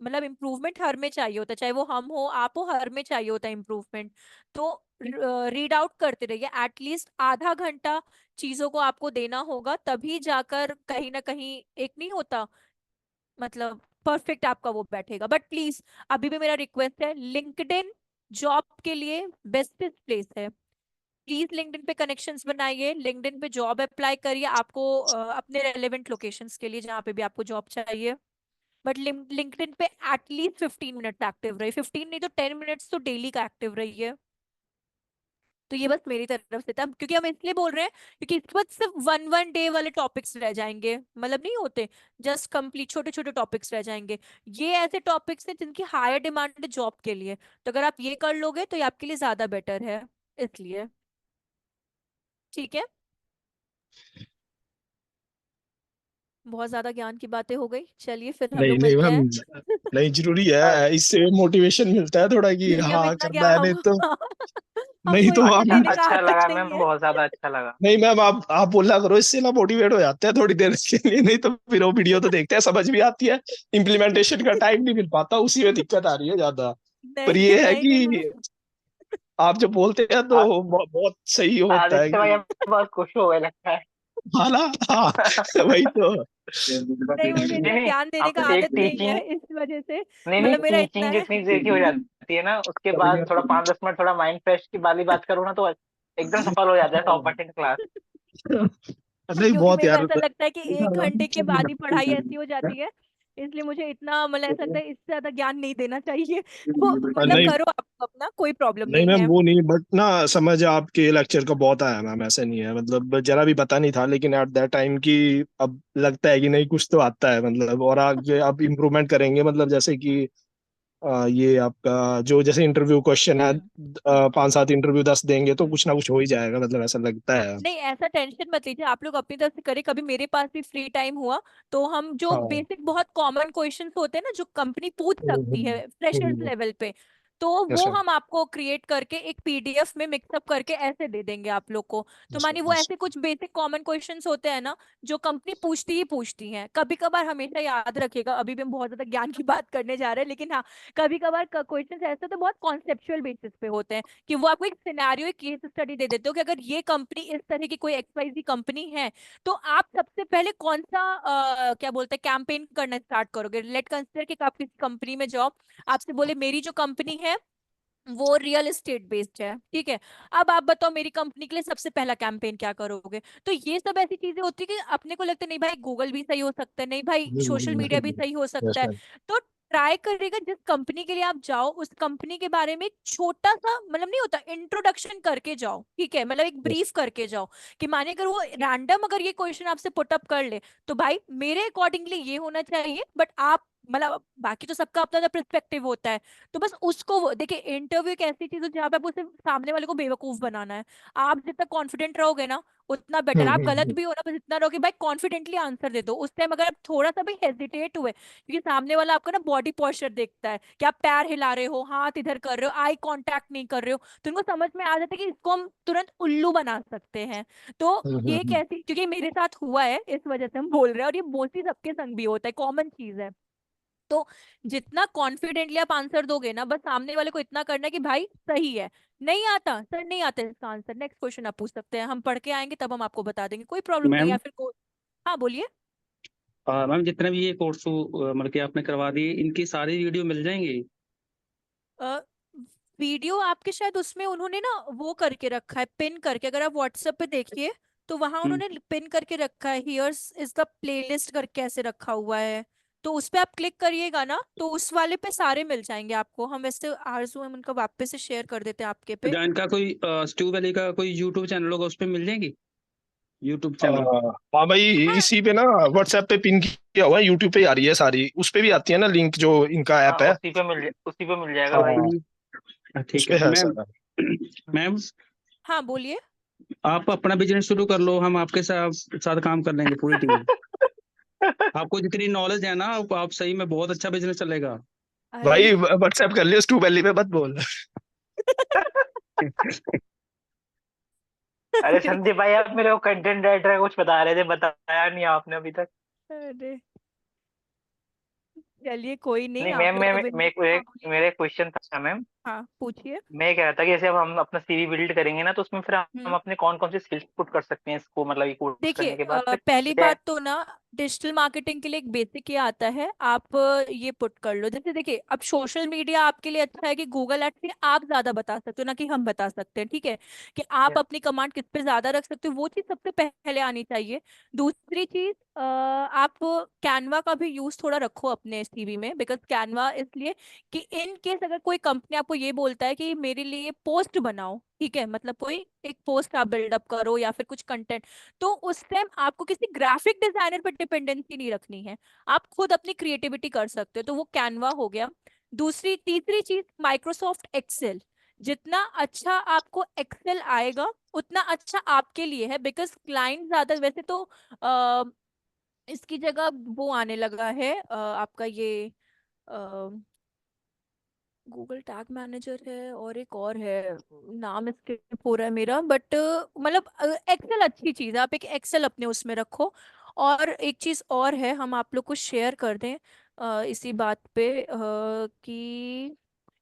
मतलब इम्प्रूवमेंट हर में चाहिए होता है, चाहे वो हम हो आप हो, हर में चाहिए होता है इम्प्रूवमेंट। तो रीड आउट करते रहिए, एटलीस्ट आधा घंटा चीजों को आपको देना होगा, तभी जाकर कहीं ना कहीं एक नहीं होता मतलब परफेक्ट आपका वो बैठेगा। बट प्लीज अभी भी मेरा रिक्वेस्ट है, लिंक्डइन जॉब के लिए बेस्टेस्ट प्लेस है। प्लीज लिंक्डइन पे कनेक्शंस बनाइए, लिंक्डइन पे जॉब अप्लाई करिए, आपको अपने रेलेवेंट लोकेशंस के लिए जहाँ पे भी आपको जॉब चाहिए। बट लिंक्डइन पे एटलीस्ट 15 मिनट्स एक्टिव रहिए, 15 नहीं तो 10 मिनट्स तो डेली का एक्टिव रहिए। तो ये बस मेरी तरफ से था, क्योंकि हम इसलिए बोल रहे हैं क्योंकि इसके बाद सिर्फ 1 1 डे वाले टॉपिक्स रह जाएंगे, मतलब नहीं होते, जस्ट कंप्लीट छोटे छोटे टॉपिक्स रह जाएंगे। ये ऐसे टॉपिक्स हैं जिनकी हायर डिमांड है जॉब के लिए, तो अगर आप ये कर लोगे तो ये आपके लिए ज्यादा बेटर है, इसलिए। ठीक है, बहुत ज्यादा ज्ञान की बातें हो गई, चलिए फिर हम नहीं लोग नहीं मिलते मैम, हैं। नहीं जरूरी है, इससे मोटिवेशन मिलता है थोड़ा कि क्योंकि हम हाँ इतना करना क्या है, हम नहीं तो हमको इतना आप अच्छा देने का अच्छा आदत लगा नहीं मैम, है। बहुत ज्यादा अच्छा लगा। नहीं मैम, आप बोला करो, इससे ना मोटिवेट हो जाते हैं थोड़ी देर के लिए, नहीं तो फिर वो वीडियो तो देखते हैं, समझ भी आती है, इम्प्लीमेंटेशन का टाइम नहीं मिल पाता, उसी में दिक्कत आ रही है ज्यादा। पर नहीं ये है नहीं नहीं कि आप जब बोलते हैं तो आ- बहुत सही होता है आदित्य भाई कि अब बहुत खुश हो गए लगता है। हाँ ना, हाँ वही तो। नहीं, मुझे नहीं इतना नहीं, ज्ञान देने का अब एक आदत नहीं है, टीचिंग, इस वजह से नहीं नहीं, मतलब मेरा इतना टीचिंग है। जितनी देर की हो जाती है ना, उसके बाद थोड़ा 5-10 मिनट थोड़ा माइंड फ्रेश की वाली बात करो ना, तो एकदम सफल हो जाता है टॉपर इन क्लास। नहीं क्योंकि बहुत मेरे को यार। ऐसा लगता है कि 1 घंटे के बाद ही पढ़ाई ऐसी हो जाती है, इसलिए मुझे इतना मतलब ऐसा लगता है इससे ज्यादा ज्ञान नहीं देना चाहिए। तो मतलब नहीं करो आप अपना, कोई प्रॉब्लम नहीं नहीं मैम, है। वो नहीं, बट ना समझ आपके लेक्चर का बहुत आया मैम, ऐसा नहीं है, मतलब जरा भी पता नहीं था, लेकिन एट दैट टाइम की अब लगता है कि नहीं कुछ तो आता है, मतलब और आगे आप इम्प्रूवमेंट करेंगे, मतलब जैसे कि ये आपका जो जैसे इंटरव्यू क्वेश्चन है, हम्म 5 7 इंटरव्यू 10 देंगे तो हम्म। कुछ ना कुछ हो ही जाएगा, मतलब ऐसा लगता है। नहीं, ऐसा टेंशन मत लीजिए, आप लोग अपनी तरफ से करें। कभी मेरे पास भी फ्री टाइम हुआ तो हम जो हाँ। बेसिक बहुत कॉमन क्वेश्चंस होते हैं ना जो कंपनी पूछ सकती है फ्रेशर्स हम्म, लेवल पे, तो यस वो मैम। हम आपको क्रिएट करके एक पीडीएफ में मिक्सअप करके ऐसे दे देंगे आप लोग को। तो यस मानिए मैम। वो यस। ऐसे कुछ बेसिक कॉमन क्वेश्चंस होते हैं ना, जो कंपनी पूछती ही पूछती है। कभी कभार, हमेशा याद रखिएगा, अभी भी हम बहुत ज्यादा ज्ञान की बात करने जा रहे हैं, लेकिन हाँ, कभी कभार क्वेश्चंस ऐसे तो बहुत कॉन्सेप्चुअल बेसिस पे होते हैं, कि वो आपको एक सिनेरियो, एक केस स्टडी दे देते हो कि अगर ये कंपनी इस तरह की कोई एक्सवाईजी कंपनी है, तो आप सबसे पहले कौन सा क्या बोलते हैं कैंपेन करना स्टार्ट करोगे। लेट कंसिडर कि आप किसी कंपनी में जाओ, आपसे बोले मेरी जो कंपनी है वो रियल एस्टेट बेस्ड है, ठीक है, अब आप बताओ मेरी कंपनी के लिए सबसे पहला कैंपेन क्या करोगे। तो ये सब ऐसी चीजें होती है कि अपने को लगता है नहीं भाई गूगल भी सही हो सकता है, नहीं भाई सोशल मीडिया भी सही हो यस सकता है। मैम। तो ट्राई करिएगा जिस कंपनी के लिए आप जाओ, उस कंपनी के बारे में एक छोटा सा, मतलब नहीं होता, इंट्रोडक्शन करके जाओ, ठीक है, मतलब एक यस। ब्रीफ करके जाओ। कि माने अगर वो रैंडम अगर ये क्वेश्चन आपसे पुट अप कर ले, तो भाई मेरे अकॉर्डिंगली ये होना चाहिए, बट आप मतलब बाकी तो सबका अपना अपना पर्सपेक्टिव होता है। तो बस उसको देखिए, इंटरव्यू एक ऐसी चीज है जहाँ पे आपको सिर्फ सामने वाले को बेवकूफ बनाना है। आप जितना कॉन्फिडेंट रहोगे ना, उतना बेटर। आप गलत भी हो ना, बस इतना रहो कि भाई कॉन्फिडेंटली आंसर दे दो। उस टाइम अगर आप थोड़ा सा भी हेजिटेट हुए, क्योंकि सामने वाला आपका ना बॉडी पोस्चर देखता है कि आप पैर हिला रहे हो, हाथ इधर कर रहे हो, आई कांटेक्ट नहीं कर रहे हो, तो उनको समझ में आ जाता है कि इसको हम तुरंत उल्लू बना सकते हैं। तो ये एक ऐसी, क्योंकि मेरे साथ हुआ है, इस वजह से हम बोल रहे हैं, और ये मोस्टली सबके संग भी होता है, कॉमन चीज है। तो जितना कॉन्फिडेंटली आप आंसर दोगे ना, बस सामने वाले को इतना करना है कि भाई सही है, नहीं आता सर, नहीं आता इसका आंसर, नेक्स्ट क्वेश्चन आप पूछ सकते हैं, हम पढ़ के आएंगे तब हम आपको बता देंगे, कोई प्रॉब्लम नहीं है। मैम, या फिर हाँ बोलिए। मैम जितने भी ये कोर्स मतलब कि आपने करवा दिए, इनकी सारी वीडियो मिल जाएंगी? वीडियो आपके शायद उसमें उन्होंने ना वो करके रखा है, पिन करके, अगर आप व्हाट्सएप पे देखिए तो वहां हम्म। उन्होंने पिन करके रखा है, हियर्स इज द प्लेलिस्ट करके ऐसे रखा हुआ है। तो उस पे आप क्लिक करिएगा ना, तो उस वाले पे सारे मिल जाएंगे आपको। हम वैसे आरजू हम उनका वापस से शेयर कर देते हैं आपके पे। या इनका कोई स्टू वैली का कोई यूट्यूब चैनल होगा, उस पर मिल जाएंगी? YouTube channel? हाँ भाई, हाँ इसी पे ना व्हाट्सएप पे पिन किया हुआ है, यूट्यूब पे ही आ रही है सारी, उस पे भी आती है ना लिंक, जो इनका हाँ ऐप है। उसी पे मिल जाएगा भाई। हाँ, उस ठीक पे है है मैम। सारा। मैम, हाँ बोलिए। आप अपना बिजनेस शुरू कर लो, हम आपके साथ साथ काम कर लेंगे, पूरी टीम। आपको जितनी नॉलेज है ना, आप सही में बहुत अच्छा बिजनेस चलेगा। अरे भाई व्हाट्सएप कर लियो, स्टू वैली पे मत बोल। अरे संदीप भाई, आप मेरे को कंटेंट राइटर का कुछ बता रहे थे, बताया नहीं आपने अभी तक। अरे चलिए कोई नहीं, नहीं मैम, आपने मैं तो हाँ बोलिए। मेरा क्वेश्चन था मैम। हाँ पूछिए। मैं कह रहा था कि जैसे अब हम अपना सीवी बिल्ड करेंगे ना, तो उसमें फिर हम हम्म अपने कौन कौन से स्किल्स पुट कर सकते हैं इसको, मतलब ये कोर्स देखिए, करने के बाद फिर पहली जैसे। बात तो ना, डिजिटल मार्केटिंग के लिए एक बेसिक ये आता है, आप ये पुट कर लो। जैसे देखिए, अब सोशल मीडिया आपके लिए अच्छा है कि गूगल एड्स से आप ज्यादा बता सकते हो ना कि हम बता सकते हैं, ठीक है, कि आप अपनी कमांड किस पे ज्यादा रख सकते हो, वो चीज सबसे पहले आनी चाहिए। दूसरी चीज, आप कैनवा का भी यूज थोड़ा रखो अपने सीवी में, बिकॉज कैनवा इसलिए कि इन केस अगर कोई कंपनी आपको ये बोलता है कि मेरे लिए पोस्ट बनाओ, ठीक है, मतलब कोई एक पोस्ट आप बिल्डअप करो या फिर कुछ कंटेंट, तो उस टाइम आपको किसी ग्राफिक डिजाइनर पर डिपेंडेंसी नहीं रखनी है, आप खुद अपनी क्रिएटिविटी कर सकते हो, तो वो कैनवा हो गया। दूसरी तीसरी चीज, माइक्रोसॉफ्ट एक्सेल। जितना अच्छा आपको एक्सेल आएगा, उतना अच्छा आपके लिए है, बिकॉज क्लाइंट ज्यादा, वैसे तो आ, इसकी जगह वो आने लगा है, आपका ये गूगल टैग मैनेजर है, और एक और है, नाम स्किप हो रहा है मेरा, बट मतलब एक्सेल अच्छी चीज है, आप एक एक्सेल अपने उसमें रखो। और एक चीज और है, हम आप लोग को शेयर कर दें इसी बात पे, कि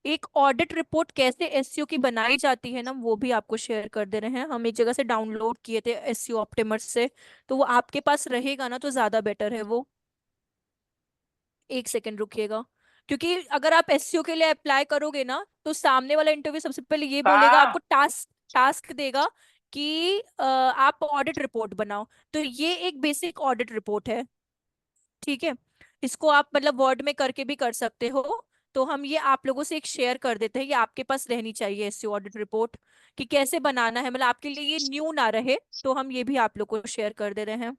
एक ऑडिट रिपोर्ट कैसे एसईओ की बनाई जाती है ना, वो भी आपको शेयर कर दे रहे हैं। हम एक जगह से डाउनलोड किए थे एसईओ ऑप्टिमर से, तो वो आपके पास रहेगा ना, तो ज्यादा बेटर है वो। एक सेकंड रुकिएगा, क्योंकि अगर आप एसईओ के लिए अप्लाई करोगे ना, तो सामने वाला इंटरव्यू सबसे पहले ये बोलेगा, कहा। आपको टास्क टास्क देगा कि आप ऑडिट रिपोर्ट बनाओ। तो ये एक बेसिक ऑडिट रिपोर्ट है, ठीक है, इसको आप मतलब वर्ड में करके भी कर सकते हो। तो हम ये आप लोगों से एक शेयर कर देते हैं, ये आपके पास रहनी चाहिए एसईओ ऑडिट रिपोर्ट, कि कैसे बनाना है, मतलब आपके लिए ये न्यू ना रहे, तो हम ये भी आप लोग को शेयर कर दे रहे हैं।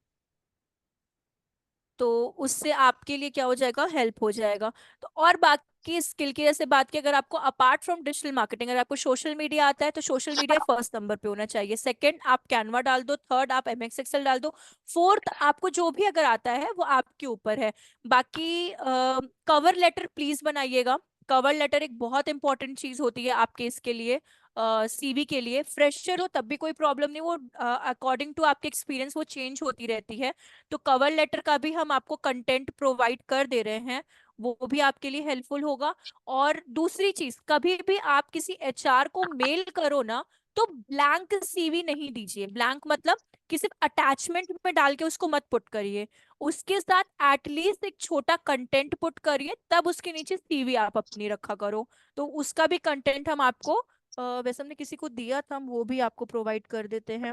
तो उससे आपके लिए क्या हो जाएगा, हेल्प हो जाएगा। तो और बाकी स्किल की जैसे बात की, अगर आपको अपार्ट फ्रॉम डिजिटल मार्केटिंग, अगर आपको सोशल मीडिया आता है, तो सोशल मीडिया फर्स्ट नंबर पे होना चाहिए, सेकंड आप कैनवा डाल दो, थर्ड आप एमएक्स एक्सेल डाल दो, फोर्थ आपको जो भी अगर आता है वो आपके ऊपर है। बाकी कवर लेटर प्लीज बनाइएगा, कवर लेटर एक बहुत इंपॉर्टेंट चीज होती है आपके इसके लिए, सीवी के लिए। फ्रेशर हो तब भी कोई प्रॉब्लम नहीं, वो अकॉर्डिंग टू आपके एक्सपीरियंस वो चेंज होती रहती है। तो कवर लेटर का भी हम आपको कंटेंट प्रोवाइड कर दे रहे हैं, वो भी आपके लिए हेल्पफुल होगा। और दूसरी चीज, कभी भी आप किसी एचआर को मेल करो ना, तो ब्लैंक सीवी नहीं दीजिए। ब्लैंक मतलब कि सिर्फ अटैचमेंट में डाल के उसको मत पुट करिए, उसके साथ एटलीस्ट एक छोटा कंटेंट पुट करिए, तब उसके नीचे सीवी आप अपनी रखा करो। तो उसका भी कंटेंट हम आपको वैसे हमने किसी को दिया था, हम वो भी आपको प्रोवाइड कर देते हैं।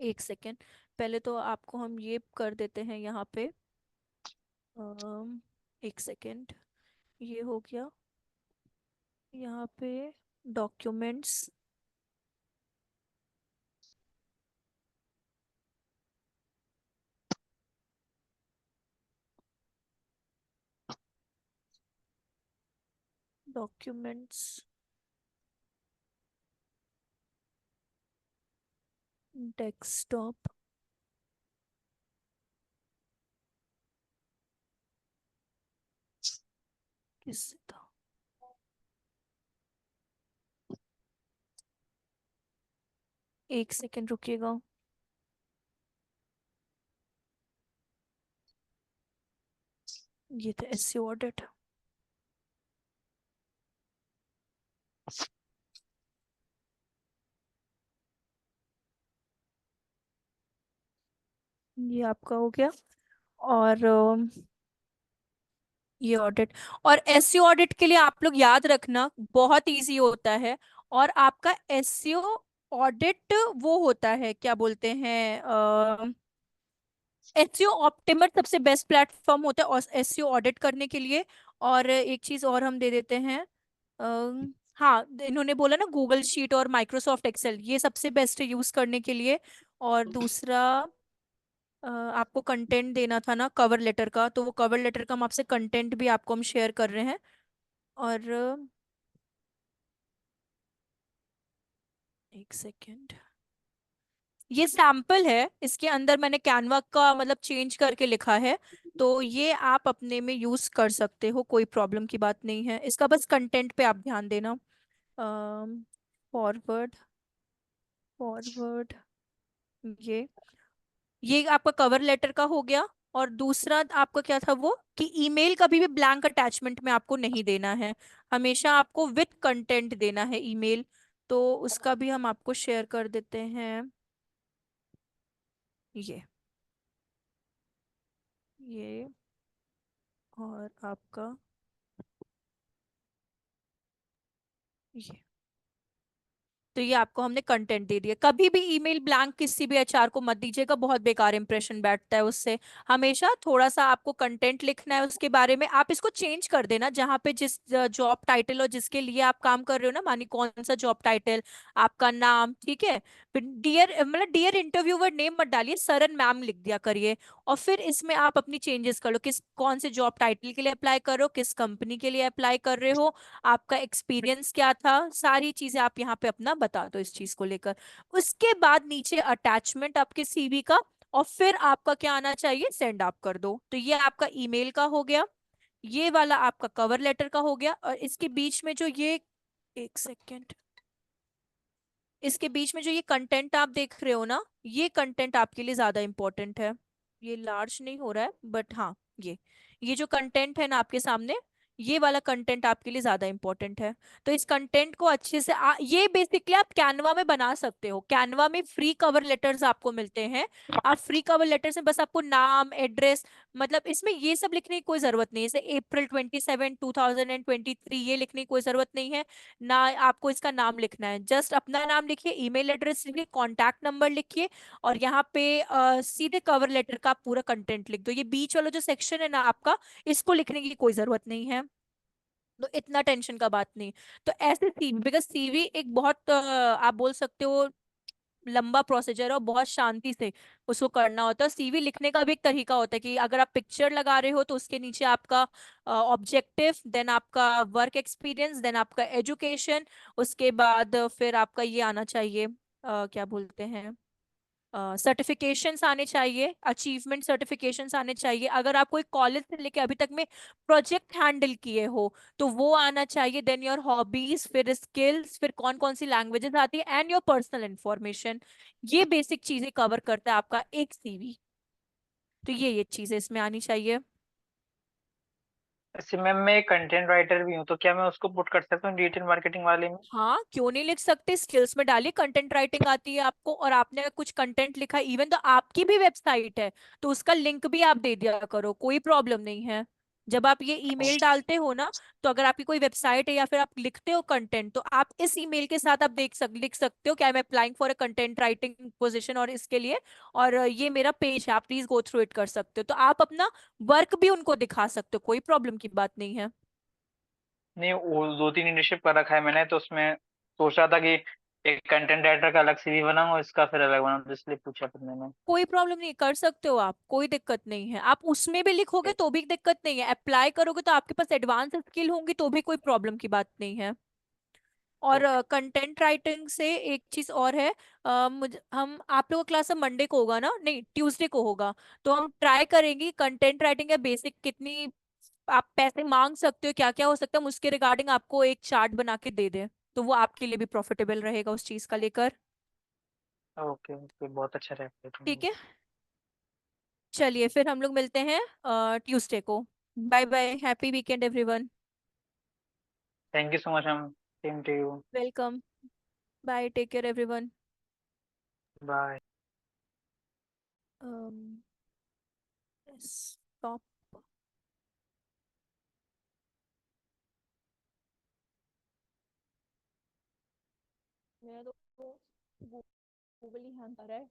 एक सेकेंड, पहले तो आपको हम ये कर देते हैं यहाँ पे। एक सेकेंड, ये हो गया यहाँ पे डॉक्यूमेंट्स। डॉक्यूमेंट्स डेस्कटॉप, किससे था? एक सेकेंड रुकिएगा। ये था एससी ऑडिट। ये आपका हो गया। और ये ऑडिट, और एसईओ ऑडिट के लिए आप लोग याद रखना, बहुत इजी होता है। और आपका एसईओ ऑडिट वो होता है, क्या बोलते हैं, एसईओ ऑप्टिमर सबसे बेस्ट प्लेटफॉर्म होता है एसईओ ऑडिट करने के लिए। और एक चीज और हम दे देते हैं, हाँ इन्होंने बोला ना गूगल शीट और माइक्रोसॉफ्ट एक्सेल, ये सबसे बेस्ट है यूज करने के लिए। और दूसरा आपको कंटेंट देना था ना कवर लेटर का, तो वो कवर लेटर का हम आपसे कंटेंट भी आपको हम शेयर कर रहे हैं। और एक सेकेंड, ये सैंपल है, इसके अंदर मैंने कैनवा का मतलब चेंज करके लिखा है, तो ये आप अपने में यूज कर सकते हो, कोई प्रॉब्लम की बात नहीं है। इसका बस कंटेंट पे आप ध्यान देना। फॉरवर्ड, फॉरवर्ड, ये ये आपका कवर लेटर का हो गया। और दूसरा आपका क्या था वो, कि ईमेल कभी भी ब्लैंक अटैचमेंट में आपको नहीं देना है, हमेशा आपको विथ कंटेंट देना है ईमेल। तो उसका भी हम आपको शेयर कर देते हैं। ये और आपका ये, तो ये आपको हमने कंटेंट दे दिया। कभी भी ईमेल ब्लैंक किसी भी एचआर को मत दीजिएगा, बहुत बेकार इंप्रेशन बैठता है उससे। हमेशा थोड़ा सा आपको कंटेंट लिखना है उसके बारे में, आप इसको चेंज कर देना जहाँ पे जिस जॉब टाइटल और जिसके लिए आप काम कर रहे हो ना, मानी कौन सा जॉब टाइटल, आपका नाम, ठीक है। फिर डियर मतलब डियर इंटरव्यूअर नेम मत डालिए, सर एंड मैम लिख दिया करिए। और फिर इसमें आप अपनी चेंजेस कर लो, किस कौन से जॉब टाइटल के लिए अप्लाई कर रहे हो, किस कंपनी के लिए अप्लाई कर रहे हो, आपका एक्सपीरियंस क्या था, सारी चीजें आप यहाँ पे अपना बता दो इस चीज को लेकर। उसके बाद नीचे अटैचमेंट आपके सीवी का, और फिर आपका क्या आना चाहिए, सेंड आप कर दो। तो ये आपका ईमेल का हो गया, ये वाला आपका कवर लेटर का हो गया। और इसके बीच में जो ये, एक सेकेंड, इसके बीच में जो ये कंटेंट आप देख रहे हो ना, ये कंटेंट आपके लिए ज्यादा इंपॉर्टेंट है। ये लार्ज नहीं हो रहा है बट हाँ, ये जो कंटेंट है ना आपके सामने, ये वाला कंटेंट आपके लिए ज्यादा इंपॉर्टेंट है। तो इस कंटेंट को अच्छे से ये बेसिकली आप कैनवा में बना सकते हो। कैनवा में फ्री कवर लेटर्स आपको मिलते हैं, आप फ्री कवर लेटर्स में बस आपको नाम, एड्रेस, मतलब इसमें ये सब लिखने की कोई जरूरत नहीं है, जैसे April 27, 2023 ये लिखने की कोई जरूरत नहीं है ना। आपको इसका नाम लिखना है, जस्ट अपना नाम लिखिए, ईमेल एड्रेस लिखिए, कॉन्टैक्ट नंबर लिखिए, और यहाँ पे सीधे कवर लेटर का पूरा कंटेंट लिख दो। ये बीच वाला जो सेक्शन है ना आपका, इसको लिखने की कोई जरूरत नहीं है, तो इतना टेंशन का बात नहीं। तो ऐसे सीवी, बिकॉज सीवी एक बहुत आप बोल सकते हो लंबा प्रोसीजर है, और बहुत शांति से उसको करना होता है। सीवी लिखने का भी एक तरीका होता है कि अगर आप पिक्चर लगा रहे हो तो उसके नीचे आपका ऑब्जेक्टिव, देन आपका वर्क एक्सपीरियंस, देन आपका एजुकेशन, उसके बाद फिर आपका ये आना चाहिए, क्या बोलते हैं, सर्टिफिकेशंस आने चाहिए, अचीवमेंट सर्टिफिकेशंस आने चाहिए। अगर आप कोई कॉलेज से लेके अभी तक में प्रोजेक्ट हैंडल किए हो तो वो आना चाहिए। देन योर हॉबीज, फिर स्किल्स, फिर कौन कौन सी लैंग्वेजेस आती है, एंड योर पर्सनल इंफॉर्मेशन। ये बेसिक चीजें कवर करता है आपका एक सीवी। तो ये चीजें इसमें आनी चाहिए। ऐसे मैम मैं कंटेंट राइटर भी हूँ, तो क्या मैं उसको पुट कर सकता हूँ डिजिटल मार्केटिंग वाले में? हाँ, क्यों नहीं लिख सकते? स्किल्स में डालिए कंटेंट राइटिंग आती है आपको, और आपने अगर कुछ कंटेंट लिखा, इवन तो आपकी भी वेबसाइट है तो उसका लिंक भी आप दे दिया करो, कोई प्रॉब्लम नहीं है। जब आप ये ईमेल डालते हो ना, तो अगर आपकी कोई वेबसाइट है या फिर आप लिखते हो कंटेंट, तो आप इस ईमेल के साथ आप लिख सकते हो कि I am applying for a content writing position और इसके लिए, और ये मेरा पेज है, आप प्लीज गो थ्रू इट कर सकते हो। तो आप अपना वर्क भी उनको दिखा सकते हो, कोई प्रॉब्लम की बात नहीं है। नहीं, वो 2-3 इंटर्नशिप कर रखा है मैंने, तो उसमें सोच रहा था कि एक कंटेंट राइटर का अलग सीवी बनाऊं, इसका फिर अलग बनाऊं, तो इसलिए पूछा फिर मैंने। कोई प्रॉब्लम नहीं, कर सकते हो आप, कोई दिक्कत नहीं है। आप उसमें भी लिखोगे तो भी दिक्कत नहीं है, अप्लाई करोगे तो आपके पास एडवांस स्किल होंगी तो भी कोई प्रॉब्लम की बात नहीं है। और ओके। कंटेंट राइटिंग से एक चीज और है। मुझे हम आप लोगों का क्लास मंडे को होगा ना? नहीं, ट्यूसडे को होगा। तो हम ट्राई करेंगे कंटेंट राइटिंग का बेसिक कितनी आप पैसे मांग सकते हो, क्या क्या हो सकता है, हम उसके रिगार्डिंग आपको एक चार्ट बना के दे दें, तो वो आपके लिए भी प्रॉफिटेबल रहेगा उस चीज का लेकर। ओके ओके, बहुत अच्छा रहेगा ठीक तो। है, चलिए फिर हम लोग मिलते हैं ट्यूसडे को। Bye bye, happy weekend everyone. Thank you so much ma'am, same to you. Welcome. Bye, take care everyone. Bye. Stop. मेरा तो गूगल ही हैंग कर रहा है।